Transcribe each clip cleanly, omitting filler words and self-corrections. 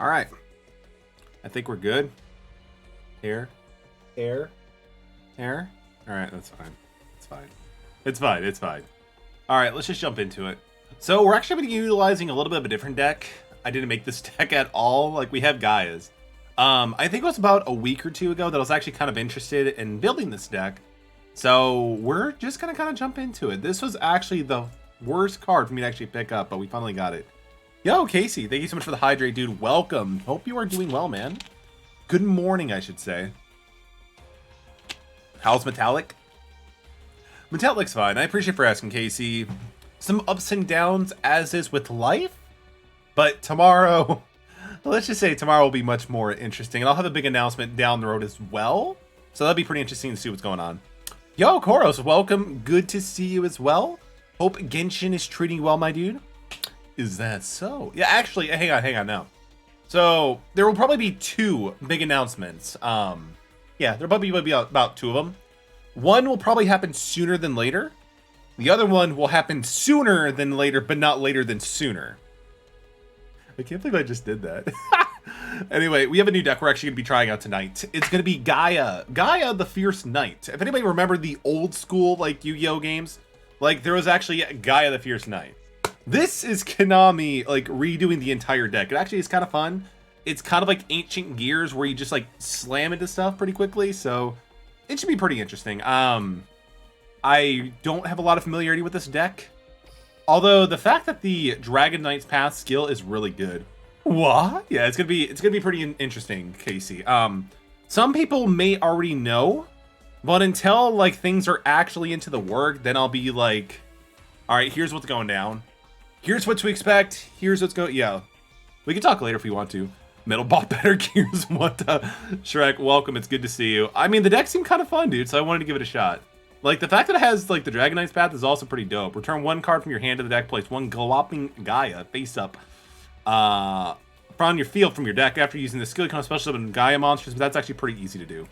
All right. I think we're good. Air. All right, that's fine. It's fine. All right, let's just jump into it. So we're actually going to be utilizing a little bit of a different deck. I didn't make this deck at all. Like, we have Gaia's. I think it was about a week or two ago that I was actually kind of interested in building this deck. So we're just going to kind of jump into it. This was actually the worst card for me to actually pick up, but we finally got it. Yo, Casey, thank you so much for the hydrate, dude. Welcome. Hope you are doing well, man. Good morning, I should say. How's Metallic? Metallic's fine. I appreciate for asking, Casey. Some ups and downs, as is with life. But tomorrow, let's just say tomorrow will be much more interesting. And I'll have a big announcement down the road as well. So that'll be pretty interesting to see what's going on. Yo, Koros, welcome. Good to see you as well. Hope Genshin is treating you well, my dude. Is that so? Yeah, actually, hang on now. So there will probably be two big announcements. Yeah, there'll probably be about two of them. One will probably happen sooner than later. The other one will happen sooner than later, but not later than sooner. I can't believe I just did that. Anyway, we have a new deck we're actually going to be trying out tonight. It's going to be Gaia. Gaia the Fierce Knight. If anybody remember the old school, like, Yu-Gi-Oh games, like, there was actually Gaia the Fierce Knight. This is Konami, like, redoing the entire deck. It actually is kind of fun. It's kind of like Ancient Gears where you just, like, slam into stuff pretty quickly, so it should be pretty interesting. I don't have a lot of familiarity with this deck. Although the fact that the Dragon Knight's Path skill is really good. What? Yeah, it's gonna be pretty interesting, Casey. Some people may already know, but until like things are actually into the work, then I'll be like, all right, here's what's going down. Here's what to expect. Here's what's going. Yeah, we can talk later if we want to. Metal bought better gears. What the? Shrek, welcome. It's good to see you. I mean, the deck seemed kind of fun, dude. So I wanted to give it a shot. Like, the fact that it has, like, the Dragon Knight's Path is also pretty dope. Return one card from your hand to the deck. Place one Galloping Gaia face up from your field from your deck. After using the skill, you can special summon Gaia monsters, but that's actually pretty easy to do.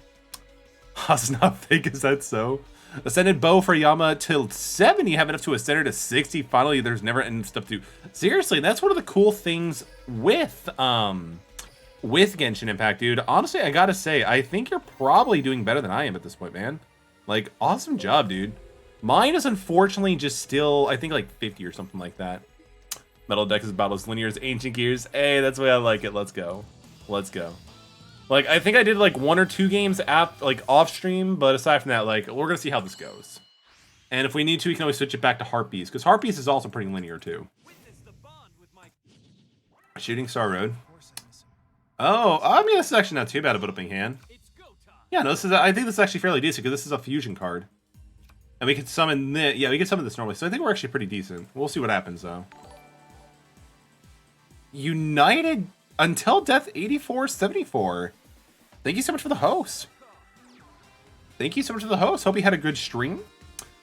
That's not fake, is that so? Ascended Bow for Yama till 7. You have enough to Ascender to 60. Finally, there's never end stuff to do. Seriously, that's one of the cool things with Genshin Impact, dude. Honestly, I gotta say, I think you're probably doing better than I am at this point, man. Like, awesome job, dude. Mine is unfortunately just still, I think, like 50 or something like that. Metal deck is about as linear as Ancient Gears. Hey, that's the way I like it. Let's go. Let's go. Like, I think I did like 1 or 2 games like off stream, but aside from that, like, we're gonna see how this goes. And if we need to, we can always switch it back to Heartbeast, because Heartbeast is also pretty linear too. Shooting Star Road. Oh, I mean, this is actually not too bad of an opening hand. Yeah, no, I think this is actually fairly decent because this is a fusion card. And we can summon this. Yeah, we can summon this normally. So I think we're actually pretty decent. We'll see what happens, though. United Until Death 8474. Thank you so much for the host. Thank you so much for the host. Hope you had a good stream.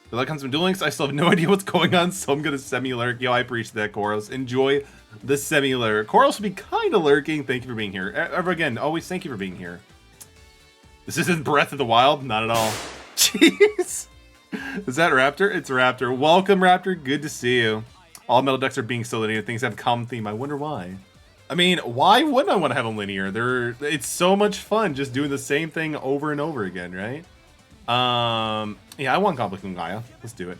Good luck on some Duel Links. I still have no idea what's going on, so I'm going to semi-lurk. Yo, I appreciate that, Koros. Enjoy the semi-lurk. Koros will be kind of lurking. Thank you for being here. Again, always thank you for being here. This isn't Breath of the Wild? Not at all. Jeez. Is that Raptor? It's Raptor. Welcome, Raptor. Good to see you. All metal decks are being so linear. Things have a common theme. I wonder why. I mean, why wouldn't I want to have them linear? It's so much fun just doing the same thing over and over again, right? Yeah, I want Complicating Gaia. Let's do it.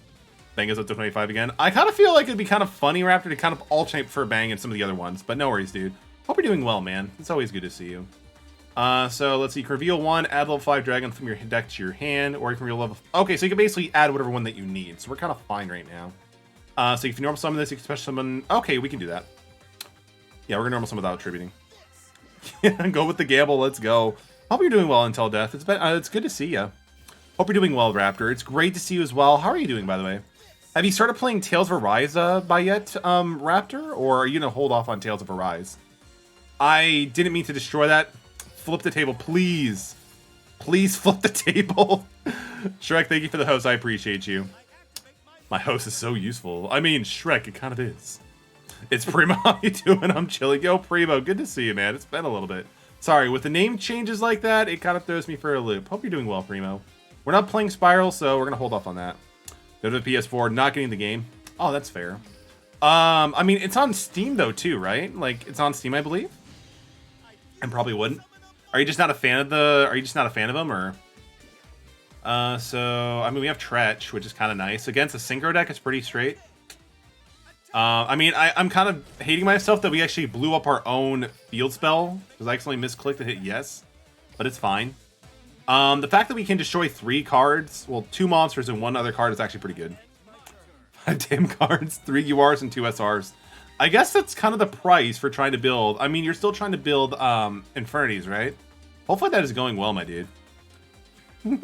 Bang is up to 25 again. I kind of feel like it'd be kind of funny, Raptor, to kind of alternate for Bang and some of the other ones. But no worries, dude. Hope you're doing well, man. It's always good to see you. So let's see, you can reveal 1, add level 5 dragon from your deck to your hand, or you can reveal level... Okay, so you can basically add whatever one that you need, so we're kind of fine right now. So if you normal summon this, you can special summon... Okay, we can do that. Yeah, we're gonna normal summon without attributing. Yeah, go with the gamble, let's go. Hope you're doing well until death. It's good to see you. Hope you're doing well, Raptor. It's great to see you as well. How are you doing, by the way? Have you started playing Tales of Arise by yet, Raptor? Or are you gonna hold off on Tales of Arise? I didn't mean to destroy that. Flip the table, please. Please flip the table. Shrek, thank you for the host. I appreciate you. My host is so useful. I mean, Shrek, it kind of is. It's Primo. How you doing? I'm chilling. Yo, Primo, good to see you, man. It's been a little bit. Sorry, with the name changes like that, it kind of throws me for a loop. Hope you're doing well, Primo. We're not playing Spiral, so we're going to hold off on that. Go to the PS4, not getting the game. Oh, that's fair. I mean, it's on Steam, though, too, right? Like, it's on Steam, I believe. And probably wouldn't. Are you just not a fan of the? Are you just not a fan of them, or? So I mean, we have Tretch, which is kind of nice against a synchro deck. It's pretty straight. I mean, I'm kind of hating myself that we actually blew up our own field spell because I accidentally misclicked and hit yes, but it's fine. The fact that we can destroy 3 cards, well, 2 monsters and 1 other card is actually pretty good. 5 damn cards, 3 URs and 2 SRs. I guess that's kind of the price for trying to build. I mean, you're still trying to build Infernities, right? Hopefully that is going well, my dude.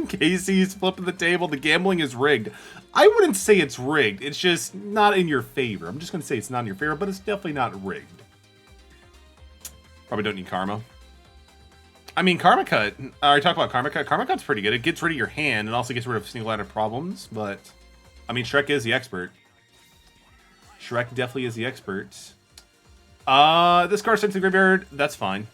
Casey's flipping the table. The gambling is rigged. I wouldn't say it's rigged. It's just not in your favor. I'm just going to say it's not in your favor, but it's definitely not rigged. Probably don't need Karma. I mean, Karma Cut. I already talked about Karma Cut. Karma Cut's pretty good. It gets rid of your hand and also gets rid of single-handed problems, but I mean, Shrek is the expert. Shrek definitely is the expert. This card sent to the graveyard. That's fine.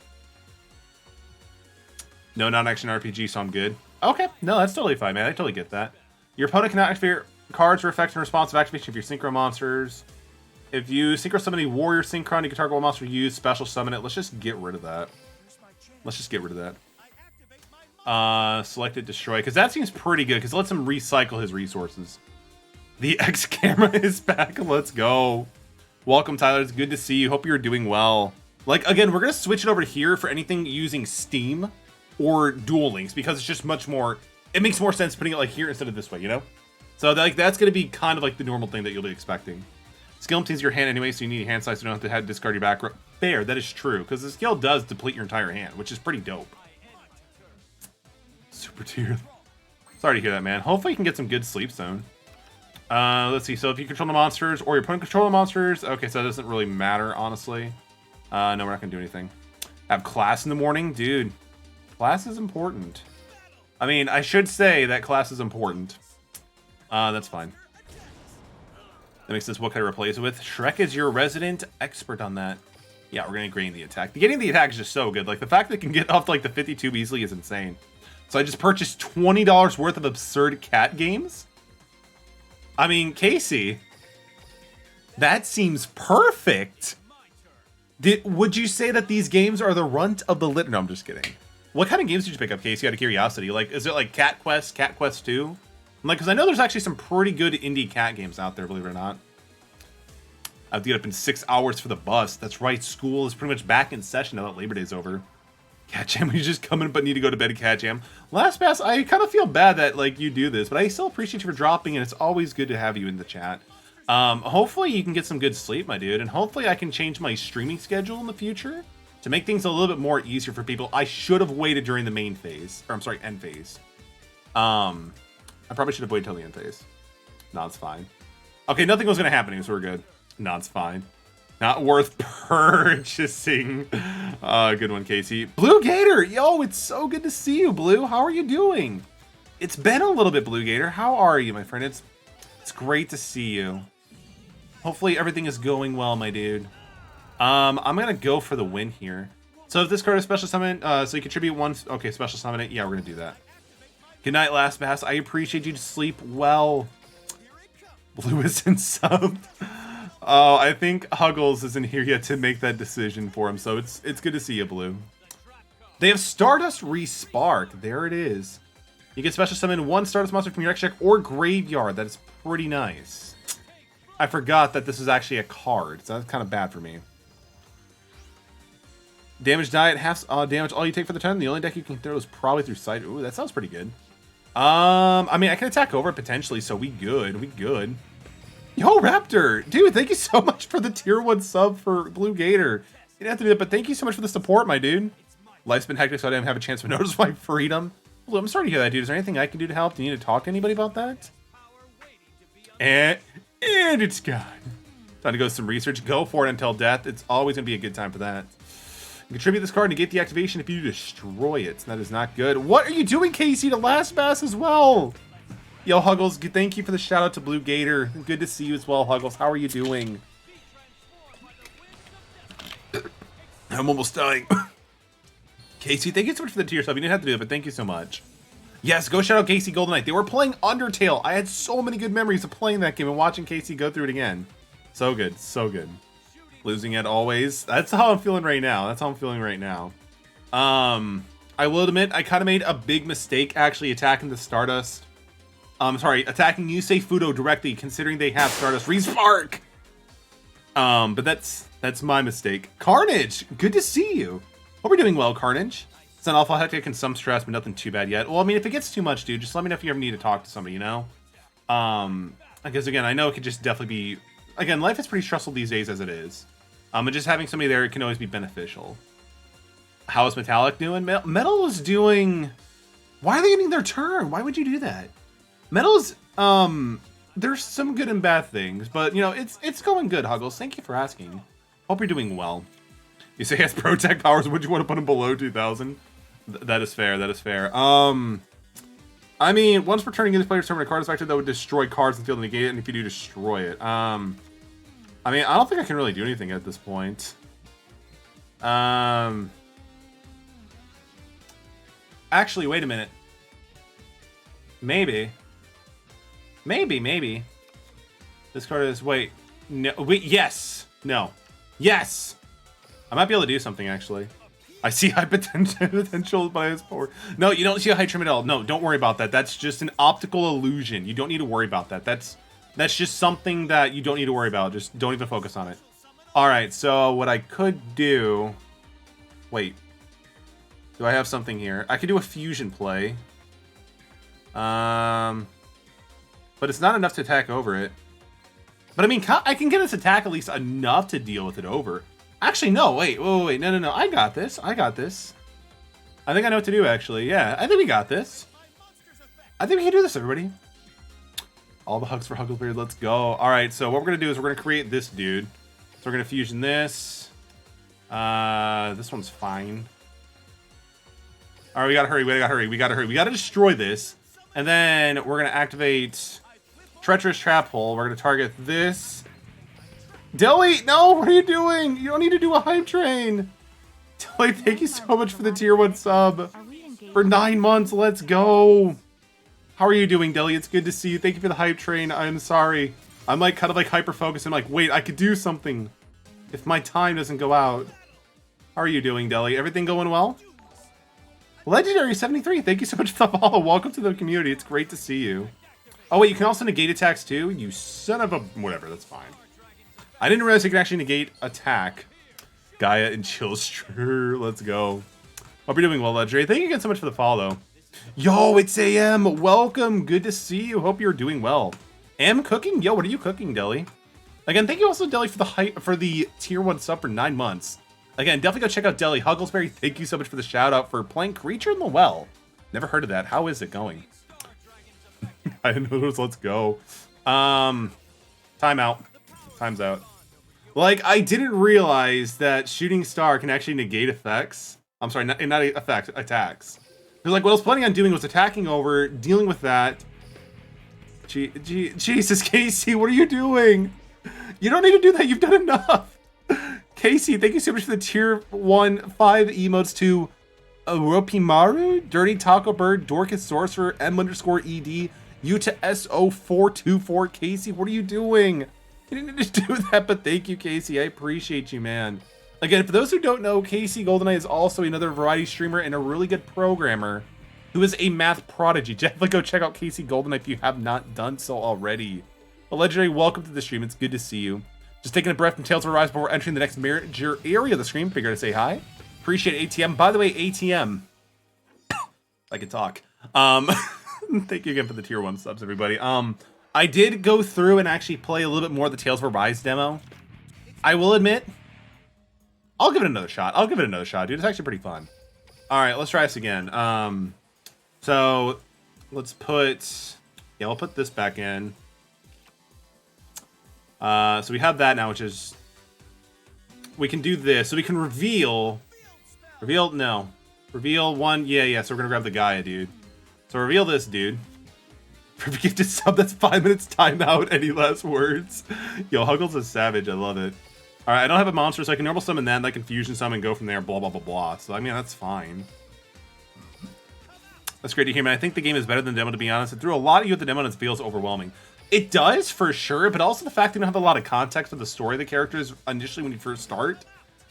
No non-action RPG, so I'm good. Okay, no, that's totally fine, man. I totally get that. Your opponent cannot activate cards for effect in response to activation of your synchro monsters. If you synchro summon a warrior synchron, you can target one monster you use, special summon it. Let's just get rid of that. Let's just get rid of that. Select it, destroy, because that seems pretty good, because it lets him recycle his resources. The X camera is back. Let's go. Welcome, Tyler. It's good to see you. Hope you're doing well. Like, again, we're going to switch it over here for anything using Steam or Duel Links, because it's just much more, it makes more sense putting it like here instead of this way, you know? So like that's going to be kind of like the normal thing that you'll be expecting. Skill empties your hand anyway, so you need hand size, so you don't have to discard your back row. Fair, that is true, because the skill does deplete your entire hand, which is pretty dope. Super tier. Sorry to hear that, man. Hopefully you can get some good sleep soon. Let's see, so if you control the monsters, or your opponent control the monsters, okay, so that doesn't really matter, honestly. No, we're not going to do anything. Have class in the morning? Dude, class is important. I mean, I should say that class is important. That's fine. That makes sense. What can I replace it with? Shrek is your resident expert on that. Yeah, we're going to gain the attack. Getting the attack is just so good. Like, the fact that it can get up to, like, the 52 easily is insane. So I just purchased $20 worth of absurd cat games? I mean, Casey, that seems perfect. Would you say that these games are the runt of the lit? No, I'm just kidding. What kind of games did you pick up, Casey, out of curiosity? Like, is it like Cat Quest 2? Like, because I know there's actually some pretty good indie cat games out there, believe it or not. I have to get up in 6 hours for the bus. That's right, school is pretty much back in session now that Labor Day's over. Cat Jam, you just come in but need to go to bed, Cat Jam. Last Pass, I kind of feel bad that, like, you do this, but I still appreciate you for dropping, and it's always good to have you in the chat. Hopefully you can get some good sleep, my dude, and hopefully I can change my streaming schedule in the future to make things a little bit more easier for people. I should have waited during the main phase, or I'm sorry, end phase. I probably should have waited till the end phase. No, it's fine. Okay, nothing was going to happen, so we're good. No, it's fine. Not worth purchasing. Good one, Casey. Blue Gator, yo, it's so good to see you, Blue. How are you doing? It's been a little bit, Blue Gator. How are you, my friend? It's great to see you. Hopefully everything is going well, my dude. I'm gonna go for the win here. So if this card is special summon, so you contribute one. Okay, special summon it. Yeah, we're gonna do that. Good night, Last Pass. I appreciate you to sleep well. Blue isn't subbed. Oh, I think Huggles isn't here yet to make that decision for him, so it's good to see you, Blue. They have Stardust Respark. There it is. You can special summon one Stardust monster from your deck or graveyard. That is pretty nice. I forgot that this is actually a card, so that's kind of bad for me. Damage die at half damage all you take for the turn. The only deck you can throw is probably through sight. Ooh, that sounds pretty good. I mean, I can attack over potentially, so we good. We good. Yo, Raptor! Dude, thank you so much for the tier 1 sub for Blue Gator. You didn't have to do that, but thank you so much for the support, my dude. Life's been hectic, so I didn't have a chance to notice my freedom. Blue, I'm sorry to hear that, dude. Is there anything I can do to help? Do you need to talk to anybody about that? And it's gone. Time to go some research. Go for it until death. It's always going to be a good time for that. You contribute this card and negate the activation if you destroy it. That is not good. What are you doing, Casey? To Last Pass as well. Yo, Huggles, thank you for the shout out to Blue Gator. Good to see you as well, Huggles. How are you doing? I'm almost dying. Casey, thank you so much for the tier sub. You didn't have to do it, but thank you so much. Yes, go shout out Casey Golden Knight. They were playing Undertale. I had so many good memories of playing that game and watching Casey go through it again. So good, so good. Losing it always. That's how I'm feeling right now. That's how I'm feeling right now. I will admit, I kind of made a big mistake actually attacking the Stardust. Sorry, attacking Yusei Fudo directly, considering they have Stardust Respark. But that's my mistake. Carnage, good to see you. Hope you're doing well, Carnage. It's an awful hectic and some stress, but nothing too bad yet. Well, I mean, if it gets too much, dude, just let me know if you ever need to talk to somebody, you know? Because again, I know it could just definitely be... Again, life is pretty stressful these days as it is. And just having somebody there can always be beneficial. How is Metallic doing? Metal is doing... Why are they getting their turn? Why would you do that? Metal's... There's some good and bad things, but, you know, it's going good, Huggles. Thank you for asking. Hope you're doing well. You say he has Protect powers, would you want to put him below 2,000? That is fair, that is fair. I mean, once returning in this player's turn, a card is active that would destroy cards in the field and negate it, and if you do, destroy it. I mean, I don't think I can really do anything at this point. Actually, wait a minute. Maybe. This card is... Wait. No. Wait. Yes. No. Yes. I might be able to do something, actually. I see high potential by his power. No, you don't see a high trim at all. No, don't worry about that. That's just an optical illusion. You don't need to worry about that. That's just something that you don't need to worry about. Just don't even focus on it. All right, so what I could do... Wait. Do I have something here? I could do a fusion play. But it's not enough to attack over it. But I mean, I can get this attack at least enough to deal with it over. Actually, no, wait, no. I got this. I think I know what to do, actually. Yeah, I think we got this. I think we can do this, everybody. All the hugs for Hugglebeard, let's go. All right, so what we're going to do is we're going to create this dude. So we're going to fusion this. This one's fine. All right, we got to hurry. We got to destroy this. And then we're going to activate Treacherous Trap Hole. We're going to target this. Deli, no, what are you doing? You don't need to do a hype train. Deli, thank you so much for the tier 1 sub. For 9 months, let's go. How are you doing, Deli? It's good to see you. Thank you for the hype train. I'm sorry. I'm like kind of like hyper focused. I'm like, wait, I could do something if my time doesn't go out. How are you doing, Deli? Everything going well? Legendary 73, thank you so much for the follow. Welcome to the community. It's great to see you. Oh wait, you can also negate attacks too? You son of a... Whatever, that's fine. I didn't realize you could actually negate attack. Gaia and Chillster, let's go. Hope you're doing well, Legendary. Thank you again so much for the follow. Yo, it's AM. Welcome. Good to see you. Hope you're doing well. Am cooking? Yo, what are you cooking, Deli? Again, thank you also, Deli, for the tier 1 sub for 9 months. Again, definitely go check out Deli. Hugglesberry, thank you so much for the shout out for playing Creature in the Well. Never heard of that. How is it going? I didn't know those. Let's go. Time out. Time's out. Like, I didn't realize that Shooting Star can actually negate effects. I'm sorry, not effects, attacks. Because, like, what I was planning on doing was attacking over, dealing with that. Jesus, Casey, what are you doing? You don't need to do that. You've done enough. Casey, thank you so much for the tier 1 5 emotes to Oropimaru, Dirty Taco Bird, Dorcas Sorcerer, M_ED, Yuta SO424. Casey, what are you doing? You didn't just do that, but thank you, Casey. I appreciate you, man. Again, for those who don't know, Casey Goldeneye is also another variety streamer and a really good programmer who is a math prodigy. Definitely go check out Casey Goldeneye if you have not done so already. But Legendary, welcome to the stream. It's good to see you. Just taking a breath from Tales of Arise before entering the next major area of the stream. Figure to say hi. Appreciate ATM. By the way, ATM. I can talk. Thank you again for the tier 1 subs, everybody. I did go through and actually play a little bit more of the Tales of Arise demo. I will admit, I'll give it another shot. Dude. It's actually pretty fun. All right, let's try this again. So let's put, yeah, we'll put this back in. So we have that now, which is, we can do this. So we can reveal one. Yeah. So we're gonna grab the Gaia, dude. So reveal this, dude. For gifted sub, that's 5 minutes timeout. Any last words? Yo, Huggles is savage. I love it. All right, I don't have a monster, so I can normal summon that, and I can fusion summon and go from there, blah, blah, blah, blah. So, I mean, that's fine. That's great to hear, man. I think the game is better than the demo, to be honest. It threw a lot of you at the demo, and it feels overwhelming. It does, for sure, but also the fact that you don't have a lot of context for the story of the characters initially when you first start,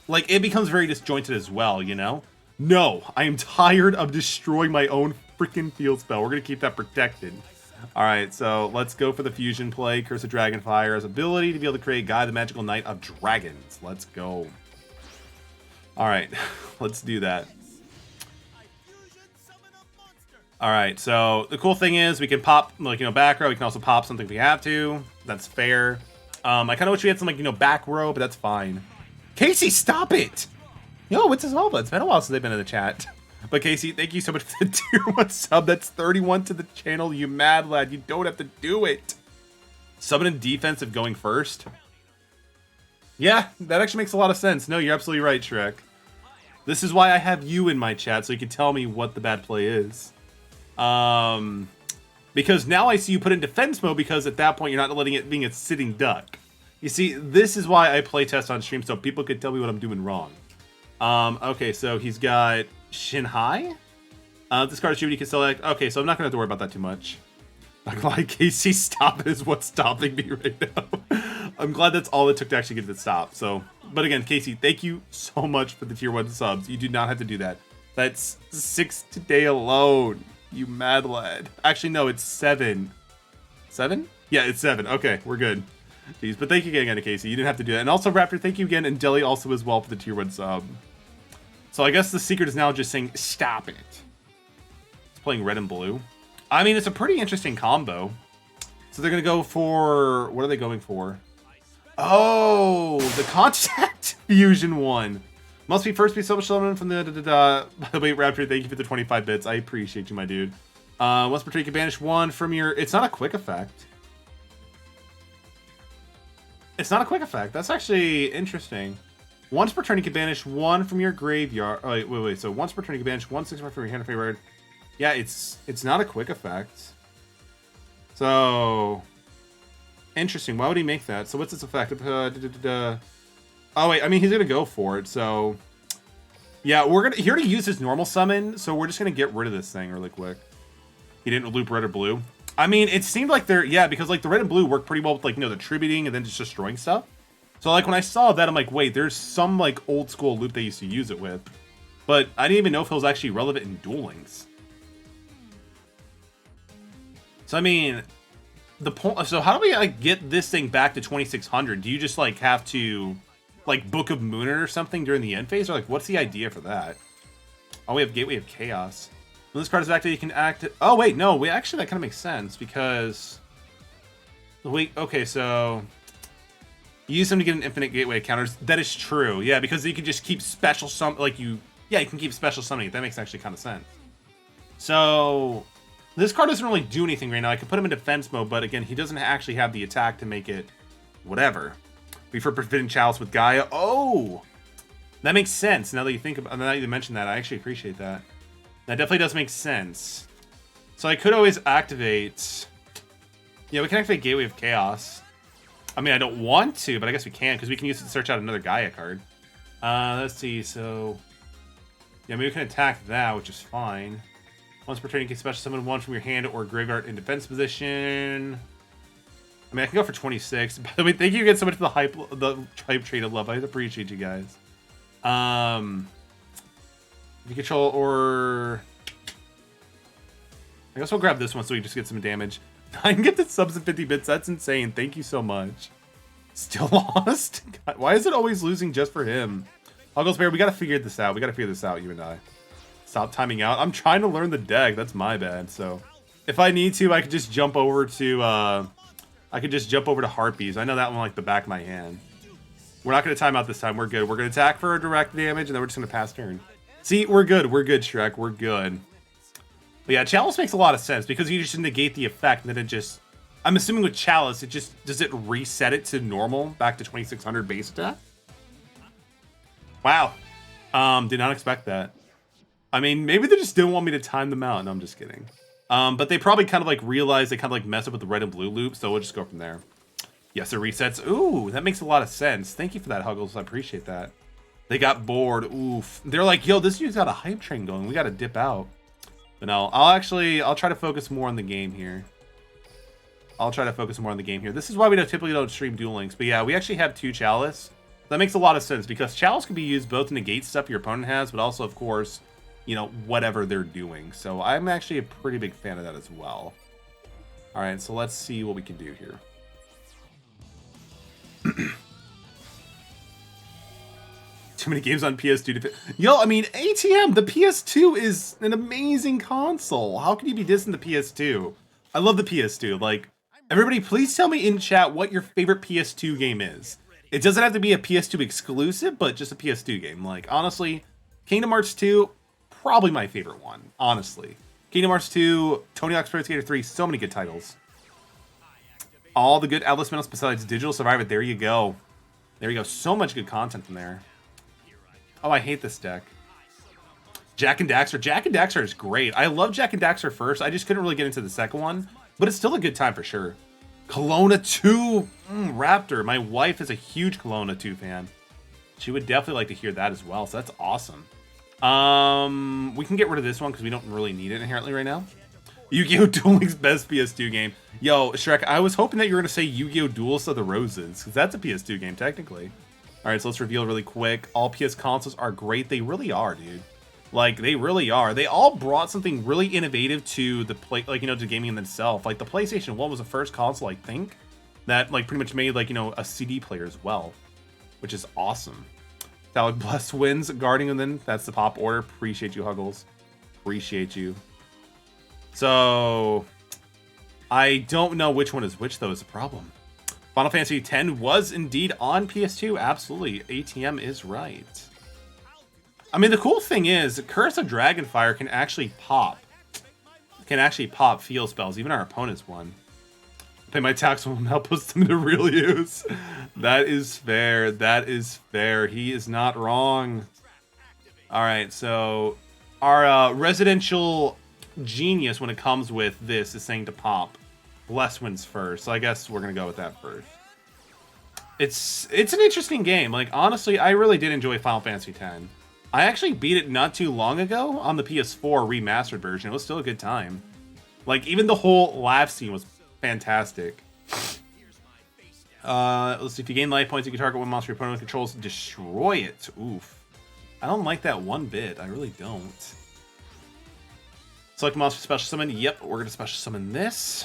like, it becomes very disjointed as well, you know? No, I am tired of destroying my own freaking field spell. We're going to keep that protected. All right, so let's go for the fusion play. Curse of Dragonfire has ability to be able to create Gaia, the magical knight of dragons. Let's go. All right, let's do that. All right, so the cool thing is we can pop, like, back row. We can also pop something if we have to. That's fair. I kind of wish we had some, like, back row, but that's fine. Casey, stop it! Yo, what's his Alpha? It's been a while since they've been in the chat. But Casey, thank you so much for the tier 1 sub. That's 31 to the channel, you mad lad. You don't have to do it. Summon and defensive going first. Yeah, that actually makes a lot of sense. No, you're absolutely right, Shrek. This is why I have you in my chat, so you can tell me what the bad play is. Because now I see you put in defense mode, because at that point you're not letting it being a sitting duck. You see, this is why I play test on stream, so people could tell me what I'm doing wrong. Okay, so he's got Shinhai. This card is you can select. Okay, so I'm not gonna have to worry about that too much. Not gonna lie, Casey, stop is what's stopping me right now. I'm glad that's all it took to actually get it to stop. So, but again, Casey, thank you so much for the tier 1 subs. You do not have to do that. That's 6 today alone. You mad lad. Actually, no, it's 7. 7? Yeah, it's 7. Okay, we're good. Jeez, but thank you again, Casey. You didn't have to do that. And also, Raptor, thank you again, and Jelly also as well for the tier 1 sub. So I guess the secret is now just saying, stop it. It's playing red and blue. I mean, it's a pretty interesting combo. So they're going to go for... What are they going for? Oh, the Contact Fusion one. Must be first be social element from the... By the way, Raptor, thank you for the 25 bits. I appreciate you, my dude. Once per turn, you can banish 1 from your... It's not a quick effect. It's not a quick effect. That's actually interesting. Once per turn, you can banish 1 from your graveyard. Oh, wait. So once per turn, you can banish 1 6 from your hand of favorite. Yeah, it's not a quick effect. So interesting. Why would he make that? So what's its effect? Oh wait, I mean he's gonna go for it. So yeah, we're gonna here to use his normal summon. So we're just gonna get rid of this thing really quick. He didn't loop red or blue. I mean, it seemed like because like the red and blue work pretty well with like the tributing and then just destroying stuff. So like when I saw that, I'm like, wait, there's some like old school loop they used to use it with, but I didn't even know if it was actually relevant in Duel Links. So I mean, the point. So how do we like get this thing back to 2600? Do you just like have to like Book of Moon or something during the end phase, or like what's the idea for that? Oh, we have Gateway of Chaos. When this card is active, you can act. Oh wait, no, we actually that kind of makes sense because. Wait, okay, so you use them to get an infinite gateway counters. That is true, yeah, because you can just keep special you can keep special summoning. That makes actually kind of sense. So this card doesn't really do anything right now. I could put him in defense mode, but again, he doesn't actually have the attack to make it whatever. Before preventing Chalice with Gaia. Oh, that makes sense. Now that you think about, now that you mention that, I actually appreciate that. That definitely does make sense. So I could always activate. Yeah, we can activate Gateway of Chaos. I mean, I don't want to, but I guess we can because we can use it to search out another Gaia card. Let's see. So yeah, maybe we can attack that, which is fine. Once per turn, you can special summon 1 from your hand or graveyard in defense position. I mean, I can go for 26. By the way, thank you again so much for the hype train of love. I appreciate you guys. If you control or... I guess we'll grab this one so we just get some damage. I can get the subs and 50 bits. That's insane. Thank you so much. Still lost? God, why is it always losing just for him? Huggles Bear, we gotta figure this out. We gotta figure this out, you and I. Stop timing out. I'm trying to learn the deck. That's my bad. So if I need to, I could just jump over to Harpies. I know that one like the back of my hand. We're not going to time out this time. We're good. We're going to attack for a direct damage, and then we're just going to pass turn. See, we're good. We're good, Shrek. We're good. But yeah, Chalice makes a lot of sense because you just negate the effect, and then it just... I'm assuming with Chalice, it just... Does it reset it to normal, back to 2600 base attack? Wow. Did not expect that. I mean, maybe they just didn't want me to time them out. No, I'm just kidding. But they probably kind of like realized they kind of like mess up with the red and blue loop, so we'll just go from there. Yes, it resets. Ooh, that makes a lot of sense. Thank you for that, Huggles. I appreciate that. They got bored. Oof. They're like, yo, this dude's got a hype train going. We got to dip out. But no, I'll try to focus more on the game here. This is why we typically don't stream Duel Links. But yeah, we actually have 2 Chalice. That makes a lot of sense because Chalice can be used both to negate stuff your opponent has, but also, of course, you know, whatever they're doing. So I'm actually a pretty big fan of that as well. All right, so let's see what we can do here. Too many games on PS2 to... Yo, I mean, ATM, the PS2 is an amazing console. How can you be dissing the PS2? I love the PS2. Like, everybody, please tell me in chat what your favorite PS2 game is. It doesn't have to be a PS2 exclusive, but just a PS2 game. Like, honestly, Kingdom Hearts 2, probably my favorite one, honestly. Kingdom Hearts 2, Tony Hawk's Pro Skater 3, so many good titles. All the good Atlas Metals besides Digital Survivor, there you go. There you go, so much good content from there. Oh, I hate this deck. Jak and Daxter. Jak and Daxter is great. I love Jak and Daxter first. I just couldn't really get into the second one. But it's still a good time for sure. Kelowna 2. Raptor. My wife is a huge Kelowna 2 fan. She would definitely like to hear that as well. So that's awesome. We can get rid of this one because we don't really need it inherently right now. Yu-Gi-Oh! Duel Links best PS2 game. Yo, Shrek, I was hoping that you were going to say Yu-Gi-Oh! Duels of the Roses. Because that's a PS2 game, technically. Alright, so let's reveal really quick. All PS consoles are great. They really are, dude. Like, they really are. They all brought something really innovative to the to gaming in itself. Like, the PlayStation 1 was the first console, I think, that, like, pretty much made, like, you know, a CD player as well. Which is awesome. Metallic Bless wins. Guarding them, that's the pop order. Appreciate you, Huggles. Appreciate you. So, I don't know which one is which, though, is the problem. Final Fantasy X was indeed on PS2. Absolutely. ATM is right. I mean, the cool thing is, Curse of Dragonfire can actually pop. Can actually pop field spells. Even our opponent's one. Pay my tax will help us to real use. That is fair. That is fair. He is not wrong. Alright, so our residential genius when it comes with this is saying to pop. Bless wins first, so I guess we're gonna go with that first. It's an interesting game. Like, honestly, I really did enjoy Final Fantasy X. I actually beat it not too long ago on the PS4 remastered version. It was still a good time. Like, even the whole laugh scene was fantastic. Let's see. If you gain life points, you can target one monster your opponent controls and destroy it. Oof. I don't like that one bit. I really don't. Select monster special summon. Yep, we're gonna special summon this.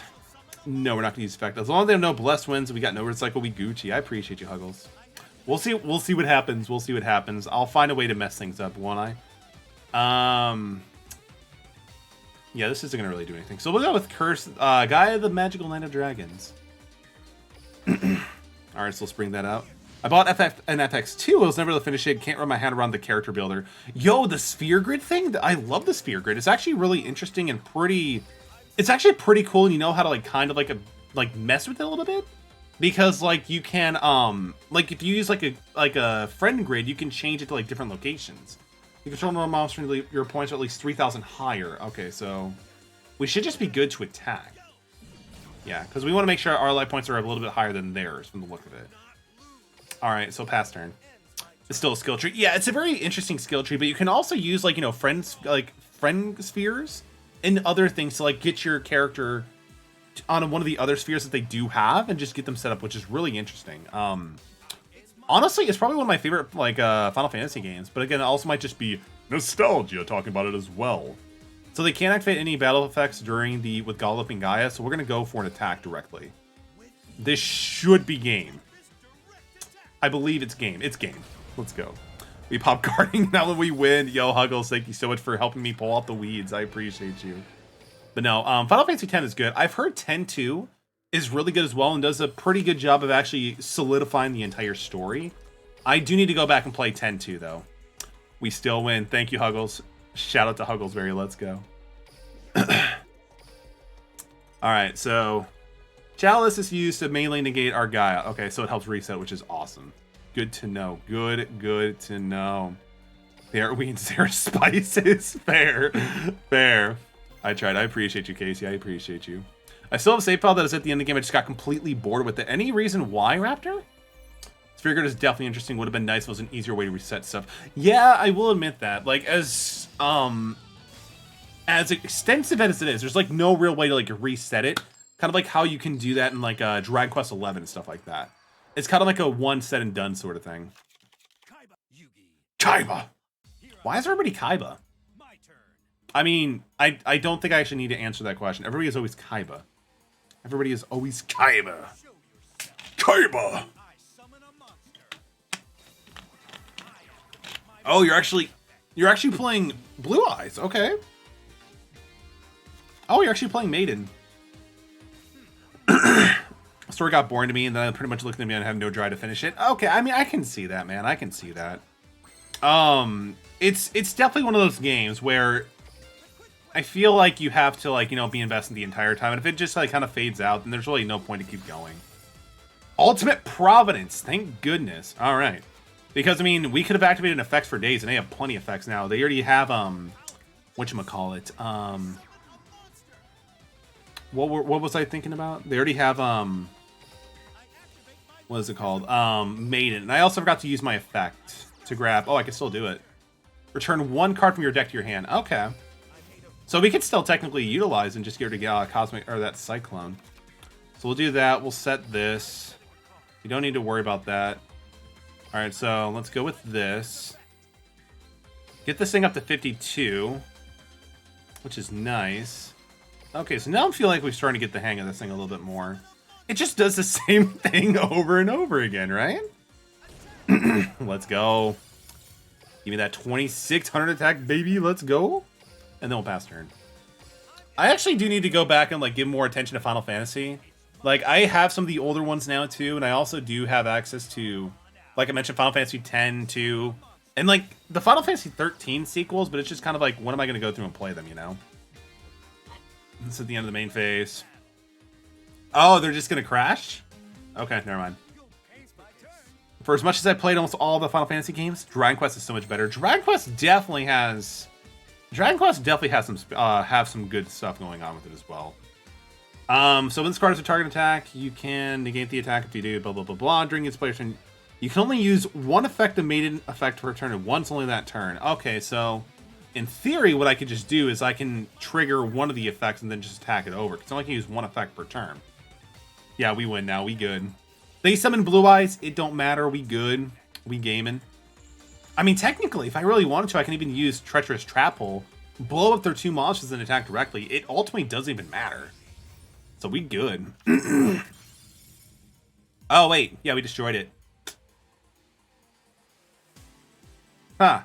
No, we're not gonna use effect. As long as they have no blessed wins, we got no recycle, we Gucci. I appreciate you, Huggles. We'll see what happens. We'll see what happens. I'll find a way to mess things up, won't I? Yeah, this isn't gonna really do anything. So we'll go with Curse, Gaia, the Magical Land of Dragons. Alright, so let's bring that out. I bought an FX2, I was never able to finish it, can't run my hand around the character builder. Yo, the sphere grid thing? I love the sphere grid. It's actually really interesting and pretty... It's actually pretty cool, and you know how to, like, kind of, like, mess with it a little bit? Because, like, you can, like, if you use, like a friend grid, you can change it to, like, different locations. You control no monster, your points are at least 3,000 higher. Okay, so we should just be good to attack. Yeah, because we want to make sure our life points are a little bit higher than theirs from the look of it. Alright, so pass turn. It's still a skill tree. Yeah, it's a very interesting skill tree, but you can also use, like, you know, friend spheres and other things to, like, get your character on one of the other spheres that they do have and just get them set up, which is really interesting. Honestly, it's probably one of my favorite, like, Final Fantasy games, but again, it also might just be nostalgia talking about it as well. So they can't activate any battle effects during with Gollop and Gaia, so we're going to go for an attack directly. This should be game. I believe it's game. It's game. Let's go. We pop guarding, now that we win. Yo, Huggles, thank you so much for helping me pull out the weeds. I appreciate you. But no, Final Fantasy X is good. I've heard 10-2 is really good as well and does a pretty good job of actually solidifying the entire story. I do need to go back and play 10-2, though. We still win. Thank you, Huggles. Shout out to Hugglesberry. Let's go. Alright, so Chalice is used to melee negate our Gaia. Okay, so it helps reset, which is awesome. Good to know. Good to know. There we there spices. Fair. Fair. I tried. I appreciate you, Casey. I appreciate you. I still have a save file that is at the end of the game. I just got completely bored with it. Any reason why, Raptor? Sphere Grid is definitely interesting. Would have been nice if it was an easier way to reset stuff. Yeah, I will admit that. Like, as extensive as it is, there's, like, no real way to, like, reset it. Kind of like how you can do that in, like, Dragon Quest XI and stuff like that. It's kind of like a one set and done sort of thing. Kaiba! Why is everybody Kaiba? I mean, I don't think I actually need to answer that question. Everybody is always Kaiba. Everybody is always Kaiba. Kaiba! Oh, you're actually playing Blue Eyes. Okay. Oh, you're actually playing Maiden. Story got boring to me, and then I pretty much looked at me and had no drive to finish it. Okay, I mean, I can see that, man. I can see that. It's definitely one of those games where I feel like you have to, like, you know, be invested the entire time, and if it just, like, kind of fades out, then there's really no point to keep going. Ultimate Providence, thank goodness. All right. Because, I mean, we could have activated effects for days, and they have plenty of effects now. They already have, whatchamacallit, what was I thinking about? They already have, what is it called? Maiden. And I also forgot to use my effect to grab, oh, I can still do it. Return one card from your deck to your hand. Okay. So we could still technically utilize and just get rid of Cosmic, or that Cyclone. So we'll do that. We'll set this. You don't need to worry about that. All right, so let's go with this. Get this thing up to 52, which is nice. Okay, so now I feel like we're starting to get the hang of this thing a little bit more. It just does the same thing over and over again, right? Let's go. Give me that 2600 attack, baby. Let's go. And then we'll pass turn. I actually do need to go back and, like, give more attention to Final Fantasy. Like, I have some of the older ones now, too, and I also do have access to, like I mentioned, Final Fantasy X, 2, and, like, the Final Fantasy 13 sequels, but it's just kind of like, when am I going to go through and play them, you know? This is at the end of the main phase. Oh, they're just going to crash? Okay, never mind. For as much as I played almost all the Final Fantasy games, Dragon Quest is so much better. Dragon Quest definitely has some good stuff going on with it as well. So when this card is a target attack, you can negate the attack if you do blah blah blah blah during its player's turn. You can only use one effective Maiden effect per turn, and once only that turn. Okay, so in theory, what I could just do is I can trigger one of the effects and then just attack it over, because I only can use one effect per turn. Yeah, we win now. We good. They summon Blue Eyes. It don't matter. We good. We gaming. I mean, technically, if I really wanted to, I can even use Treacherous Trap Hole, blow up their two monsters and attack directly. It ultimately doesn't even matter. So we good. Oh, wait. Yeah, we destroyed it. Huh.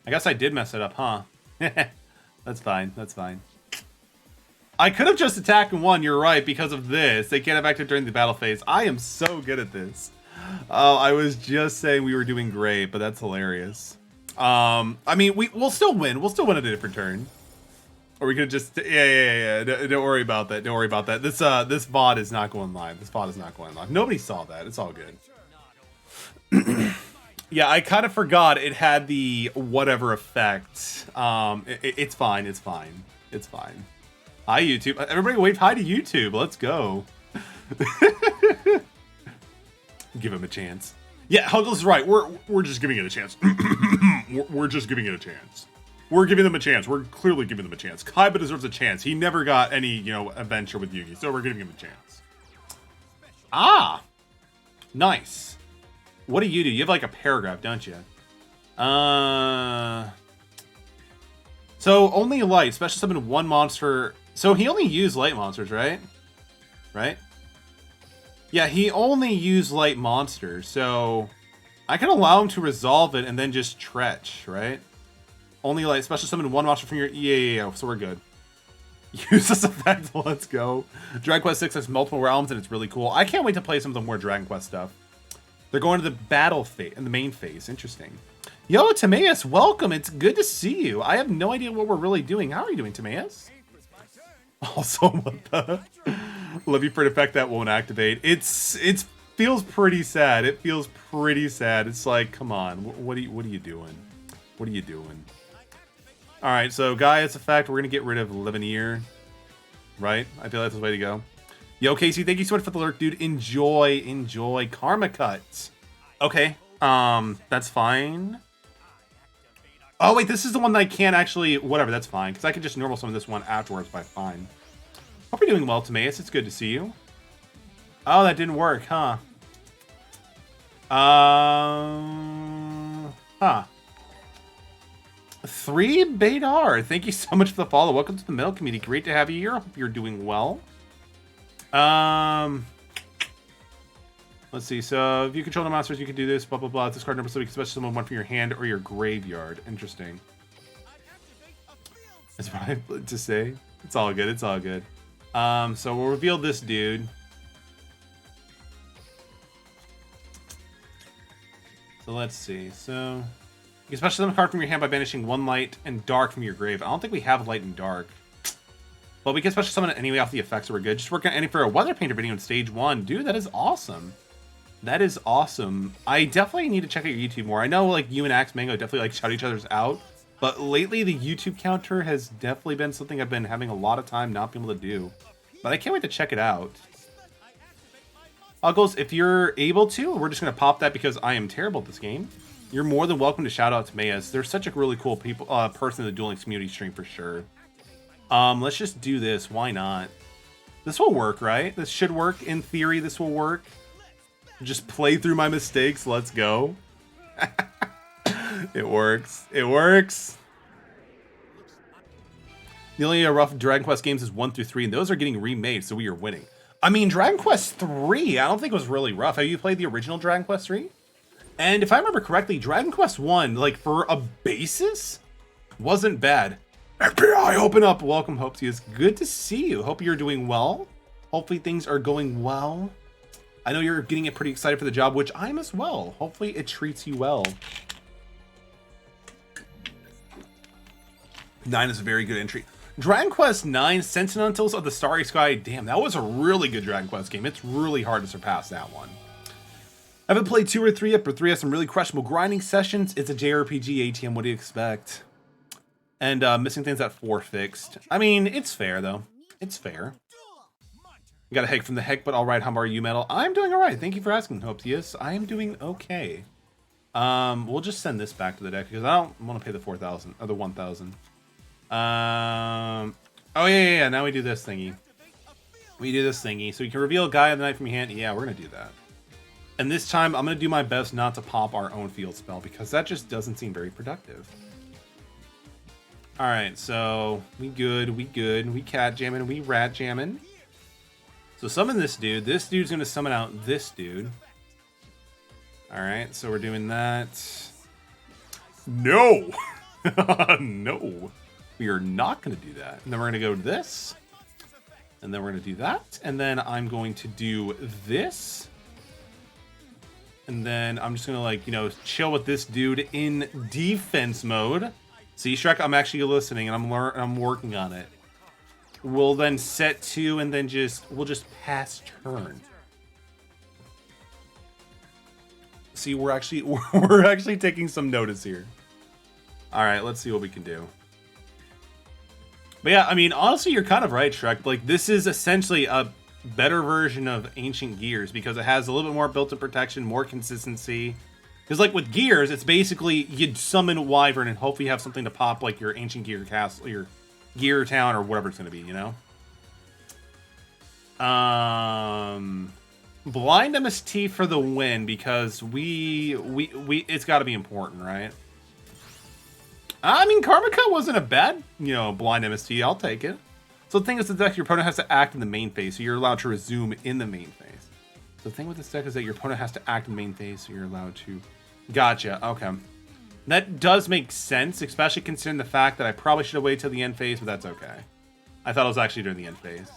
I guess I did mess it up, huh? That's fine. That's fine. I could have just attacked and won, you're right, because of this. They can't have acted during the battle phase. I am so good at this. Oh, I was just saying we were doing great, but that's hilarious. I mean, we'll still win. We'll still win at a different turn. Or we could just... Yeah. Don't worry about that. Don't worry about that. This VOD is not going live. This VOD is not going live. Nobody saw that. It's all good. Yeah, I kind of forgot it had the whatever effect. It's fine. It's fine. It's fine. Hi, YouTube. Everybody wave hi to YouTube. Let's go. Give him a chance. Yeah, Huggle's right. We're just giving it a chance. We're just giving it a chance. We're giving them a chance. We're clearly giving them a chance. Kaiba deserves a chance. He never got any, you know, adventure with Yugi, so we're giving him a chance. Ah! Nice. What do? You have, like, a paragraph, don't you? So, only light. Special summon one monster. So, he only used light monsters, right? Right? Yeah, he only used light monsters, so I can allow him to resolve it and then just Tretch, right? Only light. Special summon one monster from your... Yeah, so we're good. Use this effect. Let's go. Dragon Quest 6 has multiple realms, and it's really cool. I can't wait to play some of the more Dragon Quest stuff. They're going to the battle phase, in the main phase. Interesting. Yo, Timaeus, welcome. It's good to see you. I have no idea what we're really doing. How are you doing, Timaeus? Also, what the... Love you for an effect that won't activate. It feels pretty sad. It feels pretty sad. It's like, come on. What are you doing? What are you doing? All right, so Gaia's effect. We're going to get rid of Livenier. Right? I feel like that's the way to go. Yo, Casey, thank you so much for the alert, dude. Enjoy. Karma Cut. Okay, that's fine. Oh, wait, this is the one that I can't actually... Whatever, that's fine. Because I can just normal summon this one afterwards by fine. Hope you're doing well, Timaeus. It's good to see you. Oh, that didn't work, huh? 3 Badar, thank you so much for the follow. Welcome to the Metal community. Great to have you here. I hope you're doing well. Let's see. So if you control the monsters, you can do this. Blah blah blah. Discard number so we can special summon one from your hand or your graveyard. Interesting. That's what I have to say. It's all good. It's all good. So we'll reveal this dude. So let's see. So you can special summon a card from your hand by banishing 1 light and dark from your grave. I don't think we have light and dark. But we can special summon it anyway off the effects, so we're good. Just working on any for a weather painter video in stage 1. Dude, that is awesome. That is awesome. I definitely need to check out your YouTube more. I know like you and Axe Mango definitely like shout each other's out. But lately the YouTube counter has definitely been something I've been having a lot of time not being able to do. But I can't wait to check it out. Uggles, if you're able to, we're just going to pop that because I am terrible at this game. You're more than welcome to shout out to Mayas. They're such a really cool person in the Duel Links community stream for sure. Let's just do this. Why not? This will work, right? This should work. In theory, this will work. Just play through my mistakes. Let's go. It works. It works. The only rough Dragon Quest games is 1 through 3, and those are getting remade, so we are winning. I mean, Dragon Quest 3, I don't think it was really rough. Have you played the original Dragon Quest 3? And if I remember correctly, Dragon Quest 1, like, for a basis, wasn't bad. FBI, open up. Welcome, Hope to you. It's good to see you. Hope you're doing well. Hopefully things are going well. I know you're getting pretty excited for the job, which I'm as well. Hopefully it treats you well. 9 is a very good entry. Dragon Quest 9, Sentinels of the Starry Sky. Damn, that was a really good Dragon Quest game. It's really hard to surpass that one. I haven't played 2 or 3 yet, but 3 has some really questionable grinding sessions. It's a JRPG ATM. What do you expect? And missing things at 4 fixed. I mean, it's fair, though. It's fair. You got a heck from the heck, but all right. How are you, Metal? I'm doing all right. Thank you for asking, Hope. Yes, I am doing okay. We'll just send this back to the deck because I don't want to pay the 4,000 or the 1,000. Oh yeah. Now we do this thingy. We do this thingy, so you can reveal Gaia the Night from your hand. Yeah, we're gonna do that. And this time, I'm gonna do my best not to pop our own field spell because that just doesn't seem very productive. All right, so we good, we cat jamming, we rat jamming. So summon this dude. This dude's gonna summon out this dude. All right, so we're doing that. No, no, we are not gonna do that. And then we're gonna go to this, and then we're gonna do that, and then I'm going to do this, and then I'm just gonna like chill with this dude in defense mode. See, Shrek, I'm actually listening, and I'm working on it. We'll then set 2, and then we'll just pass turn. See, we're actually taking some notice here. All right, let's see what we can do. But yeah, I mean, honestly, you're kind of right, Shrek. Like, this is essentially a better version of Ancient Gears because it has a little bit more built-in protection, more consistency. Because, like, with Gears, it's basically you'd summon Wyvern and hopefully have something to pop, like, your Ancient Gear Castle, your Gear Town, or whatever it's going to be, Blind MST for the win, because it's got to be important, right? I mean, Karma Cut wasn't a bad, blind MST. I'll take it. So the thing is, the deck, your opponent has to act in the main phase, so you're allowed to resume in the main phase. So the thing with this deck is that your opponent has to act in the main phase, so you're allowed to... Gotcha, okay. That does make sense, especially considering the fact that I probably should have waited till the end phase, but that's okay. I thought it was actually during the end phase.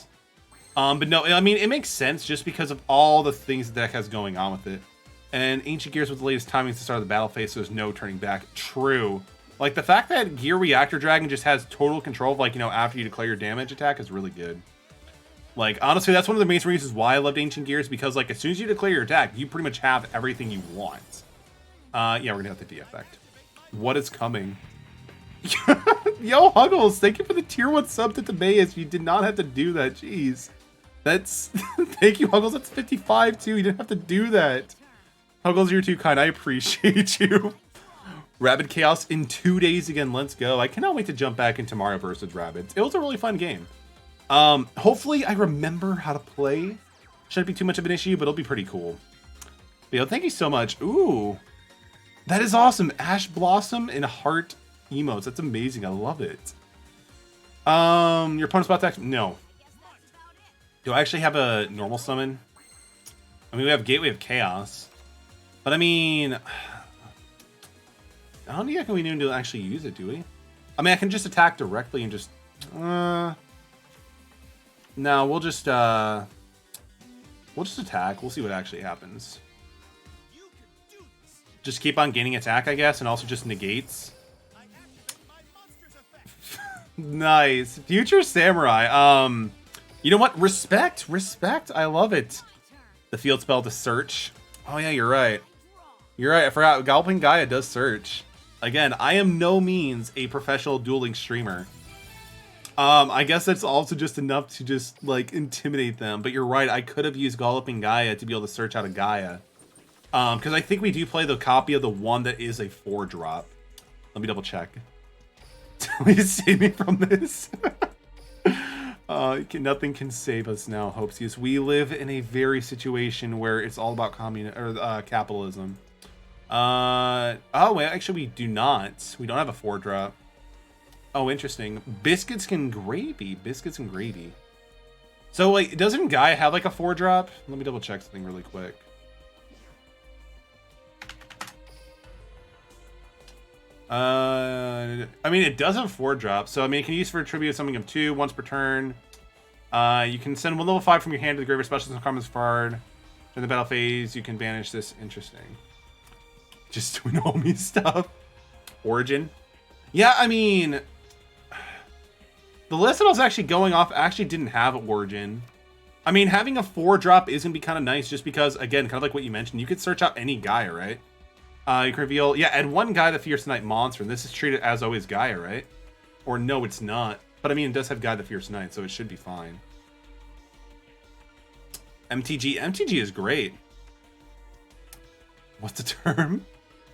But no, I mean, it makes sense just because of all the things the deck has going on with it. And Ancient Gears with the latest timings to start the battle phase, so there's no turning back. True. Like, the fact that Gear Reactor Dragon just has total control of, like, after you declare your damage attack is really good. Like, honestly, that's one of the main reasons why I loved Ancient Gears, because, like, as soon as you declare your attack, you pretty much have everything you want. Yeah, we're gonna have the D-Effect. What is coming? Yo, Huggles, thank you for the tier 1 sub to Timaeus. You did not have to do that, jeez. That's... Thank you, Huggles, that's 55, too. You didn't have to do that. Huggles, you're too kind. I appreciate you. Rabid Chaos in 2 days again. Let's go. I cannot wait to jump back into Mario vs. Rabbids. It was a really fun game. Hopefully I remember how to play. Shouldn't be too much of an issue, but it'll be pretty cool. But, yo, thank you so much. Ooh. That is awesome. Ash Blossom and Heart emotes. That's amazing. I love it. Your opponent's about to act. No. Do I actually have a normal summon? I mean, we have Gateway of Chaos. But I mean, I don't think we need to actually use it, do we? I mean, I can just attack directly and just... no, we'll just attack. We'll see what actually happens. Just keep on gaining attack, I guess, and also just negates. Nice. Future Samurai. You know what? Respect. Respect. I love it. The field spell to search. Oh, yeah, you're right. You're right. I forgot. Galloping Gaia does search. Again, I am no means a professional Duel Links streamer. I guess that's also just enough to just, like, intimidate them. But you're right. I could have used Galloping Gaia to be able to search out a Gaia. Because I think we do play the copy of the one that is a 4-drop. Let me double check. Please save me from this. Nothing can save us now, Hopesius. We live in a very situation where it's all about capitalism. Oh, wait, actually we do not. We don't have a 4-drop. Oh, interesting. Biscuits and gravy. Biscuits and gravy. So, like, doesn't Gaia have, like, a 4-drop? Let me double check something really quick. I mean, it does have 4-drop, so I mean, it can use for tribute something of 2 once per turn. You can send 1 level 5 from your hand to the graveyard specialist and Karma's Fard. During the battle phase, you can banish this. Interesting. Just doing homie stuff. Origin. Yeah, I mean, the list that I was actually going off actually didn't have Origin. I mean, having a 4-drop is going to be kind of nice just because, again, kind of like what you mentioned, you could search out any Gaia, right? You can reveal, yeah, add 1 Gaia, the Fierce Knight monster, and this is treated as always Gaia, right? Or no, it's not. But I mean, it does have Gaia, the Fierce Knight, so it should be fine. MTG. MTG is great. What's the term?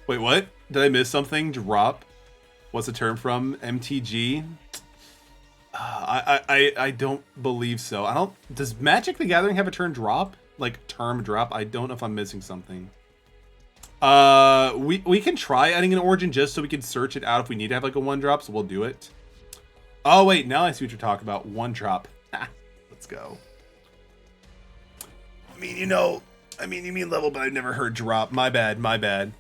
Wait, what? Did I miss something? Drop? What's the term from? MTG? I don't believe so. I don't... Does Magic the Gathering have a term drop? Like, term drop? I don't know if I'm missing something. We can try adding an Origin just so we can search it out if we need to have like a 1-drop, so we'll do it. Oh wait, now I see what you're talking about. 1-drop. Let's go. I mean, you know, you mean level, but I've never heard drop. My bad, my bad.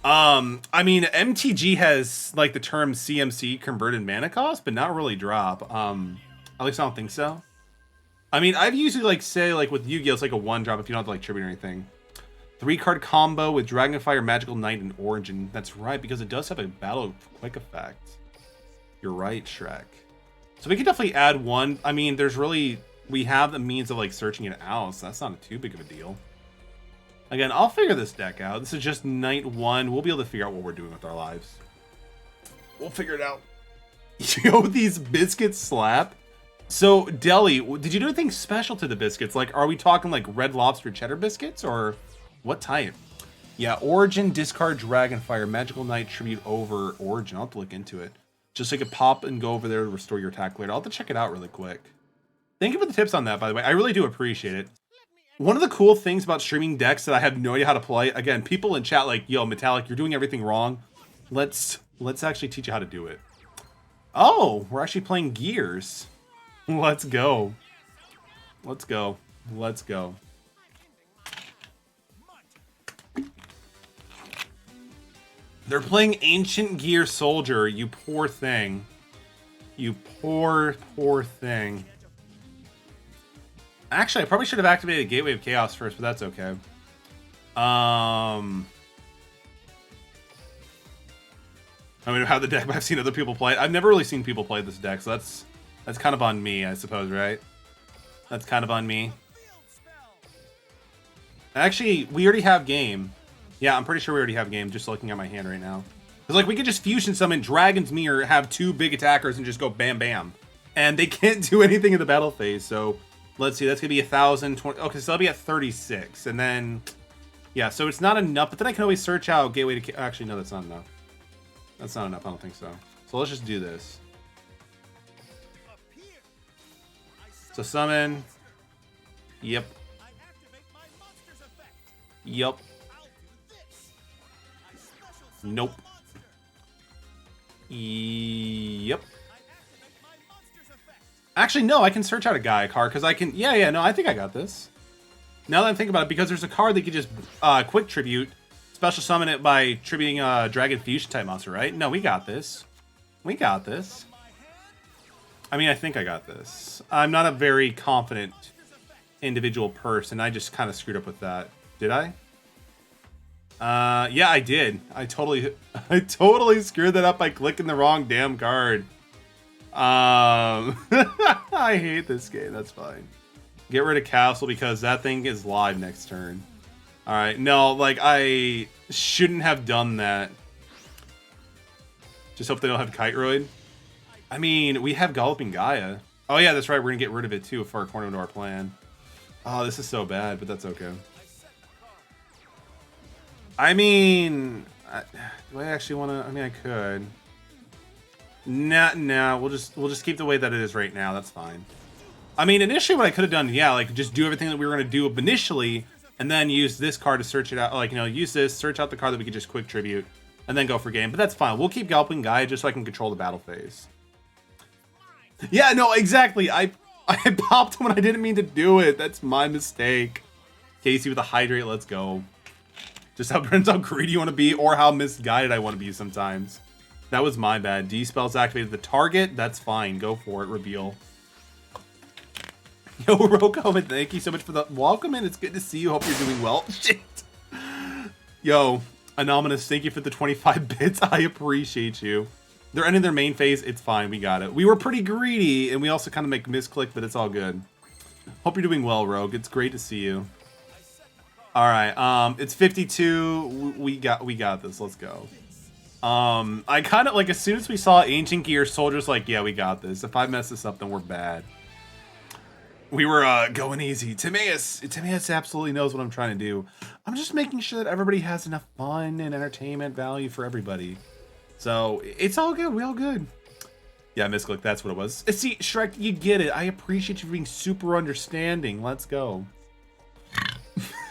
I mean, MTG has like the term CMC, converted mana cost, but not really drop. At least I don't think so. I mean, I've usually like say like with Yu-Gi-Oh, it's like a 1-drop if you don't have to like tribute or anything. 3-card combo with Dragonfire, Magical Knight, and Origin. That's right, because it does have a Battle Quick effect. You're right, Shrek. So we can definitely add 1. I mean, there's really... We have the means of, like, searching it out, so that's not too big of a deal. Again, I'll figure this deck out. This is just night 1. We'll be able to figure out what we're doing with our lives. We'll figure it out. Yo, these biscuits slap. So, Deli, did you do anything special to the biscuits? Like, are we talking, like, Red Lobster cheddar biscuits, or... What type? Yeah, Origin, discard Dragonfire, Magical Knight, tribute over Origin. I'll have to look into it. Just so you can pop and go over there to restore your attack later. I'll have to check it out really quick. Thank you for the tips on that, by the way. I really do appreciate it. One of the cool things about streaming decks that I have no idea how to play, again, people in chat like, yo, Metallic, you're doing everything wrong. Let's actually teach you how to do it. Oh, we're actually playing Gears. Let's go. Let's go. Let's go. They're playing Ancient Gear Soldier, you poor thing. You poor, poor thing. Actually, I probably should have activated Gateway of Chaos first, but that's okay. I mean, how the deck, but I've seen other people play it. I've never really seen people play this deck, so that's kind of on me, I suppose, right? That's kind of on me. Actually, we already have game. Yeah, I'm pretty sure we already have game, just looking at my hand right now. Because, like, we could just fusion summon Dragon's Mirror, have 2 big attackers, and just go bam, bam. And they can't do anything in the battle phase, so... Let's see, that's going to be 1,020... Okay, so that'll be at 36. And then... Yeah, so it's not enough, but then I can always search out Gateway to... Actually, no, that's not enough. That's not enough, I don't think so. So let's just do this. So summon... Yep. Yep. Nope. Yep. Actually, no, I can search out a Gaia card because I can... Yeah, no, I think I got this. Now that I think about it, because there's a card that could just quick tribute, special summon it by tributing a Dragon Fusion type monster, right? No, we got this. We got this. I mean, I think I got this. I'm not a very confident individual person. I just kind of screwed up with that. Did I? Yeah, I did. I totally screwed that up by clicking the wrong damn card. I hate this game. That's fine. Get rid of Castle because that thing is live next turn. Alright, no, like, I shouldn't have done that. Just hope they don't have Kiteroid. I mean, we have Galloping Gaia. Oh yeah, that's right, we're gonna get rid of it too, far according to our plan. Oh, this is so bad, but that's okay. I mean, do I actually want to? I mean, I could. Nah. We'll just keep the way that it is right now. That's fine. I mean, initially, what I could have done, yeah, like just do everything that we were gonna do initially, and then use this card to search it out. Like, you know, use this, search out the card that we could just quick tribute, and then go for game. But that's fine. We'll keep Galloping Gaia just so I can control the battle phase. Yeah, no, exactly. I popped when I didn't mean to do it. That's my mistake. Casey with a hydrate. Let's go. Just how depends how greedy you want to be or how misguided I want to be sometimes. That was my bad. D spells activated the target. That's fine. Go for it. Reveal. Yo, Roko, and thank you so much for the welcome in. It's good to see you. Hope you're doing well. Shit. Yo, Anonymous, thank you for the 25 bits. I appreciate you. They're ending their main phase. It's fine. We got it. We were pretty greedy, and we also kind of make misclick, but it's all good. Hope you're doing well, Rogue. It's great to see you. All right, it's 52. We got this. Let's go. I kind of like as soon as we saw Ancient Gear Soldiers, like, yeah, we got this. If I mess this up, then we're bad. We were going easy. Timaeus absolutely knows what I'm trying to do. I'm just making sure that everybody has enough fun and entertainment value for everybody. So it's all good. We all good. Yeah, misclick. That's what it was. See, Shrek, you get it. I appreciate you being super understanding. Let's go.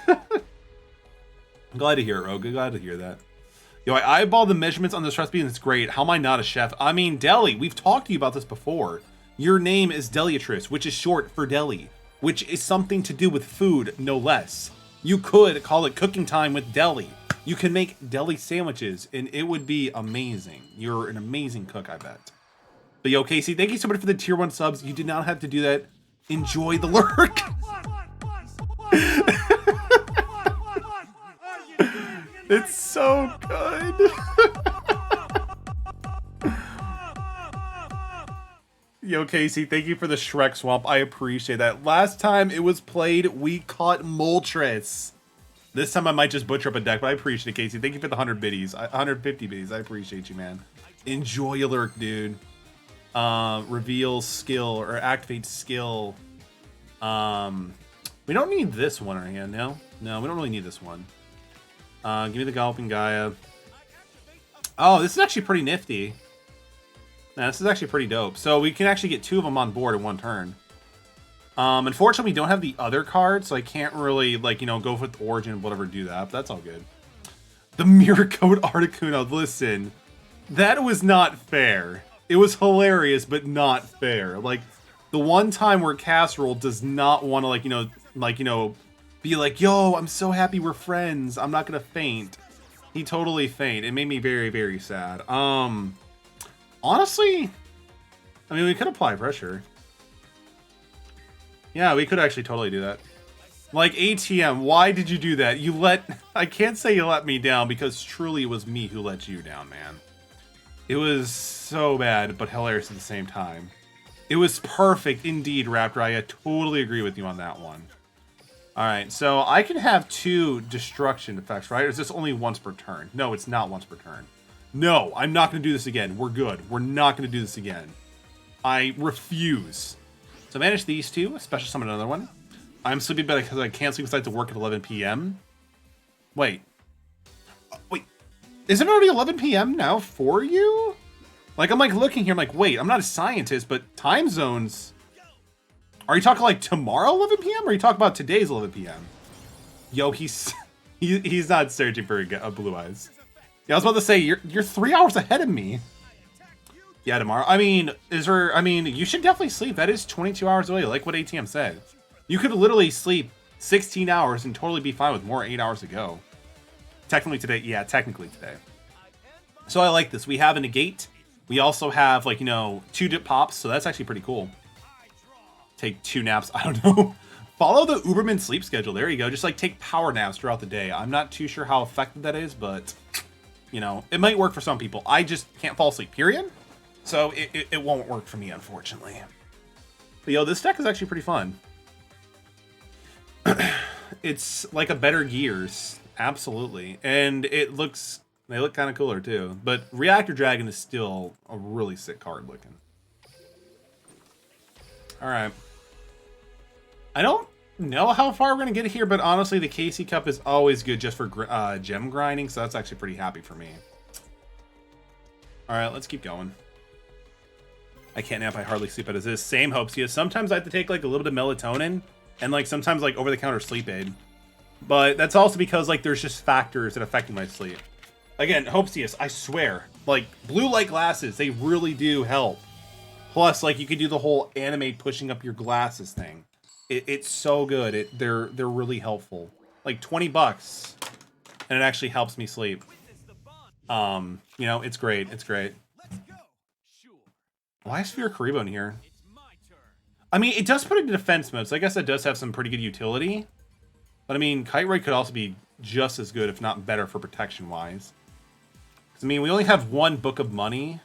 I'm glad to hear it, Rogue. Glad to hear that. Yo, I eyeballed the measurements on this recipe and it's great. How am I not a chef? I mean, Deli, we've talked to you about this before. Your name is Deliatrice, which is short for deli, which is something to do with food, no less. You could call it cooking time with deli. You can make deli sandwiches and it would be amazing. You're an amazing cook, I bet. But yo, Casey, thank you so much for the tier 1 subs. You did not have to do that. Enjoy the lurk. It's so good. Yo, Casey, thank you for the Shrek Swamp. I appreciate that. Last time it was played, we caught Moltres. This time I might just butcher up a deck, but I appreciate it, Casey. Thank you for the 100 biddies. 150 biddies. I appreciate you, man. Enjoy your lurk, dude. Reveal skill or activate skill. We don't need this one in our hand, no? No, we don't really need this one. Give me the Galloping Gaia. Oh, this is actually pretty nifty. Yeah, this is actually pretty dope. So we can actually get 2 of them on board in one turn. Unfortunately, we don't have the other card, so I can't really, like, you know, go with Origin, whatever, do that. But that's all good. The Mirror Code Articuno. Listen, that was not fair. It was hilarious, but not fair. Like, the one time where Casserole does not want to, like, you know, be like, yo, I'm so happy we're friends. I'm not gonna faint. He totally faint. It made me very, very sad. Honestly, I mean, we could apply pressure. Yeah, we could actually totally do that. Like, ATM, why did you do that? I can't say you let me down because truly it was me who let you down, man. It was so bad, but hilarious at the same time. It was perfect indeed, Raptor. I totally agree with you on that one. Alright, so I can have 2 destruction effects, right? Or is this only once per turn? No, it's not once per turn. No, I'm not going to do this again. We're good. We're not going to do this again. I refuse. So manage these 2. Special summon another one. I'm sleepy because I can't sleep because I have to work at 11 p.m. Wait. Wait. Is it already 11 p.m. now for you? Like, I'm like looking here. I'm like, wait, I'm not a scientist, but time zones... Are you talking like tomorrow 11 p.m. or are you talking about today's 11 p.m.? Yo, he's not searching for a blue eyes. Yeah, I was about to say, you're 3 hours ahead of me. Yeah, tomorrow. I mean, you should definitely sleep. That is 22 hours away, like what ATM said. You could literally sleep 16 hours and totally be fine with more 8 hours to go. Technically today, yeah, technically today. So I like this. We have a negate. We also have, like, 2 dip pops, so that's actually pretty cool. Take 2 naps. I don't know. Follow the Uberman sleep schedule. There you go. Just, like, take power naps throughout the day. I'm not too sure how effective that is, but, it might work for some people. I just can't fall asleep, period. So it won't work for me, unfortunately. But, this deck is actually pretty fun. It's like a better Gears. Absolutely. And they look kind of cooler, too. But Reactor Dragon is still a really sick card looking. Alright. I don't know how far we're going to get here, but honestly, the KC Cup is always good just for gem grinding, so that's actually pretty happy for me. Alright, let's keep going. I can't nap, I hardly sleep as is. Same Hopesia. Sometimes I have to take, like, a little bit of melatonin, and, like, sometimes, like, over-the-counter sleep aid. But that's also because, like, there's just factors that affect my sleep. Again, Hopesia, I swear, like, blue light glasses, they really do help. Plus, like, you could do the whole anime pushing up your glasses thing. It's so good. They're really helpful. Like, $20, and it actually helps me sleep. It's great. It's great. Why is Sphere Karibo in here? I mean, it does put it in defense mode, so I guess that does have some pretty good utility. But I mean, Kite Raid could also be just as good, if not better, for protection-wise. Because, I mean, we only have 1 Book of Money.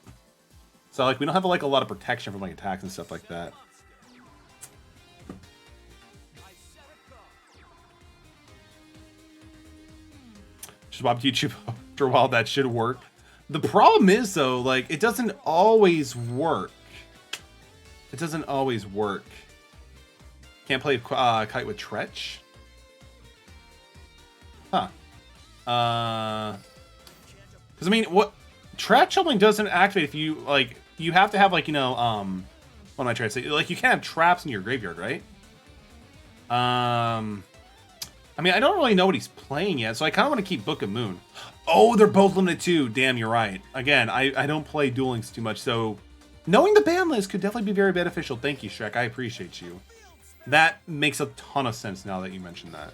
So, like, we don't have, like, a lot of protection from, like, attacks and stuff like that. Swap YouTube after a while, that should work. The problem is, though, like, it doesn't always work. It doesn't always work. Can't play Kite with Tretch? Huh. Because, I mean, what... Tretch only doesn't activate if you, like... You have to have, like, what am I trying to say? Like, you can't have traps in your graveyard, right? I mean, I don't really know what he's playing yet, so I kind of want to keep Book of Moon. Oh, they're both limited too. Damn, you're right. Again, I don't play Duel Links too much, so knowing the ban list could definitely be very beneficial. Thank you, Shrek. I appreciate you. That makes a ton of sense now that you mentioned that.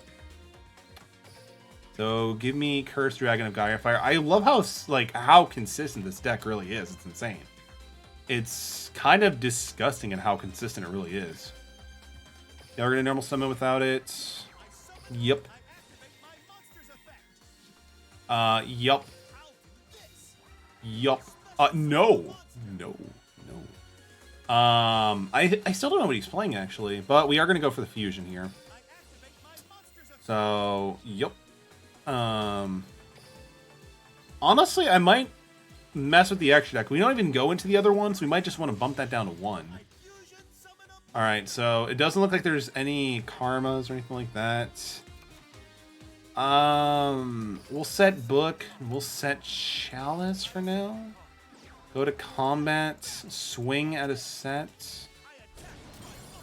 So give me Cursed Dragon of Gaia Fire. I love how consistent this deck really is. It's insane. It's kind of disgusting at how consistent it really is. Yeah, we're gonna normal summon without it. Yep. Yup. Yup. No. I still don't know what he's playing, actually. But we are going to go for the fusion here. So, yup. Honestly, I might mess with the extra deck. We don't even go into the other one, so we might just want to bump that down to 1. Alright, so it doesn't look like there's any karmas or anything like that. We'll set Book. We'll set Chalice for now. Go to combat. Swing at a set.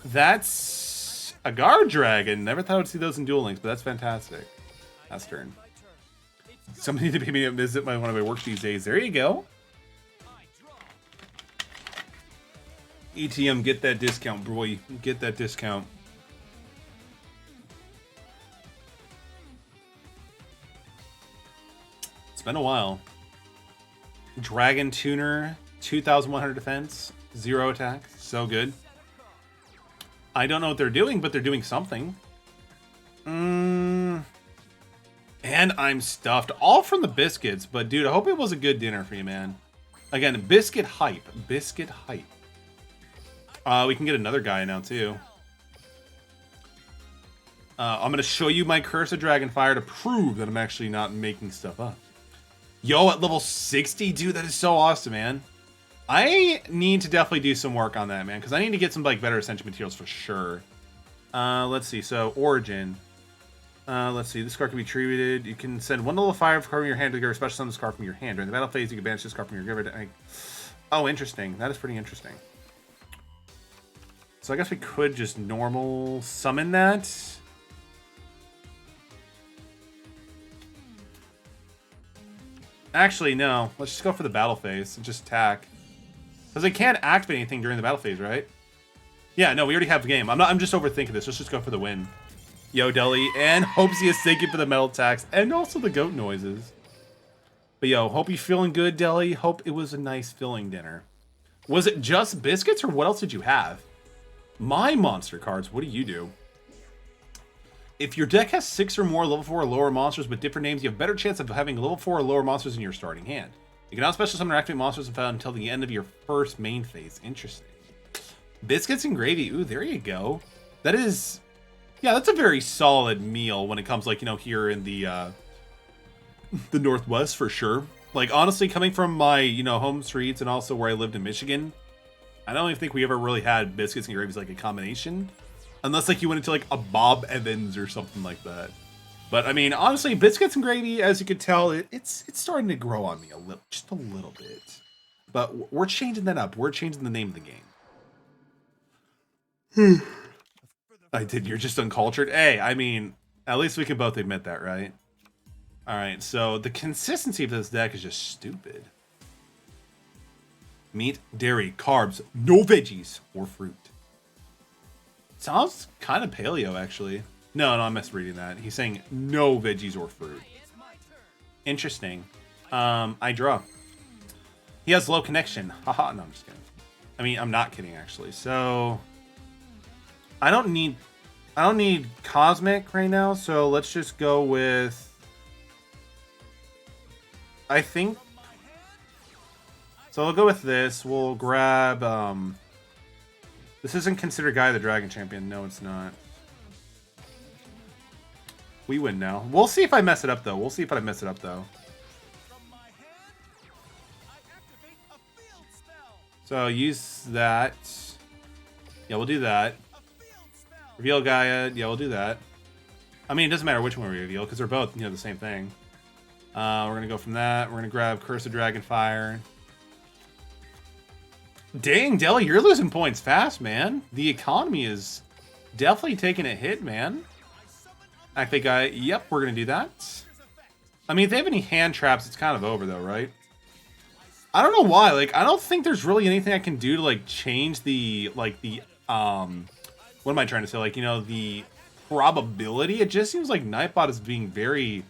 That's a Guard Dragon. Never thought I'd see those in Duel Links, but that's fantastic. Last turn. Somebody need to pay me a visit by one of my work these days. There you go. ETM, get that discount, boy. Get that discount. It's been a while. Dragon Tuner, 2,100 defense, 0 attack. So good. I don't know what they're doing, but they're doing something. And I'm stuffed. All from the biscuits, but dude, I hope it was a good dinner for you, man. Again, biscuit hype. Biscuit hype. We can get another guy now, too. I'm going to show you my Curse of Dragonfire to prove that I'm actually not making stuff up. Yo, at level 60? Dude, that is so awesome, man. I need to definitely do some work on that, man, because I need to get some, like, better Ascension materials for sure. Let's see. So, Origin. Let's see. This card can be treated. You can send 1 level 5 card from your hand to get a special summon this card from your hand. During the battle phase, you can banish this card from your graveyard. Oh, interesting. That is pretty interesting. So I guess we could just normal summon that. Actually, no. Let's just go for the battle phase and just attack. Because they can't activate anything during the battle phase, right? Yeah, no, we already have the game. I'm just overthinking this. Let's just go for the win. Yo, Deli, and Hopesius, thank you for the metal attacks, and also the goat noises. But yo, hope you're feeling good, Deli. Hope it was a nice filling dinner. Was it just biscuits, or what else did you have? My monster cards, what do you do? If your deck has 6 or more level 4 or lower monsters with different names, you have a better chance of having level 4 or lower monsters in your starting hand. You can now special summon or activate monsters until the end of your first main phase. Interesting. Biscuits and gravy. Ooh, there you go. That is... Yeah, that's a very solid meal when it comes, like, you know, here in the Northwest, for sure. Like, honestly, coming from my, you know, home streets and also where I lived in Michigan, I don't even think we ever really had biscuits and gravy as, like, a combination. Unless, like, you went into, like, a Bob Evans or something like that. But, I mean, honestly, biscuits and gravy, as you could tell, it's starting to grow on me a little, just a little bit. But we're changing that up. We're changing the name of the game. I did. You're just uncultured. Hey, I mean, at least we can both admit that, right? All right, so the consistency of this deck is just stupid. Meat, dairy, carbs, no veggies or fruit. Sounds kind of paleo, actually. No, I'm misreading that. He's saying no veggies or fruit. Interesting. I draw. He has low connection. Haha, no, I'm just kidding. I mean, I'm not kidding, actually. So... I don't need Cosmic right now, so let's just go with... I think... So I'll go with this. We'll grab... This isn't considered Gaia the Dragon Champion. No, it's not. We win now. We'll see if I mess it up, though. We'll see if I mess it up, though. So use that. Yeah, we'll do that. Reveal Gaia. Yeah, we'll do that. I mean, it doesn't matter which one we reveal, because they're both, you know, the same thing. We're going to go from that. We're going to grab Curse of Dragonfire. Dang, Deli, you're losing points fast, man. The economy is definitely taking a hit, man. I think yep, we're going to do that. I mean, if they have any hand traps, it's kind of over, though, right? I don't know why. Like, I don't think there's really anything I can do to, like, change the, like, the, what am I trying to say? Like, you know, the probability. It just seems like Nightbot is being very,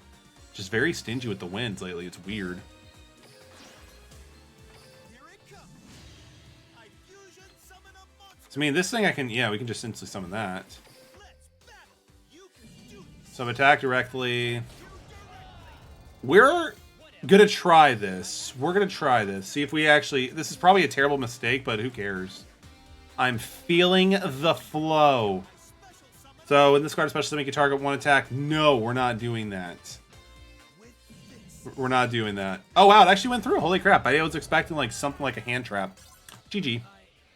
just very stingy with the wins lately. It's weird. So, I mean, this thing I can, yeah, we can just instantly summon that. So, attack directly. We're gonna try this. We're gonna try this. See if we actually, this is probably a terrible mistake, but who cares? I'm feeling the flow. So, in this card, especially to make a target one attack. No, we're not doing that. We're not doing that. Oh, wow, it actually went through. Holy crap. I was expecting, like, something like a hand trap. GG.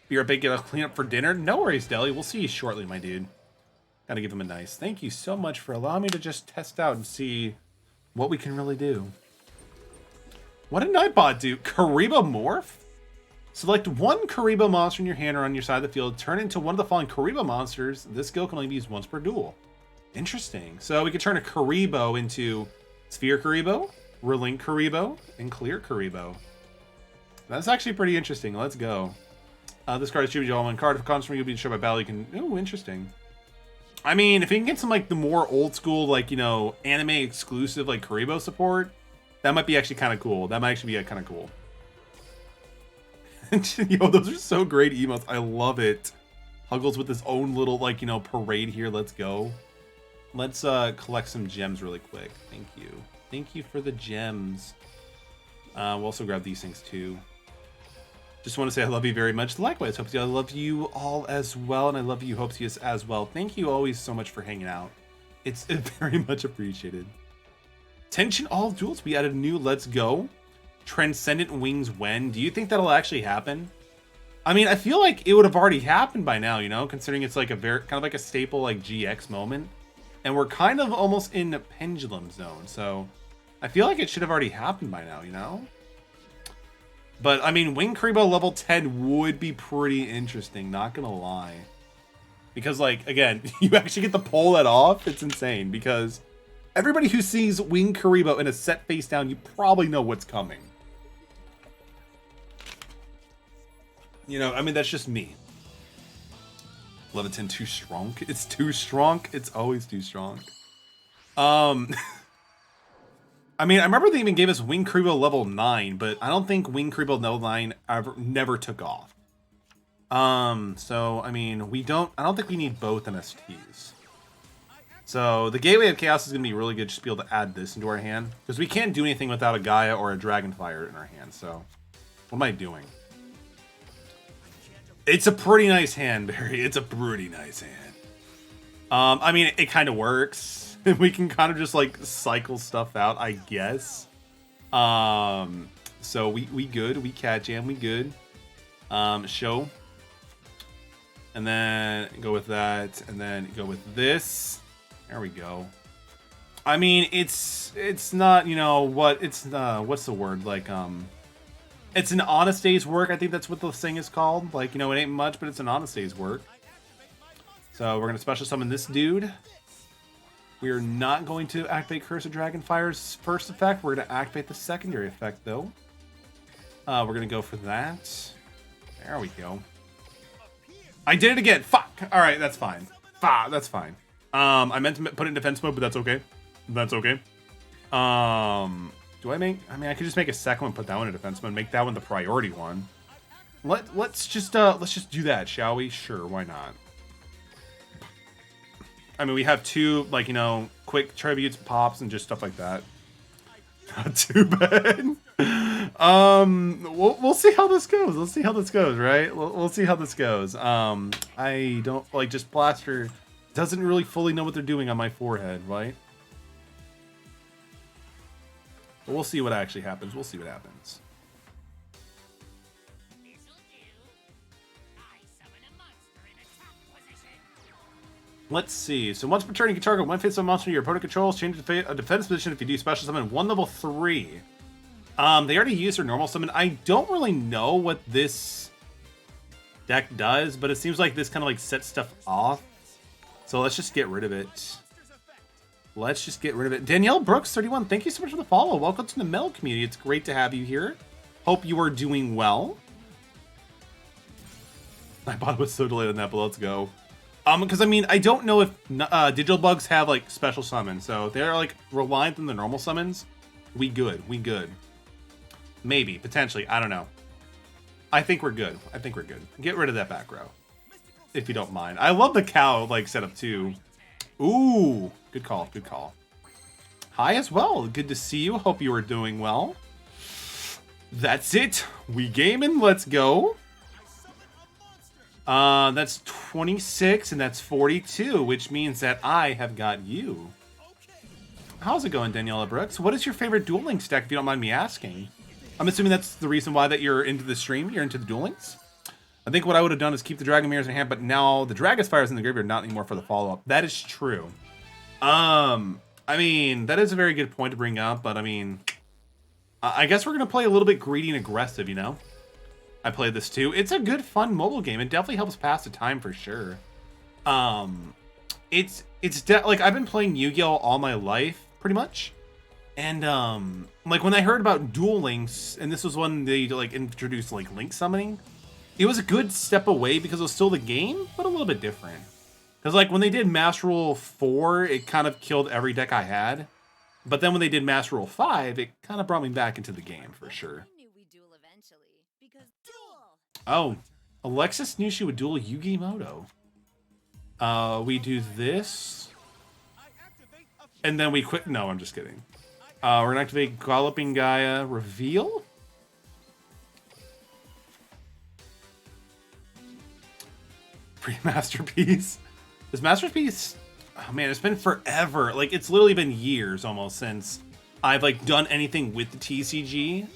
You're a big cleanup for dinner? No worries, Deli. We'll see you shortly, my dude. Gotta give him a nice thank you so much for allowing me to just test out and see what we can really do. What did Nightbot do? Kariba Morph? Select one Kariba monster in your hand or on your side of the field. Turn it into one of the following Kariba monsters. This skill can only be used once per duel. Interesting. So we could turn a Karibo into Sphere Karibo, Relink Karibo, and Clear Karibo. That's actually pretty interesting. Let's go. This card is Yugioh. When card comes from you, be destroyed by battle. You can... Ooh, interesting. I mean, if you can get some, like, the more old school, like, you know, anime exclusive, like, Karibo support, that might be actually kind of cool. That might actually be kind of cool. Yo, those are so great emotes. I love it. Huggles with his own little, like, you know, parade here. Let's go. Let's collect some gems really quick. Thank you. Thank you for the gems. We'll also grab these things, too. Just want to say I love you very much. Likewise, Hopesius, I love you all as well, and I love you, Hopesius, as well. Thank you always so much for hanging out. It's very much appreciated. Tension all duels. We added a new Let's Go. Transcendent Wings when? Do you think that'll actually happen? I mean, I feel like it would have already happened by now, you know, considering it's like a very, kind of like a staple, like, GX moment. And we're kind of almost in a pendulum zone, so I feel like it should have already happened by now, you know? But, I mean, Wing Karibo level 10 would be pretty interesting, not gonna lie. Because, like, again, you actually get to pull that off. It's insane, because everybody who sees Wing Karibo in a set face down, you probably know what's coming. You know, I mean, that's just me. Leviton too strong. It's too strong. It's always too strong. I mean, I remember they even gave us Wing Creeble level 9, but I don't think Wing Creeble level 9 never took off. So, I mean, I don't think we need both NSTs. So, the Gateway of Chaos is going to be really good just to be able to add this into our hand. Because we can't do anything without a Gaia or a Dragonfire in our hand, so... What am I doing? It's a pretty nice hand, Barry. It's a pretty nice hand. I mean, it kind of works. We can kind of just, like, cycle stuff out, I guess. So, we good. We Cat Jam. We good. Show. And then go with that. And then go with this. There we go. I mean, it's not, you know, what's the word? Like, it's an honest day's work. I think that's what the thing is called. Like, you know, it ain't much, but it's an honest day's work. So we're going to special summon this dude. We are not going to activate Curse of Dragonfire's first effect. We're going to activate the secondary effect, though. We're going to go for that. There we go. I did it again. Fuck. All right, that's fine. That's fine. I meant to put it in defense mode, but that's okay. That's okay. Do I mean, I could just make a second one, put that one in defense mode, make that one the priority one. Let's just do that, shall we? Sure, why not? I mean, we have two, like, you know, quick tributes, pops, and just stuff like that. Not too bad. We'll see how this goes. Let's see how this goes, right? We'll see how this goes. I don't, like, just Blaster doesn't really fully know what they're doing on my forehead, right? But we'll see what actually happens. We'll see what happens. Let's see. So once per turn, you can target one face-up monster your opponent controls. Change a defense position if you do special summon one level 3. They already used their normal summon. I don't really know what this deck does, but it seems like this kind of like sets stuff off. So let's just get rid of it. Let's just get rid of it. Danielle Brooks, 31, thank you so much for the follow. Welcome to the Metal community. It's great to have you here. Hope you are doing well. My bot was so delayed on that, but let's go. Because I mean, I don't know if digital bugs have like special summons, so they're like reliant on the normal summons. We good. Maybe, potentially, I don't know. I think we're good. Get rid of that back row, if you don't mind. I love the cow like setup too. Ooh, good call. Hi as well. Good to see you. Hope you are doing well. That's it. We gaming. Let's go. That's 26 and that's 42, which means that I have got you. How's it going, Daniela Brooks? What is your favorite Duel Links deck, if you don't mind me asking? I'm assuming that's the reason why that you're into the stream. You're into the Duel Links. I think what I would have done is keep the Dragon Mirrors in hand, but now the Dragonfire is in the graveyard, not anymore for the follow-up. That is true. I mean, that is a very good point to bring up, but I mean, I guess we're going to play a little bit greedy and aggressive, you know? I played this too. It's a good, fun mobile game. It definitely helps pass the time for sure. It's like I've been playing Yu-Gi-Oh all my life, pretty much. And like when I heard about Duel Links, and this was when they like introduced like Link summoning, it was a good step away because it was still the game, but a little bit different. Because like when they did Master Rule 4, it kind of killed every deck I had. But then when they did Master Rule 5, it kind of brought me back into the game for sure. Oh, Alexis knew she would duel Yugimoto. We do this. And then we quit. No, I'm just kidding. We're going to activate Galloping Gaia Reveal. Pre-Masterpiece. This Masterpiece, oh man, it's been forever. Like, it's literally been years almost since I've, like, done anything with the TCG.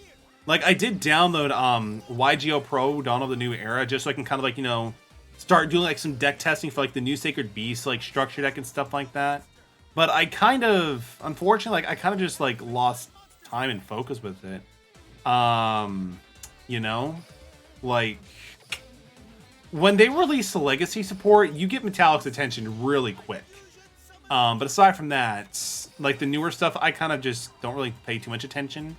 Like, I did download YGO Pro, Dawn of the New Era, just so I can kind of, like, you know, start doing, like, some deck testing for, like, the new Sacred Beast, like, structure deck and stuff like that. But I kind of, unfortunately, like, I kind of just, like, lost time and focus with it. You know? Like, when they release the Legacy support, you get Metallic's attention really quick. But aside from that, like, the newer stuff, I kind of just don't really pay too much attention.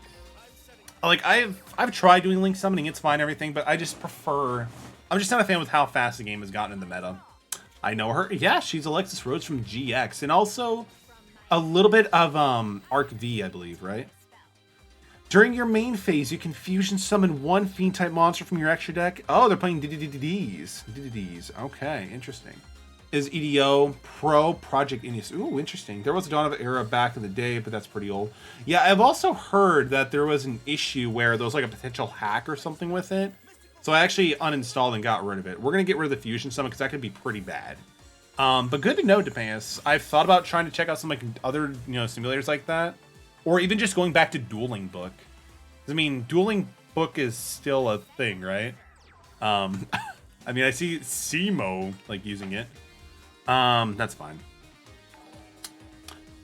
Like, I've tried doing link summoning, it's fine, everything, but I just prefer... I'm just not a fan with how fast the game has gotten in the meta. I know her. Yeah, she's Alexis Rhodes from GX, and also a little bit of Arc V, I believe, right? During your main phase, you can fusion summon one Fiend-type monster from your extra deck. Oh, they're playing DDDs. DDDs. Okay, interesting. Is EDO Pro Project Inius? Ooh, interesting. There was a Dawn of Era back in the day, but that's pretty old. Yeah, I've also heard that there was an issue where there was like a potential hack or something with it. So I actually uninstalled and got rid of it. We're going to get rid of the fusion summon because that could be pretty bad. But good to know, Depaeus. I've thought about trying to check out some like other, simulators like that. Or even just going back to Dueling Book. I mean, Dueling Book is still a thing, right? I mean, I see Simo like using it. That's fine.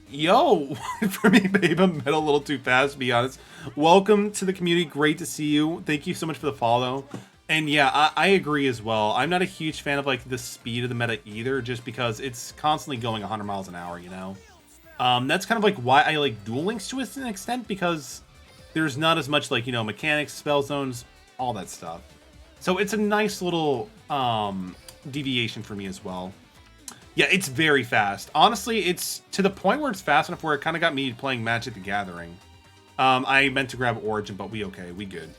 Yo, for me, babe, I'm a little too fast, to be honest. Welcome to the community. Great to see you. Thank you so much for the follow. And yeah, I agree as well. I'm not a huge fan of like the speed of the meta either, just because it's constantly going 100 miles an hour, That's kind of like why I like Duel Links to an extent, because there's not as much like, mechanics, spell zones, all that stuff. So it's a nice little deviation for me as well. Yeah, it's very fast. Honestly, it's to the point where it's fast enough where it kind of got me playing Magic the Gathering. I meant to grab Origin, but we good.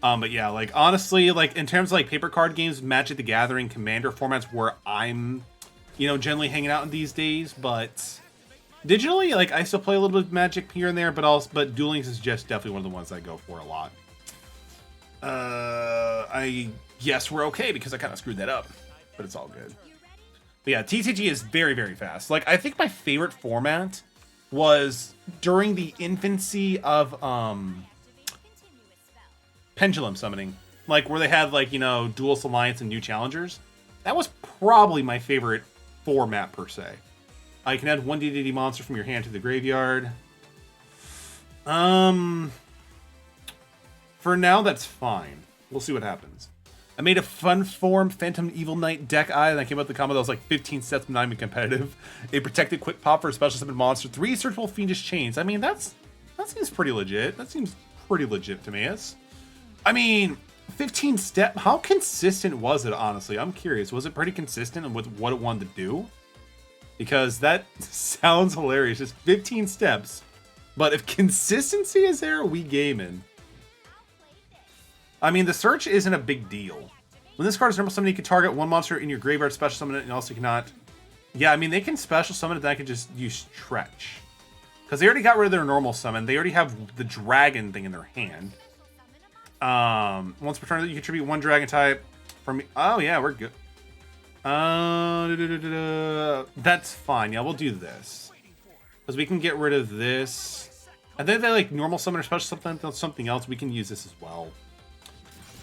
But yeah, like honestly, like in terms of like paper card games, Magic the Gathering, Commander formats where I'm, generally hanging out in these days. But digitally, like I still play a little bit of Magic here and there, but Duel Links is just definitely one of the ones I go for a lot. I guess we're okay because I kind of screwed that up, but it's all good. But yeah, TCG is very, very fast. Like, I think my favorite format was during the infancy of Pendulum Summoning. Like, where they had, like, Duelist Alliance and New Challengers. That was probably my favorite format, per se. You can add one DDD monster from your hand to the graveyard. For now, that's fine. We'll see what happens. I made a fun form Phantom Evil Knight deck eye, and I came up with the combo that was like 15 sets, but not even competitive. A protected quick pop for a special summon monster, 3 searchable fiendish chains. I mean, that seems pretty legit. That seems pretty legit to me. I mean, 15 step. How consistent was it? Honestly, I'm curious. Was it pretty consistent with what it wanted to do? Because that sounds hilarious. Just 15 steps. But if consistency is there, we gaming. I mean, the search isn't a big deal. When this card is normal summon, you can target one monster in your graveyard, special summon it, and also cannot. Yeah, I mean, they can special summon it, then I can just use Stretch. Because they already got rid of their normal summon. They already have the dragon thing in their hand. Once per turn, you contribute one dragon type from. Oh, yeah, we're good. That's fine. Yeah, we'll do this. Because we can get rid of this. And then they like normal summon or special something else. We can use this as well.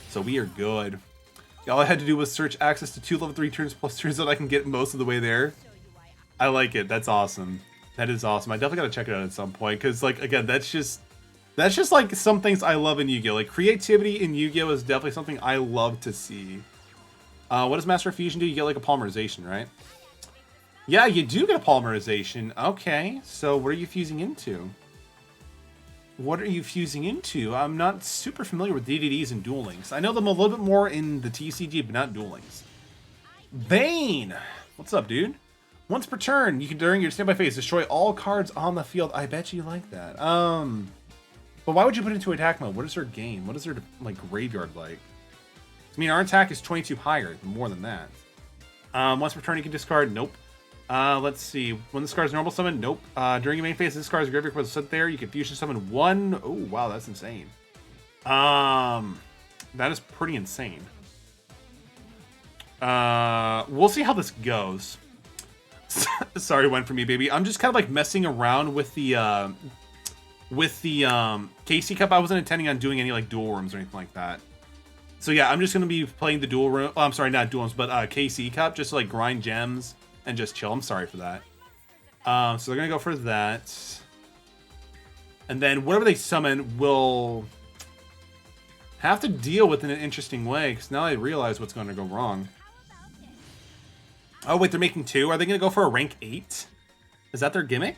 So we are good. All I had to do was search access to 2 level 3 turns plus turns that I can get most of the way there. I like it. That's awesome. That is awesome. I definitely gotta check it out at some point because, like, again, that's just like some things I love in Yu-Gi-Oh. Like creativity in Yu-Gi-Oh is definitely something I love to see. What does Master of Fusion do? You get like a polymerization, right? Yeah, you do get a polymerization. Okay, so what are you fusing into? What are you fusing into? I'm not super familiar with DDDs and Duel Links. I know them a little bit more in the TCG, but not Duel Links. Bane! What's up, dude? Once per turn, you can, during your standby phase, destroy all cards on the field. I bet you like that. But why would you put it into attack mode? What is their game? What is their, like, graveyard like? I mean, our attack is 22 higher, more than that. Once per turn, you can discard. Nope. Let's see. When this card's normal summon, nope. During your main phase, this card's graveyard was set there. You can fusion summon one. Oh, wow, that's insane. That is pretty insane. We'll see how this goes. Sorry, went for me, baby. I'm just kind of like messing around with the KC Cup. I wasn't intending on doing any like dual rooms or anything like that. So yeah, I'm just gonna be playing the dual room. Oh, I'm sorry, not dual rooms, but KC Cup, just to like grind gems and just chill. I'm sorry for that. So they're gonna go for that, and then whatever they summon will have to deal with in an interesting way. Because now I realize what's going to go wrong. Oh wait, they're making 2. Are they gonna go for a rank 8? Is that their gimmick?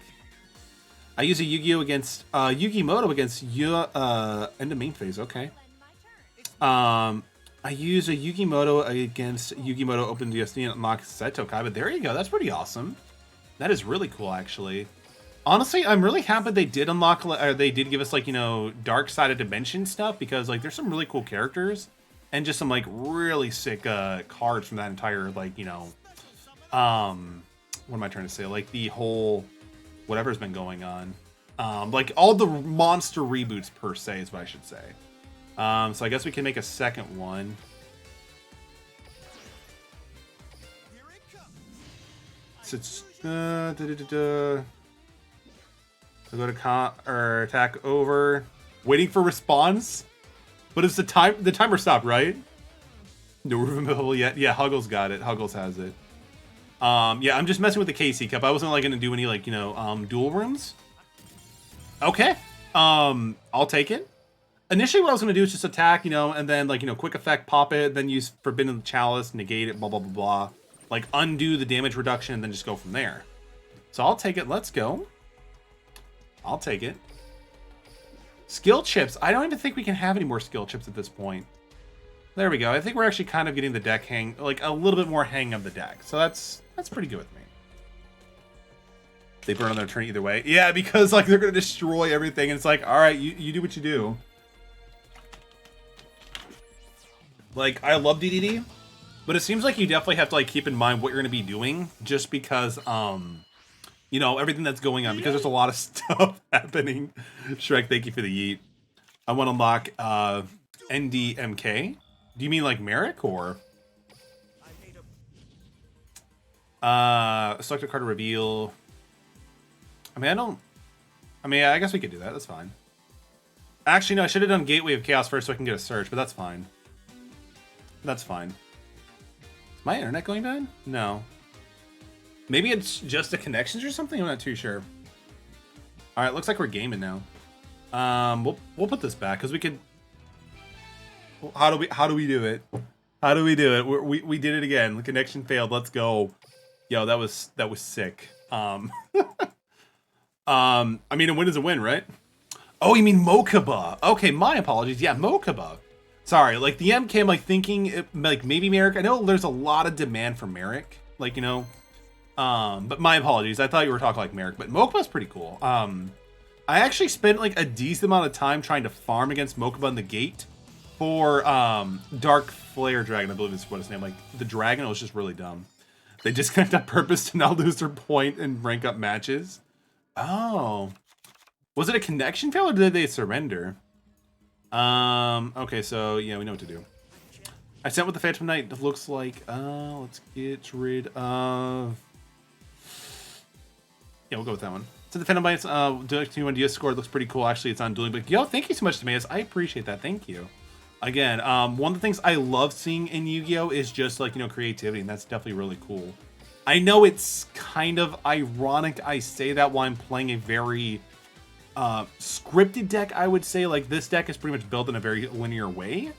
I use a Yu-Gi-Oh against Yugimoto against end of main phase. Okay. I use a Yugimoto against Yugimoto Open DSD and unlock Seto Kai, but there you go. That's pretty awesome. That is really cool, actually. Honestly, I'm really happy they did unlock, or they did give us, like, you know, Dark Side of Dimension stuff, because, like, there's some really cool characters and just some, like, really sick cards from that entire, like, you know, what am I trying to say? Like, the whole whatever's been going on. Like, all the monster reboots, per se, is what I should say. So I guess we can make a second one. So it's I'll go to or attack over, waiting for response. But it's the timer stopped, right? No removal yet. Yeah, Huggles got it. Huggles has it. Yeah, I'm just messing with the KC Cup. I wasn't like gonna do any like, you know, dual rooms. Okay. I'll take it. Initially, what I was going to do is just attack, you know, and then, like, you know, quick effect, pop it, then use Forbidden Chalice, negate it, blah, blah, blah, blah. Like, undo the damage reduction, and then just go from there. So I'll take it. Let's go. I'll take it. Skill chips. I don't even think we can have any more skill chips at this point. There we go. I think we're actually kind of getting the deck hang, like, a little bit more hang of the deck. So that's pretty good with me. They burn on their turn either way. Yeah, because, like, they're going to destroy everything, and it's like, all right, you do what you do. Like, I love DDD, but it seems like you definitely have to, like, keep in mind what you're going to be doing, just because, you know, everything that's going on, because there's a lot of stuff happening. Shrek, thank you for the yeet. I want to unlock NDMK. Do you mean, like, Merrick, or? Select a card to reveal. I mean, I guess we could do that. That's fine. Actually, no, I should have done Gateway of Chaos first so I can get a search, but that's fine. That's fine. Is my internet going bad? No. Maybe it's just the connections or something? I'm not too sure. All right, looks like we're gaming now. We'll put this back because we could. How do we do it? How do we do it? We did it again. The connection failed. Let's go. Yo, that was sick. I mean, a win is a win, right? Oh, you mean Mokuba? Okay, my apologies. Yeah, Mokuba. Sorry, like the MK, I'm like thinking like maybe Merrick. I know there's a lot of demand for Merrick, like, you know. But my apologies. I thought you were talking like Merrick, but Mokuba's pretty cool. I actually spent like a decent amount of time trying to farm against Mokuba in the gate for Dark Flare Dragon, I believe is what his name. Like the dragon was just really dumb. They disconnect on purpose to not lose their point and rank up matches. Oh, was it a connection fail or did they surrender? Okay, so yeah, we know what to do. I sent with the Phantom Knight. It looks like let's get rid of. Yeah, we'll go with that one. So the Phantom Knights, Dueling Discord looks pretty cool. Actually, it's on Dueling. But yo, thank you so much, Timaeus. I appreciate that. Thank you. Again, one of the things I love seeing in Yu-Gi-Oh is just like, you know, creativity, and that's definitely really cool. I know it's kind of ironic I say that while I'm playing a very scripted deck, I would say. Like, this deck is pretty much built in a very linear way.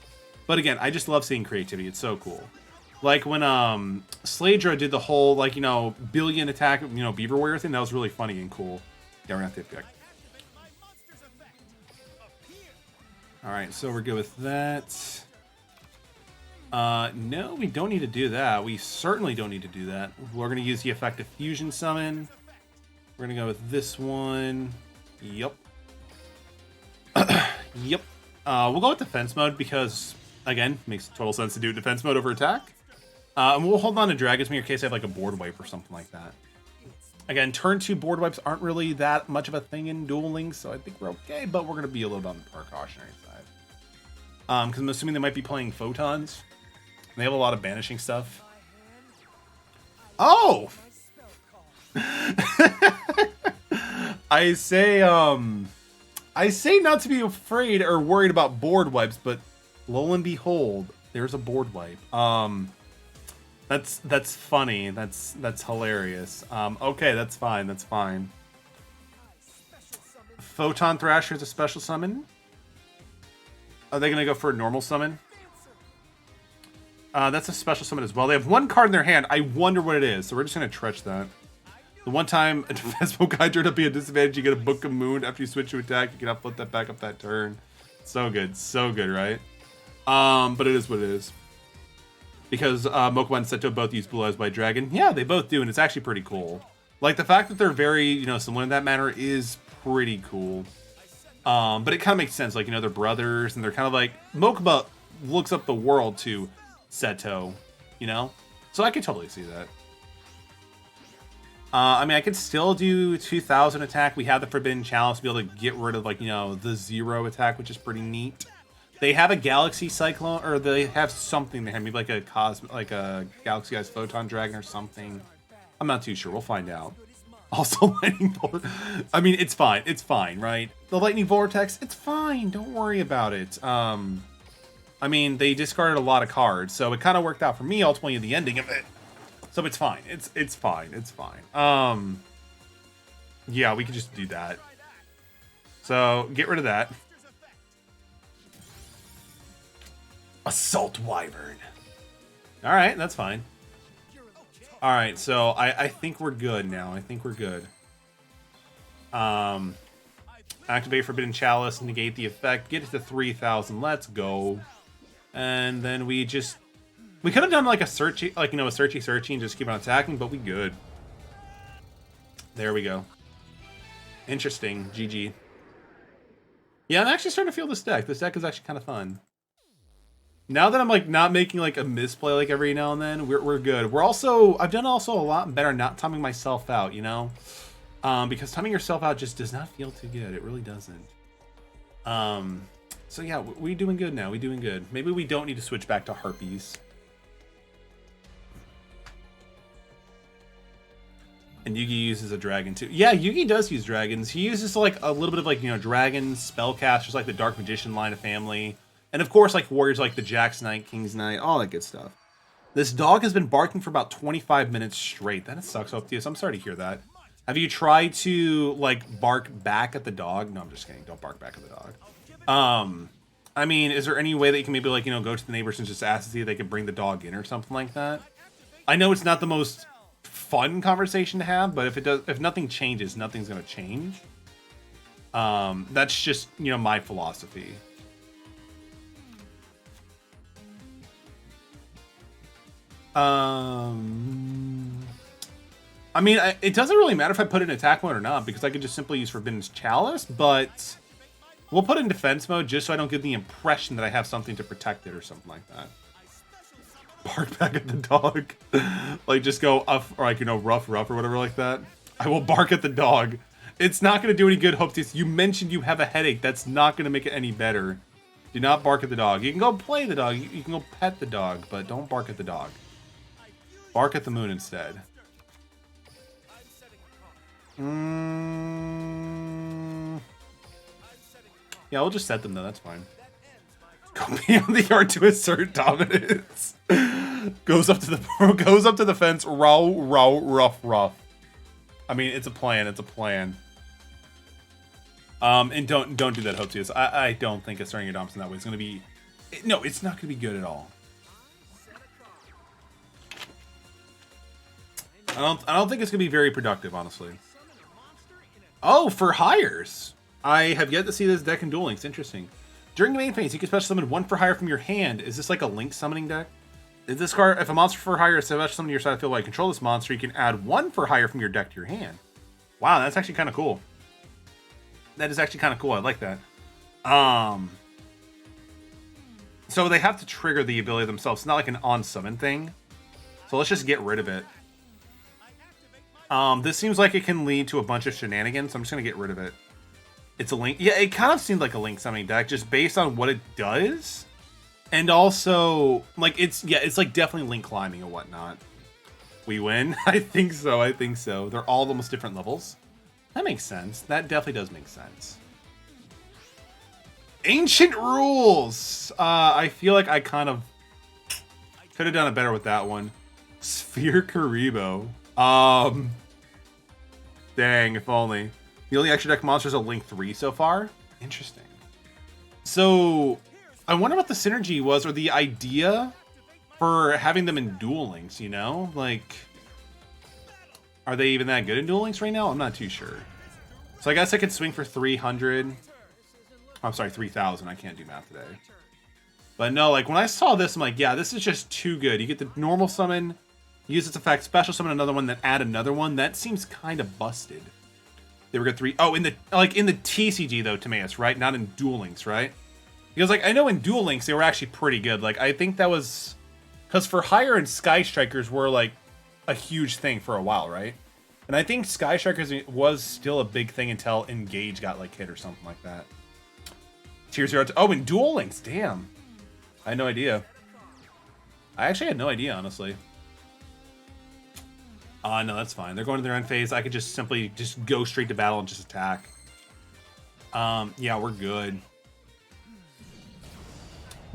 But again, I just love seeing creativity. It's so cool. Like when Slaydra did the whole, like, you know, billion attack, you know, Beaver Warrior thing, that was really funny and cool. Yeah, we're gonna have to pick. Alright, so we're good with that. No, we don't need to do that. We certainly don't need to do that. We're gonna use the effective fusion summon. We're gonna go with this one. Yep. Yep. We'll go with defense mode because, again, makes total sense to do defense mode over attack. And we'll hold on to Dragonsmeter in case I have like a board wipe or something like that. Again, turn 2 board wipes aren't really that much of a thing in Duel Links, so I think we're okay, but we're going to be a little bit on the precautionary side. Because I'm assuming they might be playing Photons. They have a lot of banishing stuff. Oh! I say not to be afraid or worried about board wipes, but lo and behold, there's a board wipe. That's funny. That's hilarious. Okay, that's fine. That's fine. Photon Thrasher is a special summon. Are they gonna go for a normal summon? That's a special summon as well. They have one card in their hand. I wonder what it is. So we're just gonna trench that. The one time a defense mode guy turned up be a disadvantage, you get a Book of Moon after you switch to attack. You can output that back up that turn. So good, right? But it is what it is. Because Mokuba and Seto both use Blue Eyes White Dragon. Yeah, they both do, and it's actually pretty cool. Like, the fact that they're very, you know, similar in that manner is pretty cool. But it kind of makes sense. Like, you know, they're brothers, and they're kind of like... Mokuba looks up the world to Seto, you know? So I could totally see that. I mean, I could still do 2000 attack. We have the Forbidden Chalice to be able to get rid of, like, you know, the 0 attack, which is pretty neat. They have a Galaxy Cyclone, or they have something they have, maybe like a Galaxy Eyes Photon Dragon or something. I'm not too sure. We'll find out. Also, Lightning Bolt. I mean, it's fine. It's fine, right? The Lightning Vortex, it's fine. Don't worry about it. I mean, they discarded a lot of cards, so it kind of worked out for me ultimately in the ending of it. So it's fine. It's fine. It's fine. Yeah, we could just do that. So get rid of that. Assault Wyvern. All right, that's fine. All right, so I think we're good now. I think we're good. Activate Forbidden Chalice, negate the effect, get it to 3,000. Let's go. And then we could have done like a searchy, like, you know, a searchy and just keep on attacking, but we good. There we go. Interesting. GG. Yeah, I'm actually starting to feel this deck. This deck is actually kind of fun. Now that I'm like not making like a misplay like every now and then, we're good. I've done also a lot better not timing myself out, you know? Because timing yourself out just does not feel too good. It really doesn't. So yeah, we're doing good now. We're doing good. Maybe we don't need to switch back to Harpies. And Yugi uses a dragon too. Yeah, Yugi does use dragons. He uses like a little bit of like, you know, dragons, spellcasters, like the Dark Magician line of family. And of course, like warriors like the Jack's Knight, King's Knight, all that good stuff. This dog has been barking for about 25 minutes straight. That sucks, Optius. I'm sorry to hear that. Have you tried to like bark back at the dog? No, I'm just kidding. Don't bark back at the dog. I mean, is there any way that you can maybe like, you know, go to the neighbors and just ask to see if they can bring the dog in or something like that? I know it's not the most fun conversation to have, but if nothing changes, nothing's gonna change. That's just, you know, my philosophy. I mean, it doesn't really matter if I put it in attack mode or not, because I could just simply use Forbidden Chalice, but we'll put it in defense mode just so I don't give the impression that I have something to protect it or something like that. Bark back at the dog. Like, just go up, or like, you know, rough or whatever like that. I will bark at the dog. It's not going to do any good, Hoptis. You mentioned you have a headache. That's not going to make it any better. Do not bark at the dog. You can go play the dog. You can go pet the dog, but don't bark at the dog. Bark at the moon instead. Yeah, we'll just set them though. That's fine. Go beyond the yard to assert dominance. Goes up to the fence. Rough. I mean, it's a plan. It's a plan. And don't do that, Hopsius. I don't think asserting your dominance in that way is going to be. No, it's not going to be good at all. I don't think it's going to be very productive, honestly. Oh, for hires. I have yet to see this deck in Duel Links. Interesting. During the main phase, you can special summon 1 for hire from your hand. Is this like a link summoning deck? If this card, if a monster for hire is special summoned to your side of the field while you control this monster, you can add 1 for hire from your deck to your hand. Wow, that's actually kind of cool. That is actually kind of cool. I like that. So they have to trigger the ability themselves. It's not like an on-summon thing. So let's just get rid of it. This seems like it can lead to a bunch of shenanigans, so I'm just going to get rid of it. It's a link. Yeah, it kind of seemed like a link summoning deck just based on what it does. And also, like, it's like definitely link climbing and whatnot. We win? I think so. They're all almost different levels. That makes sense. That definitely does make sense. Ancient Rules! I feel like I kind of could have done it better with that one. Sphere Karibo. Dang, if only. The only extra deck monsters are Link 3 so far? Interesting. So, I wonder what the synergy was, or the idea for having them in Duel Links, you know? Like, Are they even that good in Duel Links right now? I'm not too sure. So I guess I could swing for 300. I'm sorry, 3,000. I can't do math today. But no, like when I saw this, I'm like, yeah, this is just too good. You get the normal summon, use its effect, special summon another one, then add another one. That seems kind of busted. They were good 3. Oh, in the TCG though, Timaeus, right? Not in Duel Links, right? Because like I know in Duel Links they were actually pretty good. Like I think that was because for Hire and Sky Strikers were like a huge thing for a while, right? And I think Sky Strikers was still a big thing until Engage got like hit or something like that. Tier 0. Oh, in Duel Links, damn. I had no idea. I actually had no idea, honestly. No, that's fine. They're going to their end phase. I could just simply just go straight to battle and just attack. Yeah, we're good.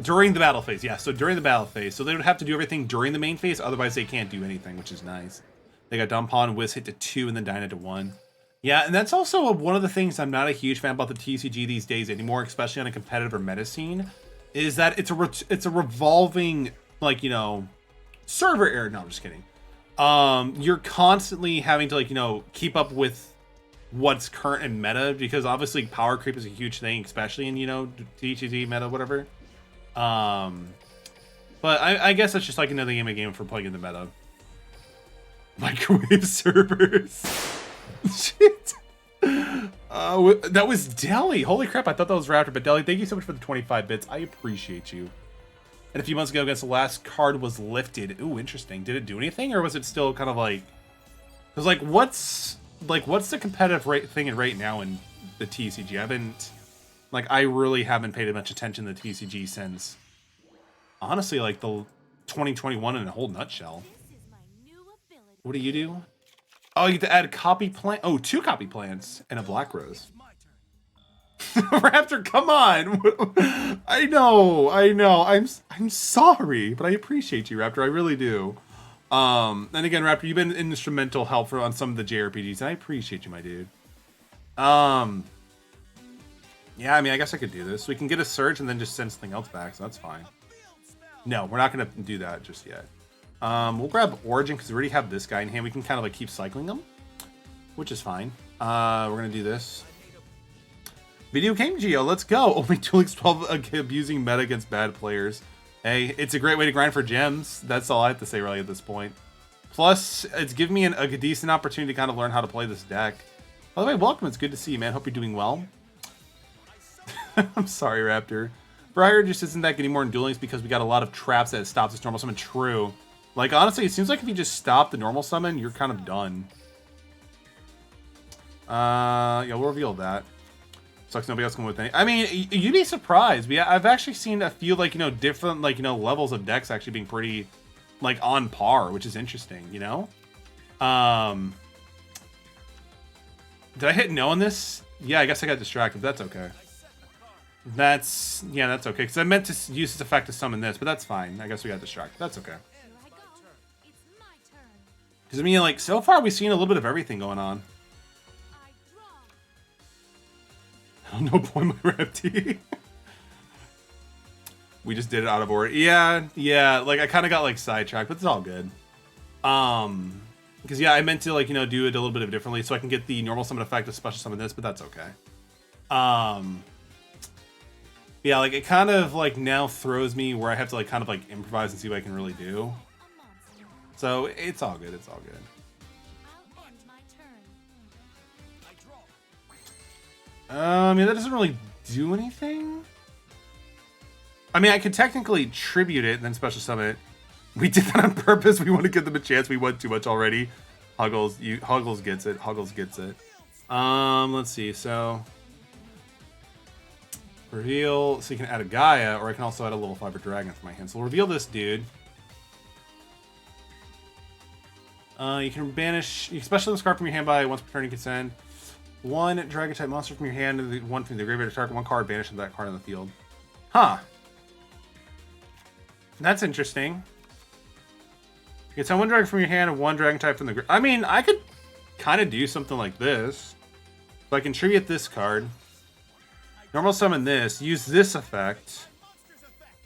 During the battle phase, yeah. So during the battle phase. So they would have to do everything during the main phase. Otherwise, they can't do anything, which is nice. They got Dumb Pawn, Wiz hit to 2, and then Dyna to 1. Yeah, and that's also one of the things I'm not a huge fan about the TCG these days anymore, especially on a competitive or meta scene, is that it's a revolving, like, you know, server error. No, I'm just kidding. You're constantly having to, like, you know, keep up with what's current in meta, because obviously power creep is a huge thing, especially in, you know, TCG meta, whatever. But I guess that's just like another game for playing in the meta. Microwave servers. Shit. That was Deli. Holy crap, I thought that was Raptor, but Deli, thank you so much for the 25 bits. I appreciate you. And a few months ago, I guess the last card was lifted. Ooh, interesting. Did it do anything, or was it still kind of like... Because, like, what's the competitive thing right now in the TCG? I haven't... Like, I really haven't paid much attention to the TCG since... Honestly, like, the 2021 in a whole nutshell. What do you do? Oh, you get to add a copy plant. Oh, 2 copy plants and a black rose. Raptor, come on. I know. I'm sorry, but I appreciate you, Raptor. I really do. And again, Raptor, you've been instrumental help on some of the JRPGs, and I appreciate you, my dude. Yeah, I mean, I guess I could do this. We can get a surge and then just send something else back, so that's fine. No, we're not going to do that just yet. We'll grab Origin because we already have this guy in hand. We can kind of like keep cycling them, which is fine. We're going to do this. Video game Geo, let's go. Only Duel Links 12 abusing meta against bad players. Hey, it's a great way to grind for gems. That's all I have to say really at this point. Plus, it's given me a decent opportunity to kind of learn how to play this deck. By the way, welcome. It's good to see you, man. Hope you're doing well. I'm sorry, Raptor. Briar just isn't that good anymore in Duel Links because we got a lot of traps that stops this normal summon. True. Like, honestly, it seems like if you just stop the normal summon, you're kind of done. Yeah, we'll reveal that. Sucks nobody else can with any. I mean, you'd be surprised. I've actually seen a few, like, you know, different, like, you know, levels of decks actually being pretty, like, on par, which is interesting, you know? Did I hit no on this? Yeah, I guess I got distracted. That's okay. That's okay. Because I meant to use this effect to summon this, but that's fine. I guess we got distracted. That's okay. Because, I mean, like, so far we've seen a little bit of everything going on. No point, my Repti. We just did it out of order. Yeah. Like, I kind of got, like, sidetracked, but it's all good. Because, yeah, I meant to, like, you know, do it a little bit differently so I can get the normal summon effect of special summon this, but that's okay. Yeah, like, it kind of, like, now throws me where I have to, like, kind of, like, improvise and see what I can really do. So, it's all good. It's all good. I mean, that doesn't really do anything. I mean, I could technically tribute it and then special summon it. We did that on purpose. We want to give them a chance. We won too much already. Huggles gets it. Huggles gets it. Let's see. So, reveal. So you can add a Gaia, or I can also add a little Fiber Dragon for my hand. So we'll reveal this dude. You can banish. You can special this card from your hand by once per turn. You can send one Dragon type monster from your hand and one from the graveyard to target one card, banish that card on the field. Huh. That's interesting. You can send one dragon from your hand and one dragon type from the graveyard. I mean, I could kind of do something like this. So I can tribute this card. Normal summon this. Use this effect.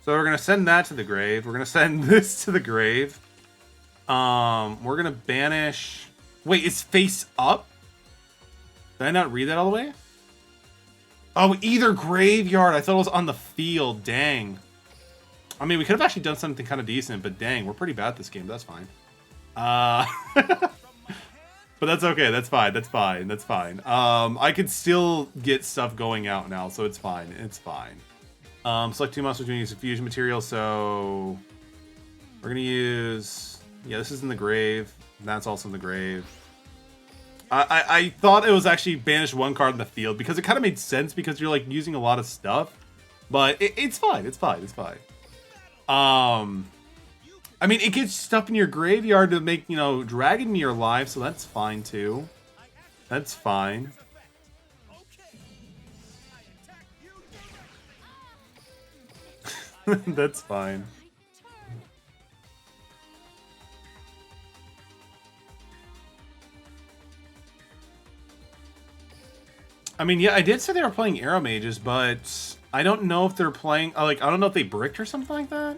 So we're going to send that to the grave. We're going to send this to the grave. We're going to banish Wait, it's face up? Did I not read that all the way? Oh, either graveyard. I thought it was on the field. Dang. I mean, we could have actually done something kind of decent, but dang, we're pretty bad at this game. That's fine. But that's okay. That's fine. That's fine. That's fine. I could still get stuff going out now, so it's fine. It's fine. Select 2 monsters. We're going to use a fusion material, so we're going to use... Yeah, this is in the grave. That's also in the grave. I thought it was actually banish 1 card in the field because it kind of made sense because you're like using a lot of stuff, but it's fine. It's fine. It's fine. I mean, it gets stuff in your graveyard to make, you know, Dragon Mirror alive, so that's fine too. That's fine. That's fine. I mean, yeah, I did say they were playing Arrow Mages, but I don't know if they're playing, like, I don't know if they bricked or something like that.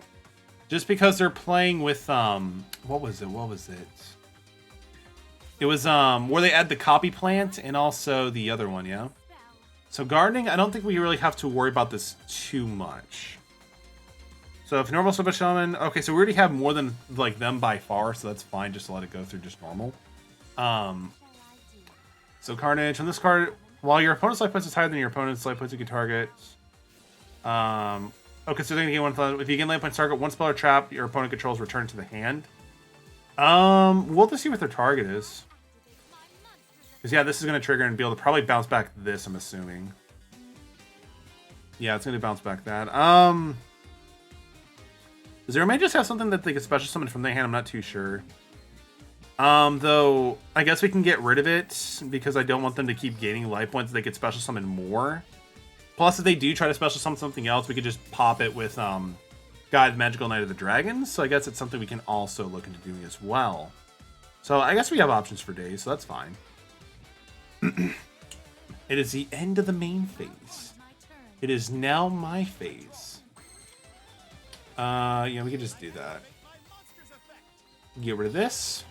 Just because they're playing with, what was it? What was it? It was, where they add the copy plant and also the other one, yeah? So gardening, I don't think we really have to worry about this too much. So if normal Super Shaman, okay, so we already have more than, like, them by far, so that's fine just to let it go through just normal. So Carnage, on this card, while your opponent's life points is higher than your opponent's life points, you can target. Okay, so then you get 1. If you gain life points, target 1 spell or trap your opponent controls return to the hand. We'll have to see what their target is. Because yeah, this is going to trigger and be able to probably bounce back this, I'm assuming. Yeah, it's going to bounce back that. Does their just have something that they could special summon from their hand? I'm not too sure. Though, I guess we can get rid of it because I don't want them to keep gaining life points. They could special summon more. Plus, if they do try to special summon something else, we could just pop it with Guide Magical Knight of the Dragons. So I guess it's something we can also look into doing as well. So I guess we have options for days, so that's fine. It is the end of the main phase. It is now my phase. Yeah, we could just do that. Get rid of this.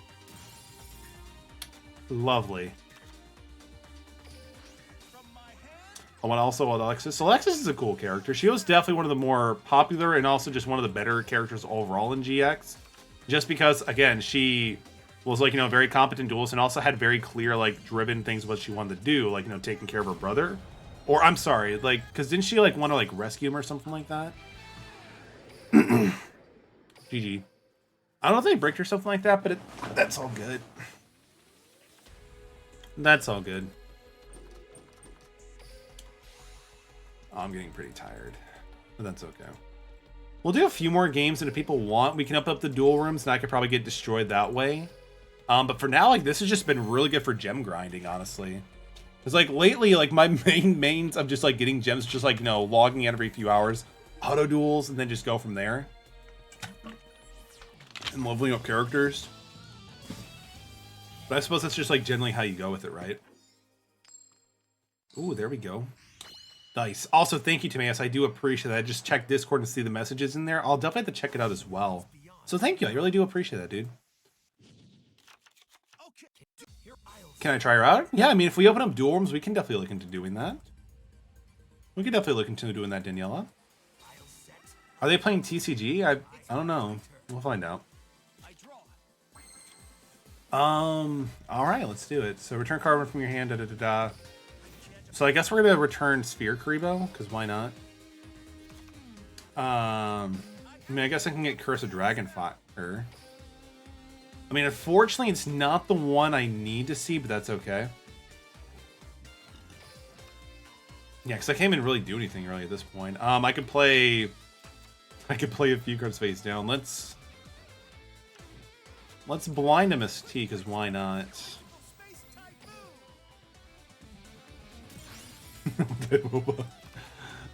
Lovely. I want also Alexis. Alexis is a cool character. She was definitely one of the more popular and also just one of the better characters overall in GX. Just because, again, she was like, you know, very competent duelist and also had very clear, like, driven things what she wanted to do, like, you know, taking care of her brother. Or, I'm sorry, like, because didn't she, like, want to, like, rescue him or something like that? GG. I don't know if they bricked or something like that, but that's all good. That's all good. Oh, I'm getting pretty tired, but that's okay. We'll do a few more games, and if people want, we can up the duel rooms, and I could probably get destroyed that way. But for now, like, this has just been really good for gem grinding, honestly. Because, like, lately, like, my mains of just, like, getting gems, just, like, you know, logging in every few hours, auto duels, and then just go from there. And leveling up characters. But I suppose that's just, like, generally how you go with it, right? Ooh, there we go. Nice. Also, thank you, Timaeus. I do appreciate that. I just checked Discord and see the messages in there. I'll definitely have to check it out as well. So thank you. I really do appreciate that, dude. Can I try her out? Yeah, I mean, if we open up duel rooms, we can definitely look into doing that. We can definitely look into doing that, Daniela. Are they playing TCG? I don't know. We'll find out. Alright, let's do it. So return card from your hand, da-da-da-da. So I guess we're gonna return Sphere Karibo, because why not? I mean, I guess I can get Curse of Dragonfire. I mean, unfortunately, it's not the one I need to see, but that's okay. Yeah, because I can't even really do anything really at this point. I could play a few cards face down. Let's blind MST, because why not?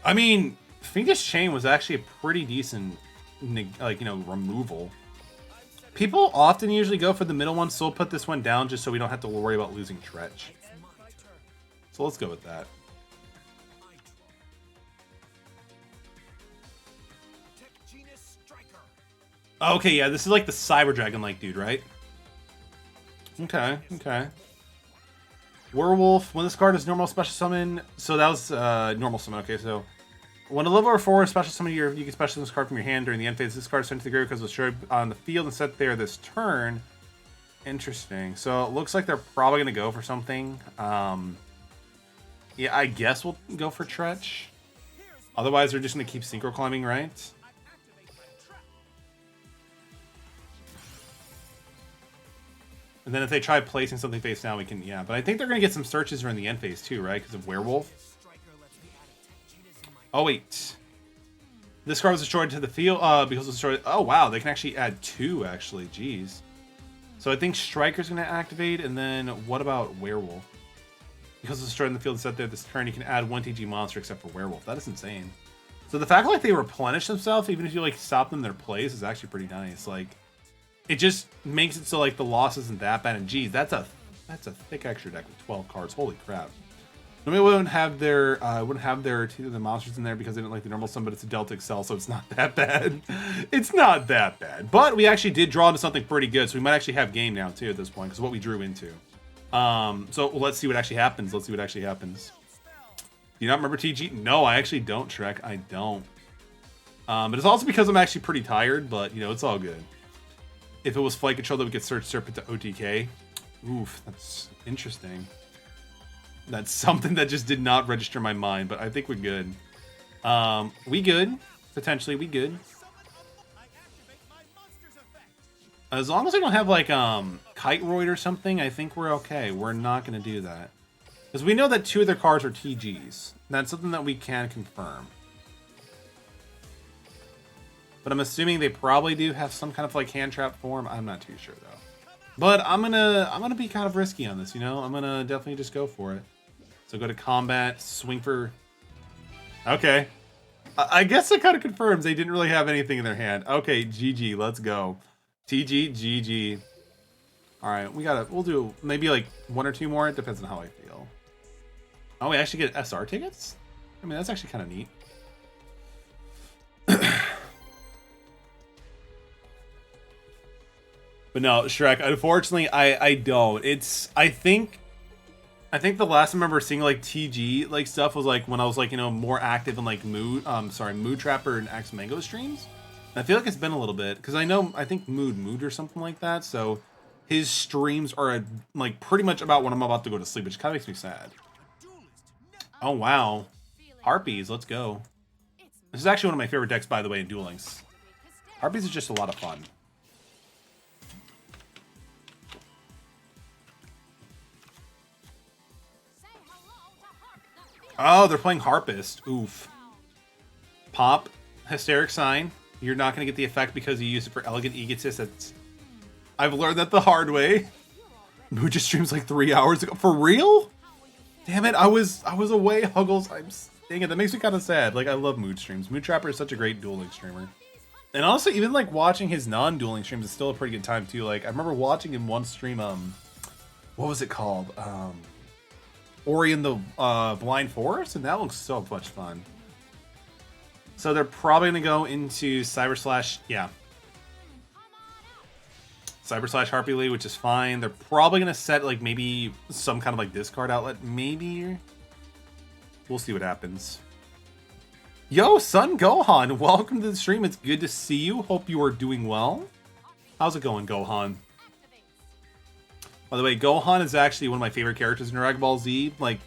I mean, Fiendish Chain was actually a pretty decent, like, you know, removal. People often usually go for the middle one, so we'll put this one down just so we don't have to worry about losing Tretch. So let's go with that. Okay, yeah, this is like the Cyber Dragon-like dude, right? Okay, okay. Werewolf, when this card is normal special summon, so that was normal summon, okay, so when a level 4 special summon, you can special summon this card from your hand during the end phase. This card is sent to the graveyard because it was destroyed on the field and set there this turn. Interesting. So it looks like they're probably going to go for something. Yeah, I guess we'll go for Tretch. Otherwise, they're just going to keep synchro climbing, right? And then if they try placing something face down, we can, yeah. But I think they're going to get some searches during the end phase too, right? Because of Werewolf. Oh, wait. This card was destroyed to the field because it was destroyed. Oh, wow. They can actually add 2, actually. Jeez. So I think Striker's going to activate. And then what about Werewolf? Because it's destroyed in the field and set there this turn, you can add 1 TG monster except for Werewolf. That is insane. So the fact like they replenish themselves, even if you like stop them in their place, is actually pretty nice. Like, it just makes it so like the loss isn't that bad. And geez, that's a thick extra deck with 12 cards. Holy crap! Normally wouldn't have their the monsters in there because they didn't like the normal summon, but it's a Delta Excel, so it's not that bad. It's not that bad. But we actually did draw into something pretty good, so we might actually have game now too at this point because what we drew into. So let's see what actually happens. Let's see what actually happens. Do you not remember TG? No, I actually don't, Shrek. I don't. But it's also because I'm actually pretty tired, but you know, it's all good. If it was flight control, that we could search Serpent to OTK. Oof, that's interesting. That's something that just did not register my mind, but I think we're good. We good. Potentially, we good. As long as we don't have, like, Kiteroid or something, I think we're okay. We're not going to do that. Because we know that 2 of their cards are TGs. That's something that we can confirm. But I'm assuming they probably do have some kind of, like, hand trap form. I'm not too sure, though. But I'm gonna be kind of risky on this, you know? I'm gonna definitely just go for it. So go to combat, swing for... Okay. I guess it kind of confirms they didn't really have anything in their hand. Okay, GG, let's go. TG, GG. Alright, we'll do maybe like 1 or 2 more. It depends on how I feel. Oh, we actually get SR tickets? I mean, that's actually kind of neat. But no, Shrek, unfortunately, I don't. I think the last time I remember seeing like TG like stuff was like when I was like, you know, more active in like Mood Trapper and Axe Mango streams. And I feel like it's been a little bit because I think Mood or something like that. So his streams are like pretty much about when I'm about to go to sleep, which kind of makes me sad. Oh wow, Harpies, let's go. This is actually one of my favorite decks, by the way, in Duel Links. Harpies is just a lot of fun. Oh, they're playing Harpist. Oof. Pop. Hysteric Sign. You're not going to get the effect because you use it for Elegant Egotist. I've learned that the hard way. Mood just streams like 3 hours ago. For real? Damn it, I was away, Huggles. Dang it, that makes me kind of sad. Like, I love Mood streams. Mood Trapper is such a great Duel Links streamer. And also, even like watching his non-Duel Links streams is still a pretty good time too. Like, I remember watching him one stream, what was it called? Ori and the Blind Forest, and that looks so much fun. So they're probably going to go into Cyber/, yeah. Cyber/ Harpy Lee, which is fine. They're probably going to set, like, maybe some kind of, like, discard outlet. Maybe. We'll see what happens. Yo, Son Gohan, welcome to the stream. It's good to see you. Hope you are doing well. How's it going, Gohan? By the way, Gohan is actually one of my favorite characters in Dragon Ball Z. Like,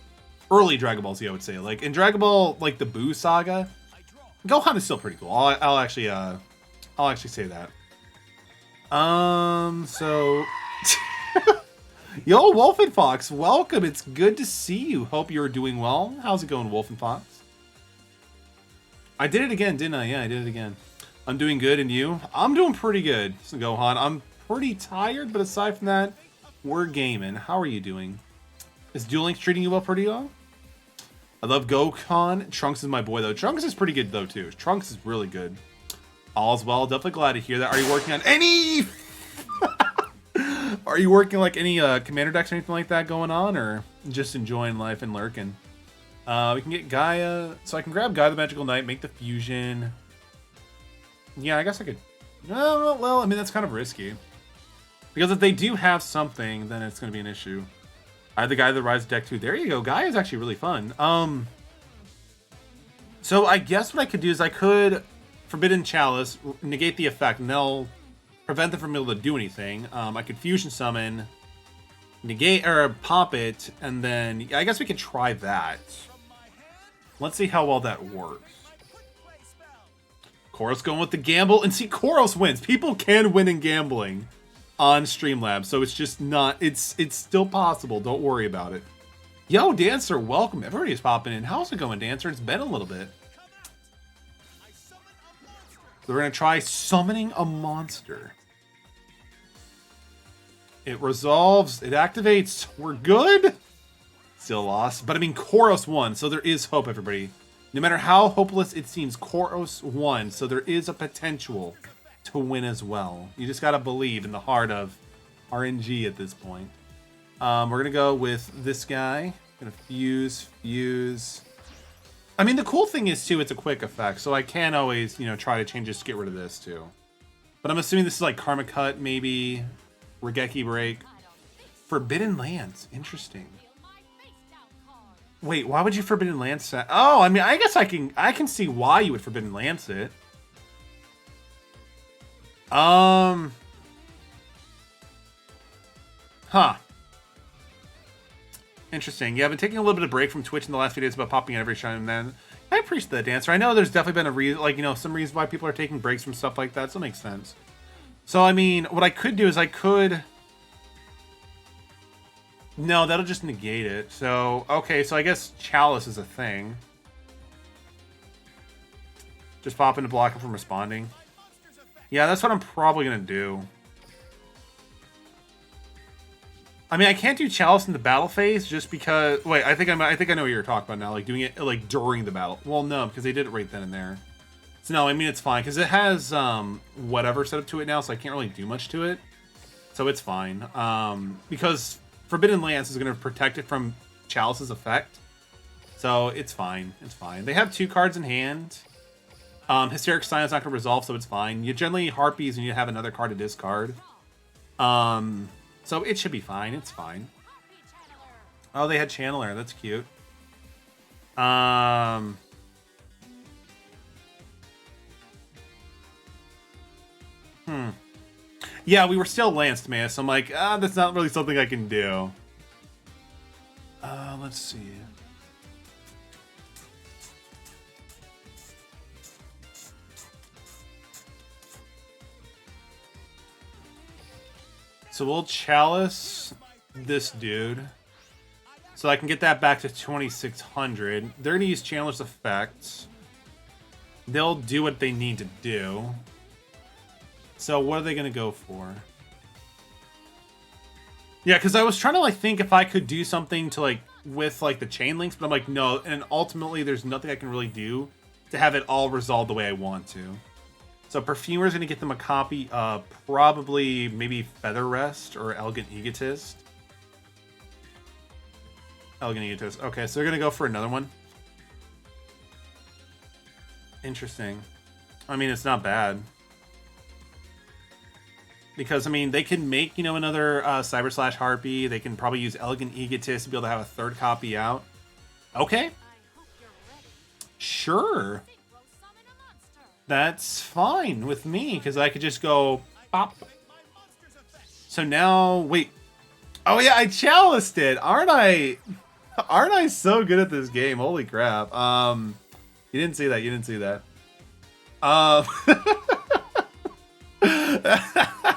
early Dragon Ball Z, I would say. Like, in Dragon Ball, like, the Buu saga, Gohan is still pretty cool. I'll actually say that. So... Yo, Wolf and Fox, welcome. It's good to see you. Hope you're doing well. How's it going, Wolf and Fox? I did it again, didn't I? Yeah, I did it again. I'm doing good, and you? I'm doing pretty good, so Gohan. I'm pretty tired, but aside from that, we're gaming. How are you doing? Is Duel Links treating you well pretty well? I love Gohan. Trunks is my boy, though. Trunks is pretty good, though, too. Trunks is really good. All's well. Definitely glad to hear that. Are you working on any... Are you working, like, any commander decks or anything like that going on, or just enjoying life and lurking? We can get Gaia. So I can grab Gaia the Magical Knight, make the fusion. Yeah, I guess I could... Well, I mean, that's kind of risky. Because if they do have something, then it's going to be an issue. I have the Gaia that rides deck too. There you go. Gaia is actually really fun. So I guess what I could do is I could Forbidden Chalice, negate the effect, and they'll prevent them from being able to do anything. I could Fusion Summon, negate or pop it, and then I guess we could try that. Let's see how well that works. Koros going with the gamble, and see, Koros wins. People can win in gambling on Streamlabs, so it's just not, it's still possible. Don't worry about it. Yo, Dancer, welcome. Everybody's popping in. How's it going, Dancer? It's been a little bit. So we're going to try summoning a monster. It resolves. It activates. We're good. Still lost. But I mean, Koros won, so there is hope, everybody. No matter how hopeless it seems, Koros won, so there is a potential to win as well. You just got to believe in the heart of RNG at this point. We're going to go with this guy. Going to fuse. I mean, the cool thing is, too, it's a quick effect, so I can always, you know, try to change this to get rid of this, too. But I'm assuming this is like Karma Cut, maybe. Regeki Break. Forbidden Lands. Interesting. Wait, why would you Forbidden Lance that? Oh, I mean, I guess I can see why you would Forbidden Lance it. Huh. Interesting. Yeah, I've been taking a little bit of break from Twitch in the last few days about popping in every shine and then. I appreciate that, Dancer. I know there's definitely been a reason, like, you know, some reason why people are taking breaks from stuff like that, so it makes sense. So, I mean, what I could do is I could... No, that'll just negate it. So, okay, so I guess Chalice is a thing. Just pop in to block him from responding. Yeah, that's what I'm probably going to do. I mean, I can't do Chalice in the battle phase just because... Wait, I think I know what you're talking about now. Like, doing it, like, during the battle. Well, no, because they did it right then and there. So, no, I mean, it's fine. Because it has whatever set up to it now, so I can't really do much to it. So, it's fine. Because... Forbidden Lance is going to protect it from Chalice's effect. So it's fine. It's fine. They have 2 cards in hand. Hysteric Silence not going to resolve, so it's fine. You generally Harpies and you have another card to discard. So it should be fine. It's fine. Oh, they had Channeler. That's cute. Yeah, we were still Lanced, man. So I'm like, that's not really something I can do. Let's see. So we'll Chalice this dude. So I can get that back to 2,600. They're going to use Chandler's effects. They'll do what they need to do. So what are they going to go for? Yeah, because I was trying to like think if I could do something to like with like the chain links, but I'm like, no. And ultimately, there's nothing I can really do to have it all resolved the way I want to. So Perfumer is going to get them a copy of probably maybe Feather Rest or Elegant Egotist. Elegant Egotist. Okay, so they're going to go for another one. Interesting. I mean, it's not bad. Because, I mean, they can make, you know, another Cyber Slash Harpy. They can probably use Elegant Egotist to be able to have a 3rd copy out. Okay. Sure. That's fine with me, because I could just go pop. So now, wait. Oh, yeah, I chaliced it. Aren't I so good at this game? Holy crap. You didn't see that. You didn't see that.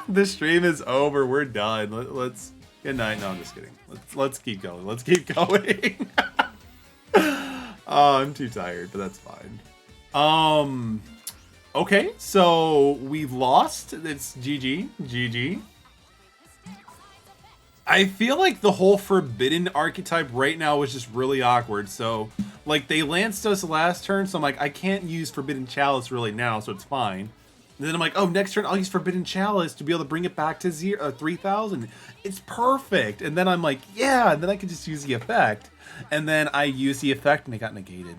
The stream is over. We're done. Let's good night. No, I'm just kidding. Let's keep going. Let's keep going. Oh, I'm too tired, but that's fine. Okay, so we've lost. It's GG. GG. I feel like the whole Forbidden archetype right now is just really awkward. So, like, they lanced us last turn, so I'm like, I can't use Forbidden Chalice really now, so it's fine. And then I'm like, oh, next turn I'll use Forbidden Chalice to be able to bring it back to 3,000. It's perfect. And then I'm like, yeah, and then I can just use the effect. And then I use the effect and it got negated.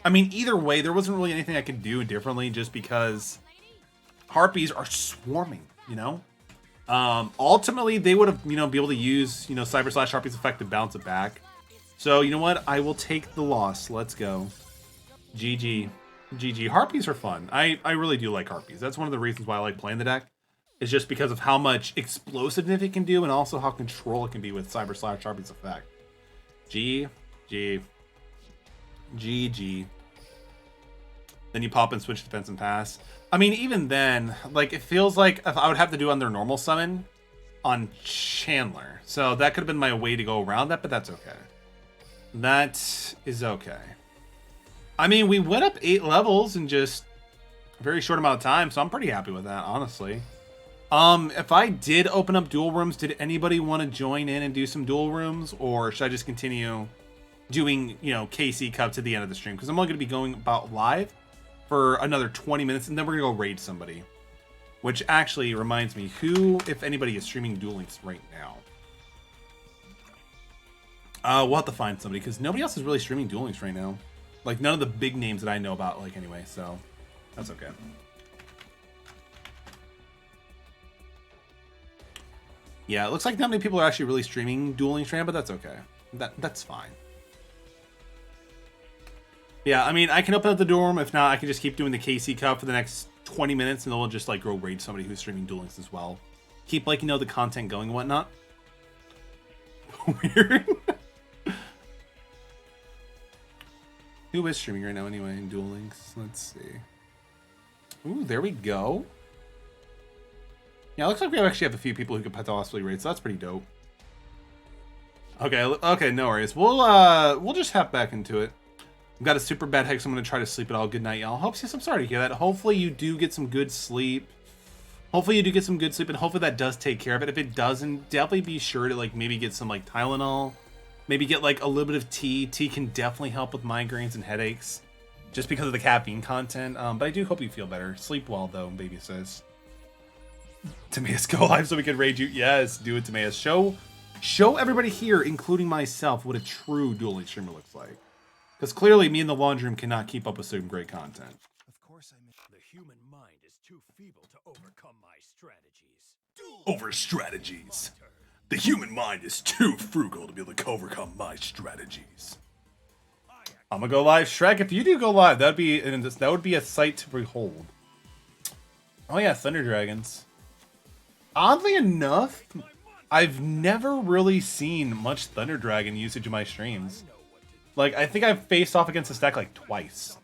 I mean, either way, there wasn't really anything I could do differently just because Harpies are swarming, you know? Ultimately, they would have, you know, be able to use, you know, Cyber Slash Harpy's effect to bounce it back. So, you know what? I will take the loss. Let's go. GG. GG. Harpies are fun. I really do like Harpies. That's one of the reasons why I like playing the deck. Is just because of how much explosiveness it can do and also how control it can be with Cyber Slash Harpy's effect. G. G. GG. Then you pop and switch defense and pass. I mean, even then, like, it feels like if I would have to do on their normal summon on Chandler. So that could have been my way to go around that, but that's okay. That is okay. I mean, we went up 8 levels in just a very short amount of time, so I'm pretty happy with that, honestly. If I did open up duel rooms, did anybody want to join in and do some duel rooms? Or should I just continue doing, you know, KC Cup to the end of the stream? Because I'm only going to be going about live for another 20 minutes, and then we're going to go raid somebody. Which actually reminds me, who, if anybody, is streaming Duel Links right now? We'll have to find somebody, because nobody else is really streaming Duel Links right now. Like, none of the big names that I know about, like, anyway, so that's okay. Yeah, it looks like not many people are actually really streaming Duel Links right now, but that's okay. That's fine. Yeah, I mean, I can open up the dorm. If not, I can just keep doing the KC Cup for the next 20 minutes, and then we'll just, like, go raid somebody who's streaming Duel Links as well. Keep, like, you know, the content going and whatnot. Weird. Who is streaming right now anyway in Duel Links? Let's see. Ooh, there we go. Yeah, it looks like we actually have a few people who could possibly raid, so that's pretty dope. Okay, no worries. We'll just hop back into it. I've got a super bad headache, so I'm gonna try to sleep it all. Good night, y'all. I'm sorry to hear that. Hopefully you do get some good sleep. And hopefully that does take care of it. If it doesn't, definitely be sure to, like, maybe get some, like, Tylenol. Maybe get, like, a little bit of tea. Tea can definitely help with migraines and headaches, just because of the caffeine content. But I do hope you feel better. Sleep well, though, baby says. Timaeus, go live so we can raid you. Yes, do it, Timaeus. Show everybody here, including myself, what a true Duel Links streamer looks like. Because clearly, me in the laundry room cannot keep up with some great content. Of course, the human mind is too feeble to overcome my strategies. Over strategies. The human mind is too frugal to be able to overcome my strategies. I'm gonna go live, Shrek. If you do go live, that would be a sight to behold. Oh yeah, Thunder Dragons. Oddly enough, I've never really seen much Thunder Dragon usage in my streams. Like, I think I've faced off against this deck like twice.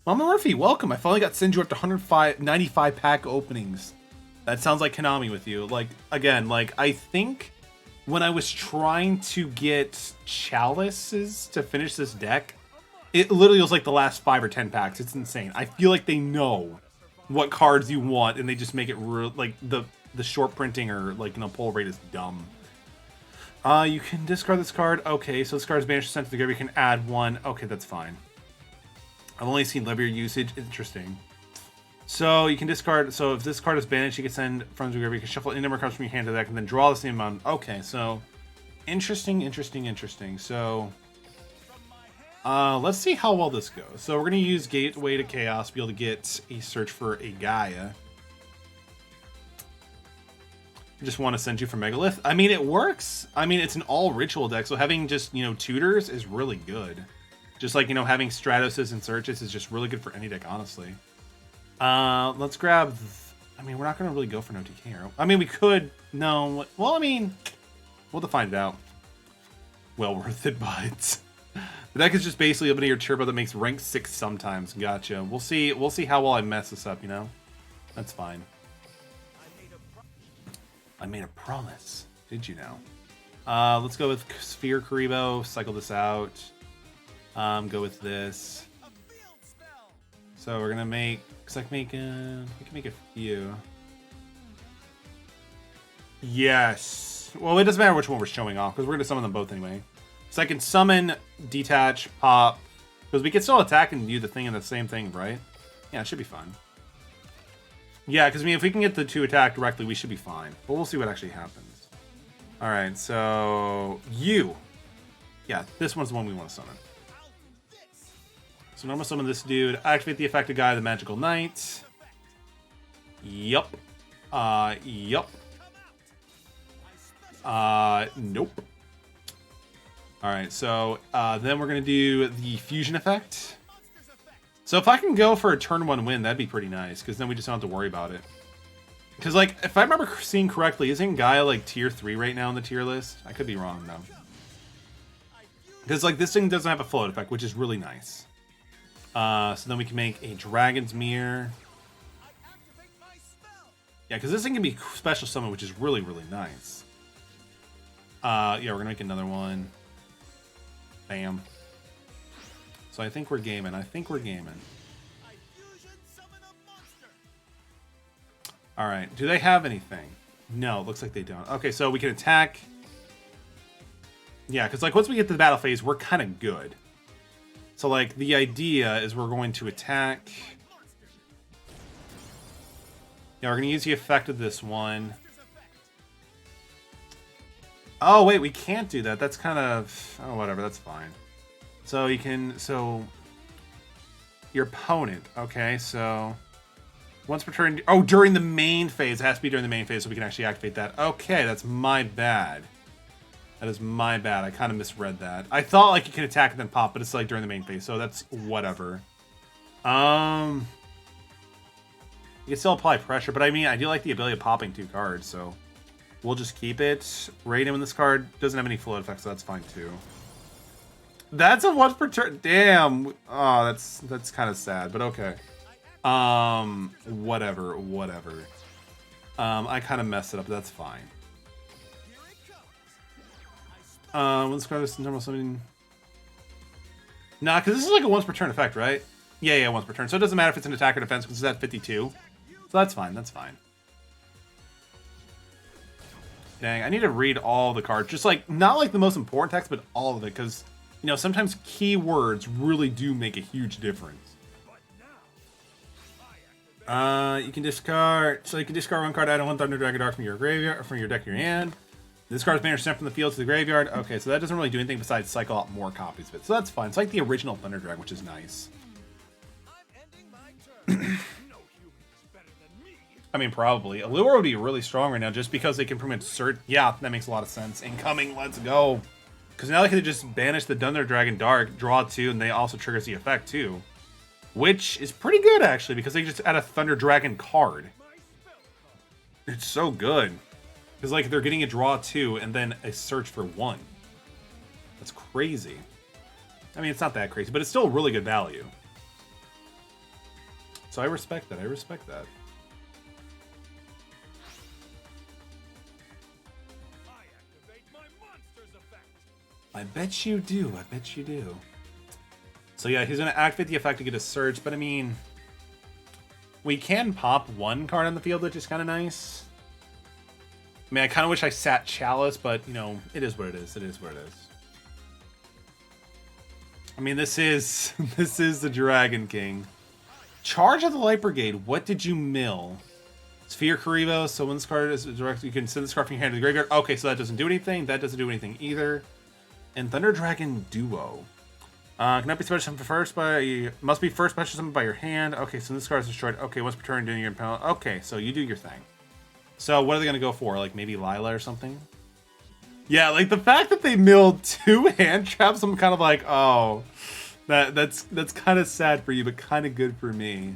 Mama Murphy, welcome. I finally got Sinju up to 95 pack openings. That sounds like Konami with you. Like, again, like, I think when I was trying to get Chalices to finish this deck, it literally was like the last 5 or 10 packs. It's insane. I feel like they know what cards you want, and they just make it real, like, the short printing or, like, you know, pull rate is dumb. You can discard this card. Okay, so this card is banished, sent to the graveyard. You can add 1. Okay, that's fine. I've only seen Levier usage. Interesting. So you can discard. So if this card is banished, you can send from the graveyard. You can shuffle any number of cards from your hand to the deck, and then draw the same amount. Okay, so interesting. So let's see how well this goes. So we're gonna use Gateway to Chaos to be able to get a search for a Gaia. Just want to send you for Megalith. I mean, it works. I mean, it's an all ritual deck, so having just, you know, tutors is really good. Just like, you know, having Stratoses and Searches is just really good for any deck, honestly. Let's grab... I mean, we're not going to really go for no TK. I mean, we could... No. Well, I mean, we'll have to find it out. Well worth it, but... The deck is just basically opening your turbo that makes rank 6 sometimes. Gotcha. We'll see how well I mess this up, you know? That's fine. I made a promise. Did you know? Let's go with Sphere Karibo. Cycle this out. Go with this. So we're gonna make. Cause we can make a few. Yes. Well, it doesn't matter which one we're showing off because we're gonna summon them both anyway. So I can summon, detach, pop, because we can still attack and do the thing in the same thing, right? Yeah, it should be fine. Yeah, because I mean, if we can get the 2 attack directly, we should be fine. But we'll see what actually happens. All right, so you. Yeah, this one's the one we want to summon. So normal summon this dude. Activate the effective guy, the Magical Knight. Yup. Yup. Nope. Alright, so then we're going to do the fusion effect. So if I can go for a turn 1 win, that'd be pretty nice, because then we just don't have to worry about it. Because, like, if I remember seeing correctly, isn't Gaia, like, tier 3 right now on the tier list? I could be wrong, though. Because, like, this thing doesn't have a float effect, which is really nice. So then we can make a Dragon's Mirror. Yeah, because this thing can be special summon, which is really, really nice. Yeah, we're going to make another one. Bam. So I think we're gaming. Alright, do they have anything? No, it looks like they don't. Okay, so we can attack. Yeah, because like once we get to the battle phase, we're kind of good. So like the idea is we're going to attack. Yeah, we're going to use the effect of this one. Oh, wait, we can't do that. That's kind of... Oh, whatever, that's fine. So you can... So... Your opponent. Okay, so... Once per turn... Oh, during the main phase. It has to be during the main phase so we can actually activate that. Okay, that's my bad. That is my bad. I kind of misread that. I thought, like, you can attack and then pop, but it's, like, during the main phase, so that's whatever. You can still apply pressure, but I mean, I do like the ability of popping 2 cards, so... We'll just keep it. Raiden, when this card doesn't have any float effects, so that's fine, too. That's a once per turn... Damn! Oh, that's kind of sad, but okay. Whatever. I kind of messed it up, but that's fine. Let's go to normal summon. Nah, because this is like a once per turn effect, right? Yeah, once per turn. So it doesn't matter if it's an attack or defense because it's at 52. So that's fine, Dang, I need to read all the cards. Just like, not like the most important text, but all of it. Because, you know, sometimes keywords really do make a huge difference. You can discard. So you can discard 1 card, add 1 Thunder Dragon Dark from your graveyard, or from your deck to your hand. This card is banished sent from the field to the graveyard. Okay, so that doesn't really do anything besides cycle out more copies of it. So that's fine. It's like the original Thunder Dragon, which is nice. I mean, probably. Allure would be really strong right now just because they can pretty much search. Yeah, that makes a lot of sense. Incoming, let's go. Because now they can just banish the Thunder Dragon Dark, draw 2, and they also triggers the effect too. Which is pretty good, actually, because they just add a Thunder Dragon card. It's so good. Because, like, they're getting a draw 2 and then a search for 1. That's crazy. I mean, it's not that crazy, but it's still really good value. So I respect that. I bet you do. So yeah, he's going to activate the effect to get a search, but I mean... We can pop 1 card on the field, which is kind of nice. I mean, I kind of wish I sat Chalice, but, you know, it is what it is. I mean, this is the Dragon King. Charge of the Light Brigade. What did you mill? Sphere Karibo. So when this card is directed, you can send this card from your hand to the graveyard. Okay, so that doesn't do anything. That doesn't do anything either. And Thunder Dragon Duo. Cannot be special summoned first by... Must be first special summoned by your hand. Okay, so this card is destroyed. Okay, once per turn, doing your penalty. Okay, so you do your thing. So what are they going to go for? Like maybe Lila or something? Yeah, like the fact that they milled 2 hand traps, I'm kind of like, oh, that's kind of sad for you, but kind of good for me.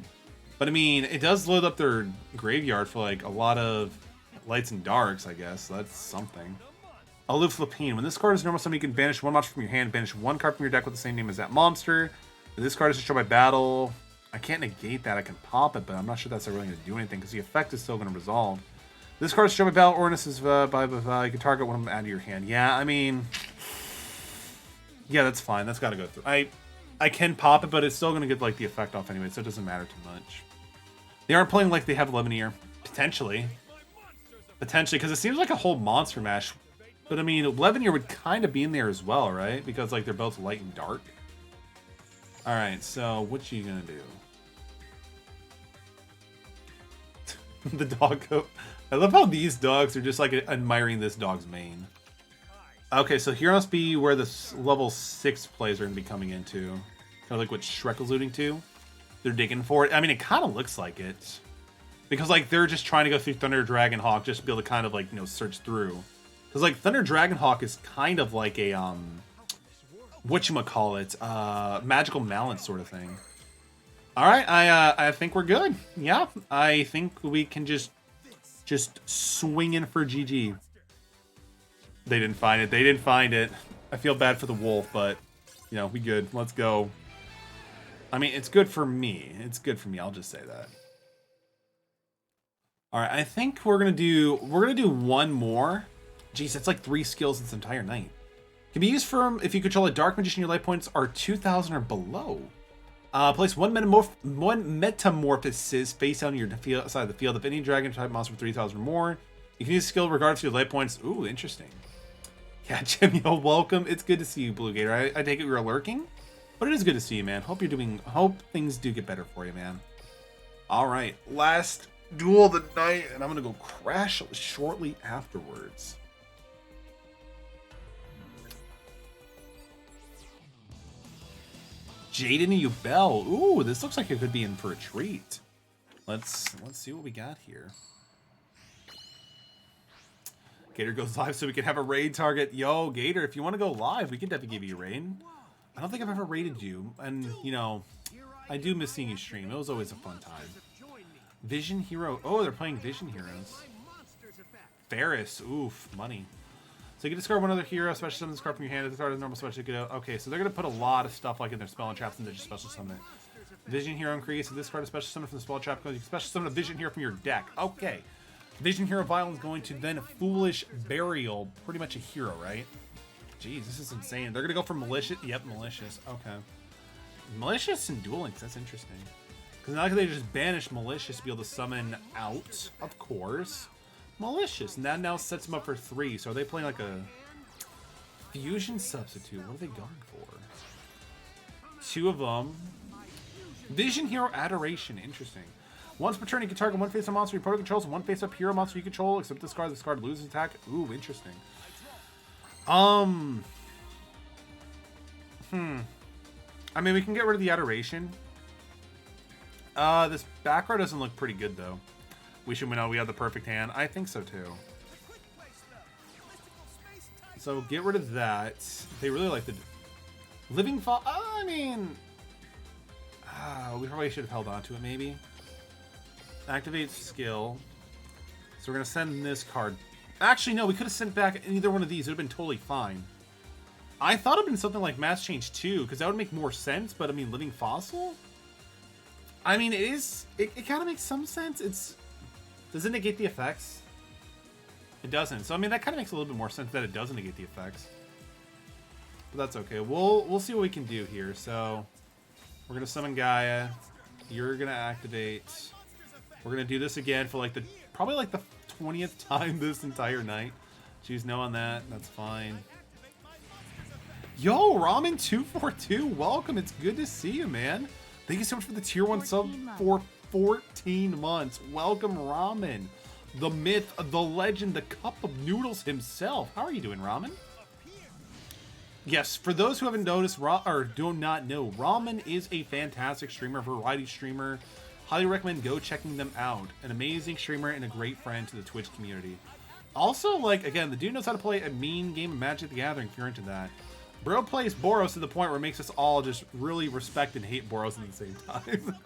But I mean, it does load up their graveyard for like a lot of lights and darks, I guess. So that's something. Aloof Lapine. When this card is normal summon, you can banish 1 monster from your hand, banish 1 card from your deck with the same name as that monster. If this card is destroyed by battle, I can't negate that. I can pop it, but I'm not sure that's really going to do anything because the effect is still going to resolve. This card is destroyed by battle, or this is you can target one of them out of your hand. Yeah, I mean, yeah, that's fine. That's got to go through. I can pop it, but it's still going to get like the effect off anyway, so it doesn't matter too much. They aren't playing like they have Lemonnier. Potentially, because it seems like a whole monster mash. But I mean, Lemonnier would kind of be in there as well, right? Because like they're both light and dark. All right, so what you gonna do? The dog coat. I love how these dogs are just like admiring this dog's mane. Okay, so here must be where this level 6 plays are going to be coming into. Kind of like what Shrek was alluding to. They're digging for it. I mean, it kind of looks like it. Because like they're just trying to go through Thunder Dragon Hawk just to be able to kind of like, you know, search through. Because like Thunder Dragonhawk is kind of like a whatchamacallit, magical mallet sort of thing. Alright, I think we're good. Yeah, I think we can just swing in for GG. They didn't find it. They didn't find it. I feel bad for the wolf, but you know, we good. Let's go. I mean, it's good for me. It's good for me. I'll just say that. All right, I think we're gonna do one more. Jeez, that's like 3 skills this entire night. Can be used for if you control a dark magician. Your life points are 2,000 or below. Place one metamorphosis face down your side of the field. If any dragon type monster for 3,000 or more, you can use a skill regardless of your life points. Ooh, interesting. Yeah, Jimmy, welcome. It's good to see you, Blue Gator. I take it you were lurking, but it is good to see you, man. Hope things do get better for you, man. All right, last duel of the night, and I'm gonna go crash shortly afterwards. Jaden and Ubel. Ooh, this looks like it could be in for a treat. Let's see what we got here. Gator goes live so we can have a raid target. Yo, Gator, if you want to go live, we can definitely give you a raid. I don't think I've ever raided you, and you know, I do miss seeing you stream. It was always a fun time. Vision Hero. Oh, they're playing Vision Heroes. Ferris. Oof, money. So you can discard one other hero, special summon this card from your hand. Discard a normal special. Okay, so they're gonna put a lot of stuff like in their spell and traps, and they just special summon it. Vision Hero increase. So this card is special summon from the spell trap. You can special summon a Vision Hero from your deck. Okay. Vision Hero Violin is going to then Foolish Burial. Pretty much a hero, right? Jeez, this is insane. They're gonna go for malicious. Yep, malicious. Okay. Malicious and Duel Links. That's interesting. Because now they just banish malicious to be able to summon out, of course. Malicious, and that now sets them up for 3. So are they playing like a fusion substitute? What are they going for? 2 of them. Vision Hero Adoration, interesting. Once per turn, you can target one face-up monster your opponent controls and one face-up hero monster you control, except this card loses attack. Ooh, interesting. I mean, we can get rid of the Adoration. This back row doesn't look pretty good though. We should know we have the perfect hand. I think so too. So get rid of that. They really like the Living Fall. I mean, we probably should have held on to it maybe. Activate skill. So we're gonna send this card. Actually, no, we could have sent back either one of these. It would have been totally fine. I thought it would have been something like Mass Change 2, because that would make more sense. But I mean, Living Fossil. I mean, it kind of makes some sense. Does it negate the effects? It doesn't. So I mean, that kind of makes a little bit more sense that it doesn't negate the effects. But that's okay. We'll see what we can do here. So we're gonna summon Gaia. You're gonna activate. We're gonna do this again for like probably like the 20th time this entire night. Choose no on that. That's fine. Yo, Ramen242, welcome. It's good to see you, man. Thank you so much for the tier 1 sub for 14 months. Welcome, Ramen. The myth, the legend, the cup of noodles himself. How are you doing, Ramen? Yes, for those who haven't noticed or do not know, Ramen is a fantastic streamer, variety streamer. Highly recommend go checking them out. An amazing streamer and a great friend to the Twitch community. Also, like, again, the dude knows how to play a mean game of Magic the Gathering if you're into that. Bro plays Boros to the point where it makes us all just really respect and hate Boros at the same time.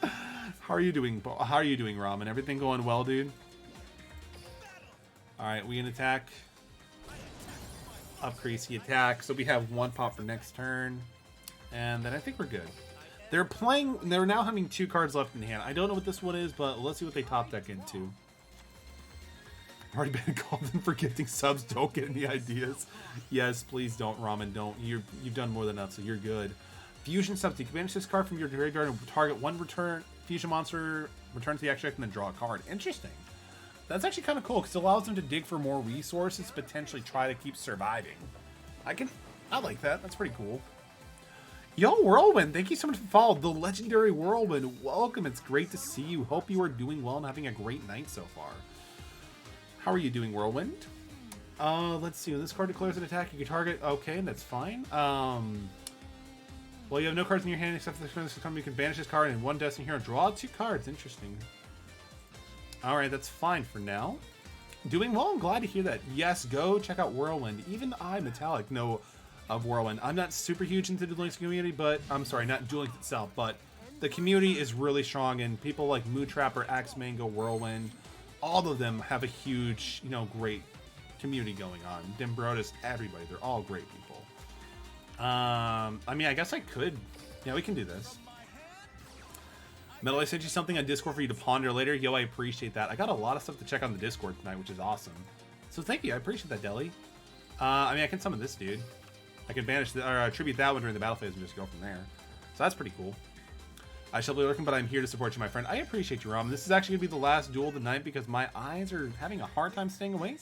How are you doing, Ramen? Everything going well, dude? Alright, we can attack. Upcrease the attack. So we have 1 pop for next turn. And then I think we're good. They're now having 2 cards left in hand. I don't know what this one is, but let's see what they top deck into. I've already been called in for gifting subs. Don't get any ideas. Yes, please don't, Ramen. Don't. You've done more than enough, so you're good. Fusion substitute. You can banish this card from your graveyard and target 1 fusion monster, return to the extract, and then draw a card. Interesting. That's actually kind of cool because it allows them to dig for more resources, potentially try to keep surviving. I like that. That's pretty cool. Yo, Whirlwind, thank you so much for following. The legendary Whirlwind, welcome. It's great to see you. Hope you are doing well and having a great night so far. How are you doing, Whirlwind? Let's see. When this card declares an attack, you can target. Okay, that's fine. Well, you have no cards in your hand except for this time. You can banish this card and 1 Destiny Hero. Draw 2 cards. Interesting. All right, that's fine for now. Doing well. I'm glad to hear that. Yes, go check out Whirlwind. Even I, Metallic, know of Whirlwind. I'm not super huge into the Duel Links community, but I'm sorry, not Duel Links itself, but the community is really strong, and people like Moo Trapper, Axe Mango, Whirlwind, all of them have a huge, you know, great community going on. Dimbrotus, everybody, they're all great people. I mean, I guess I could. Yeah, we can do this. Metal, I sent you something on Discord for you to ponder later. Yo, I appreciate that. I got a lot of stuff to check on the Discord tonight, which is awesome. So thank you. I appreciate that, Deli. I mean, I can summon this dude. I can banish the, or tribute that one during the battle phase and just go from there. So that's pretty cool. I shall be lurking, but I'm here to support you, my friend. I appreciate you, Rom. This is actually going to be the last duel of the night because my eyes are having a hard time staying awake.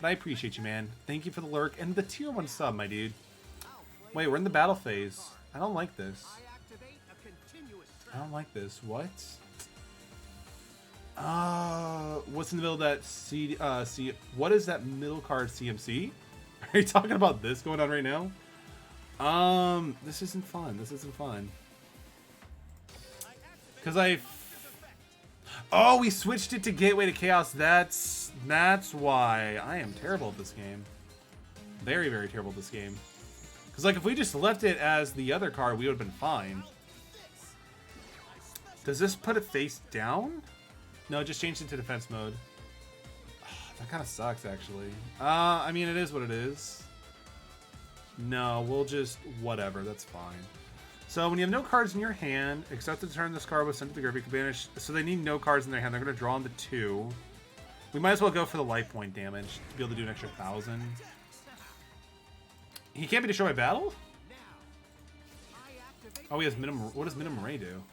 But I appreciate you, man. Thank you for the lurk and the tier 1 sub, my dude. Wait, we're in the battle phase. I don't like this. I don't like this. What? What's in the middle of that what is that middle card CMC? Are you talking about this going on right now? This isn't fun. This isn't fun. Because oh, we switched it to Gateway to Chaos. That's why. I am terrible at this game. Very, very terrible at this game. Because, like, if we just left it as the other card, we would have been fine. Does this put it face down? No, just changed it to defense mode. That kind of sucks, actually. I mean, it is what it is. No, we'll just... whatever, that's fine. So, when you have no cards in your hand, except to turn this card was sent to the graveyard, you can banish... So, they need no cards in their hand. They're going to draw into 2. We might as well go for the life point damage to be able to do an extra 1,000. He can't be destroyed by battle? Oh, he has minimum... What does minimum ray do?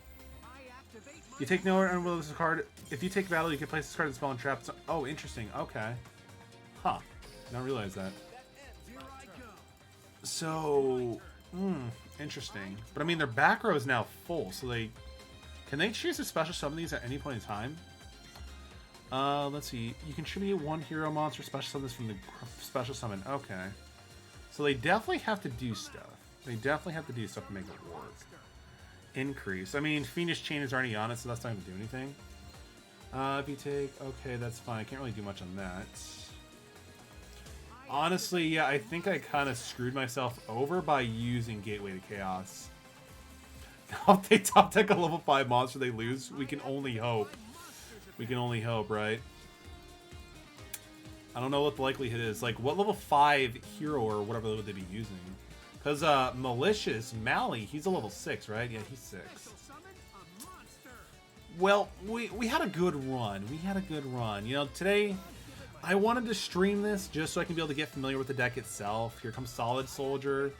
You take no unwill this card. If you take battle, you can place this card in spell and trap. Oh, interesting. Okay. Huh. Don't realize that. So, interesting. But I mean, their back row is now full, so can they choose to special summon these at any point in time? Let's see. You contribute 1 hero monster special summons from the special summon. Okay. So they definitely have to do stuff. They definitely have to do stuff to make it work. Increase. I mean, Fiendish Chain is already on it, so that's not going to do anything. If you take... Okay, that's fine. I can't really do much on that. Honestly, yeah, I think I kind of screwed myself over by using Gateway to Chaos. Now, if they top deck a level 5 monster they lose, we can only hope. We can only hope, right? I don't know what the likelihood is. Like, what level 5 hero or whatever would they be using? Because Malicious Mally, he's a level 6, right? Yeah, he's 6. Well, we had a good run. We had a good run. You know, today I wanted to stream this just so I can be able to get familiar with the deck itself. Here comes Solid Soldier.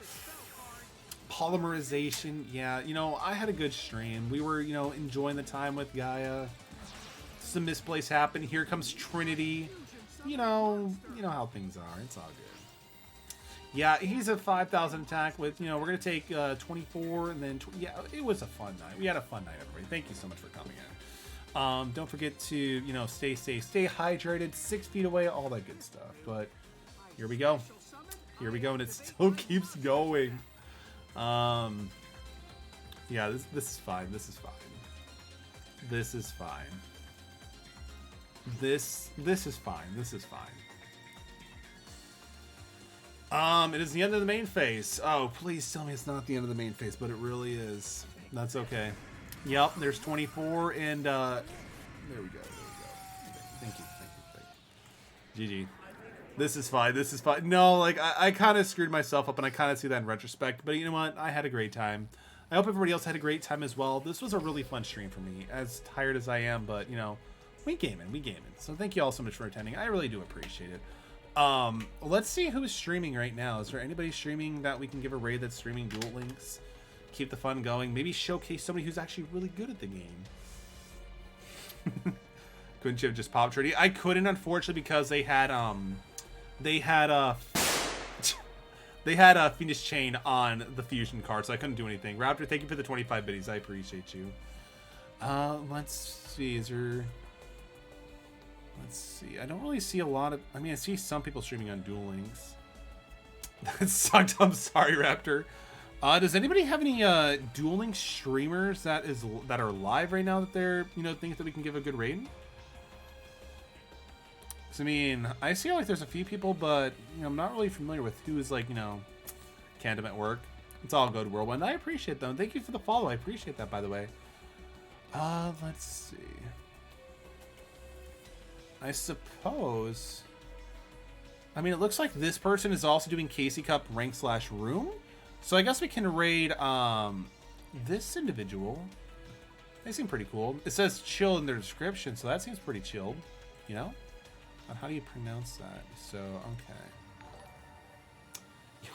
Polymerization. Yeah, you know, I had a good stream. We were, you know, enjoying the time with Gaia. Some misplays happened. Here comes Trinity. You know how things are. It's all good. Yeah, he's a 5,000 attack with, you know, we're going to take 24 and then... yeah, it was a fun night. We had a fun night, everybody. Thank you so much for coming in. Don't forget to, you know, stay safe, stay hydrated, 6 feet away, all that good stuff. But here we go. Here we go, and it still keeps going. Yeah, this is fine. This is fine. This is fine. This is fine. This is fine. It is the end of the main phase. Oh, please tell me it's not the end of the main phase, but it really is. That's okay. Yep, there's 24, and there we go. There we go. Thank you. GG. This is fine. This is fine. No, like I kind of screwed myself up, and I kind of see that in retrospect. But you know what? I had a great time. I hope everybody else had a great time as well. This was a really fun stream for me, as tired as I am. But you know, we gaming. So thank you all so much for attending. I really do appreciate it. Let's see who's streaming right now. Is there anybody streaming that we can give a raid that's streaming Duel Links? Keep the fun going. Maybe showcase somebody who's actually really good at the game. Couldn't you have just popped Trinity? I couldn't, unfortunately, because they had Fiendish Chain on the fusion card, so I couldn't do anything. Raptor, thank you for the 25 biddies. I appreciate you. Let's see. Is there... Let's see. I don't really see a lot of... I mean, I see some people streaming on Duel Links. That sucked. I'm sorry, Raptor. Does anybody have any Duel Links streamers that are live right now that they're, you know, think that we can give a good rating? So, I mean, I see like there's a few people, but you know, I'm not really familiar with who is like, you know, Cantum at work. It's all good, Whirlwind. I appreciate them. Thank you for the follow. I appreciate that, by the way. Let's see. I suppose. I mean, it looks like this person is also doing Casey Cup rank/room. So I guess we can raid this individual. They seem pretty cool. It says chill in their description, so that seems pretty chilled, you know? How do you pronounce that? So, okay.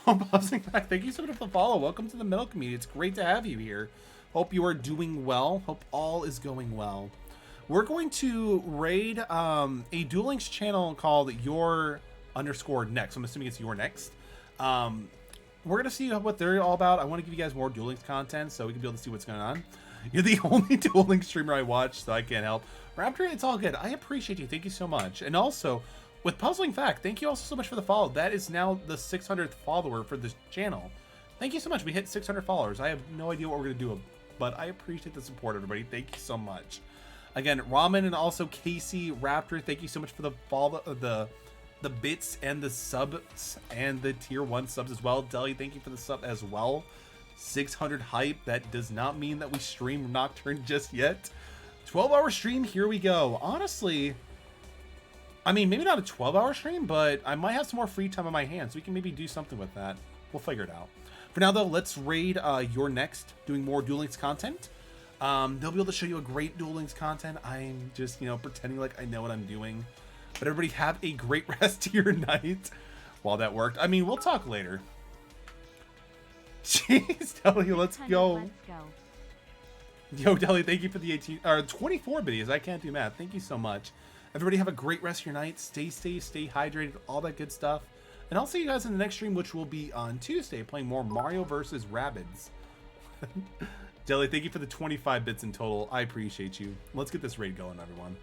Yo, Buzzing Back, thank you so much for the follow. Welcome to the Metal community. It's great to have you here. Hope you are doing well. Hope all is going well. We're going to raid a Duel Links channel called Your_Next. I'm assuming it's Your Next. We're going to see what they're all about. I want to give you guys more Duel Links content so we can be able to see what's going on. You're the only Duel Links streamer I watch, so I can't help. Raptor, it's all good. I appreciate you. Thank you so much. And also, with Puzzling Fact, thank you also so much for the follow. That is now the 600th follower for this channel. Thank you so much. We hit 600 followers. I have no idea what we're going to do, but I appreciate the support, everybody. Thank you so much. Again, Ramen and also Casey, Raptor, thank you so much for the follow, the bits and the subs and the tier 1 subs as well. Deli, thank you for the sub as well. 600 hype. That does not mean that we stream Nocturne just yet. 12-hour stream, here we go. Honestly, I mean, maybe not a 12-hour stream, but I might have some more free time on my hands. We can maybe do something with that. We'll figure it out. For now, though, let's raid Your Next, doing more Duel Links content. They'll be able to show you a great Duel Links content. I'm just, you know, pretending like I know what I'm doing. But everybody have a great rest of your night while that worked. I mean, we'll talk later. Jeez, Deli, let's go. Let's go. Yo, Deli, thank you for the 24 videos. I can't do math. Thank you so much. Everybody have a great rest of your night. Stay safe, stay hydrated, all that good stuff. And I'll see you guys in the next stream, which will be on Tuesday, playing more Mario vs. Rabbids. Deli, thank you for the 25 bits in total. I appreciate you. Let's get this raid going, everyone.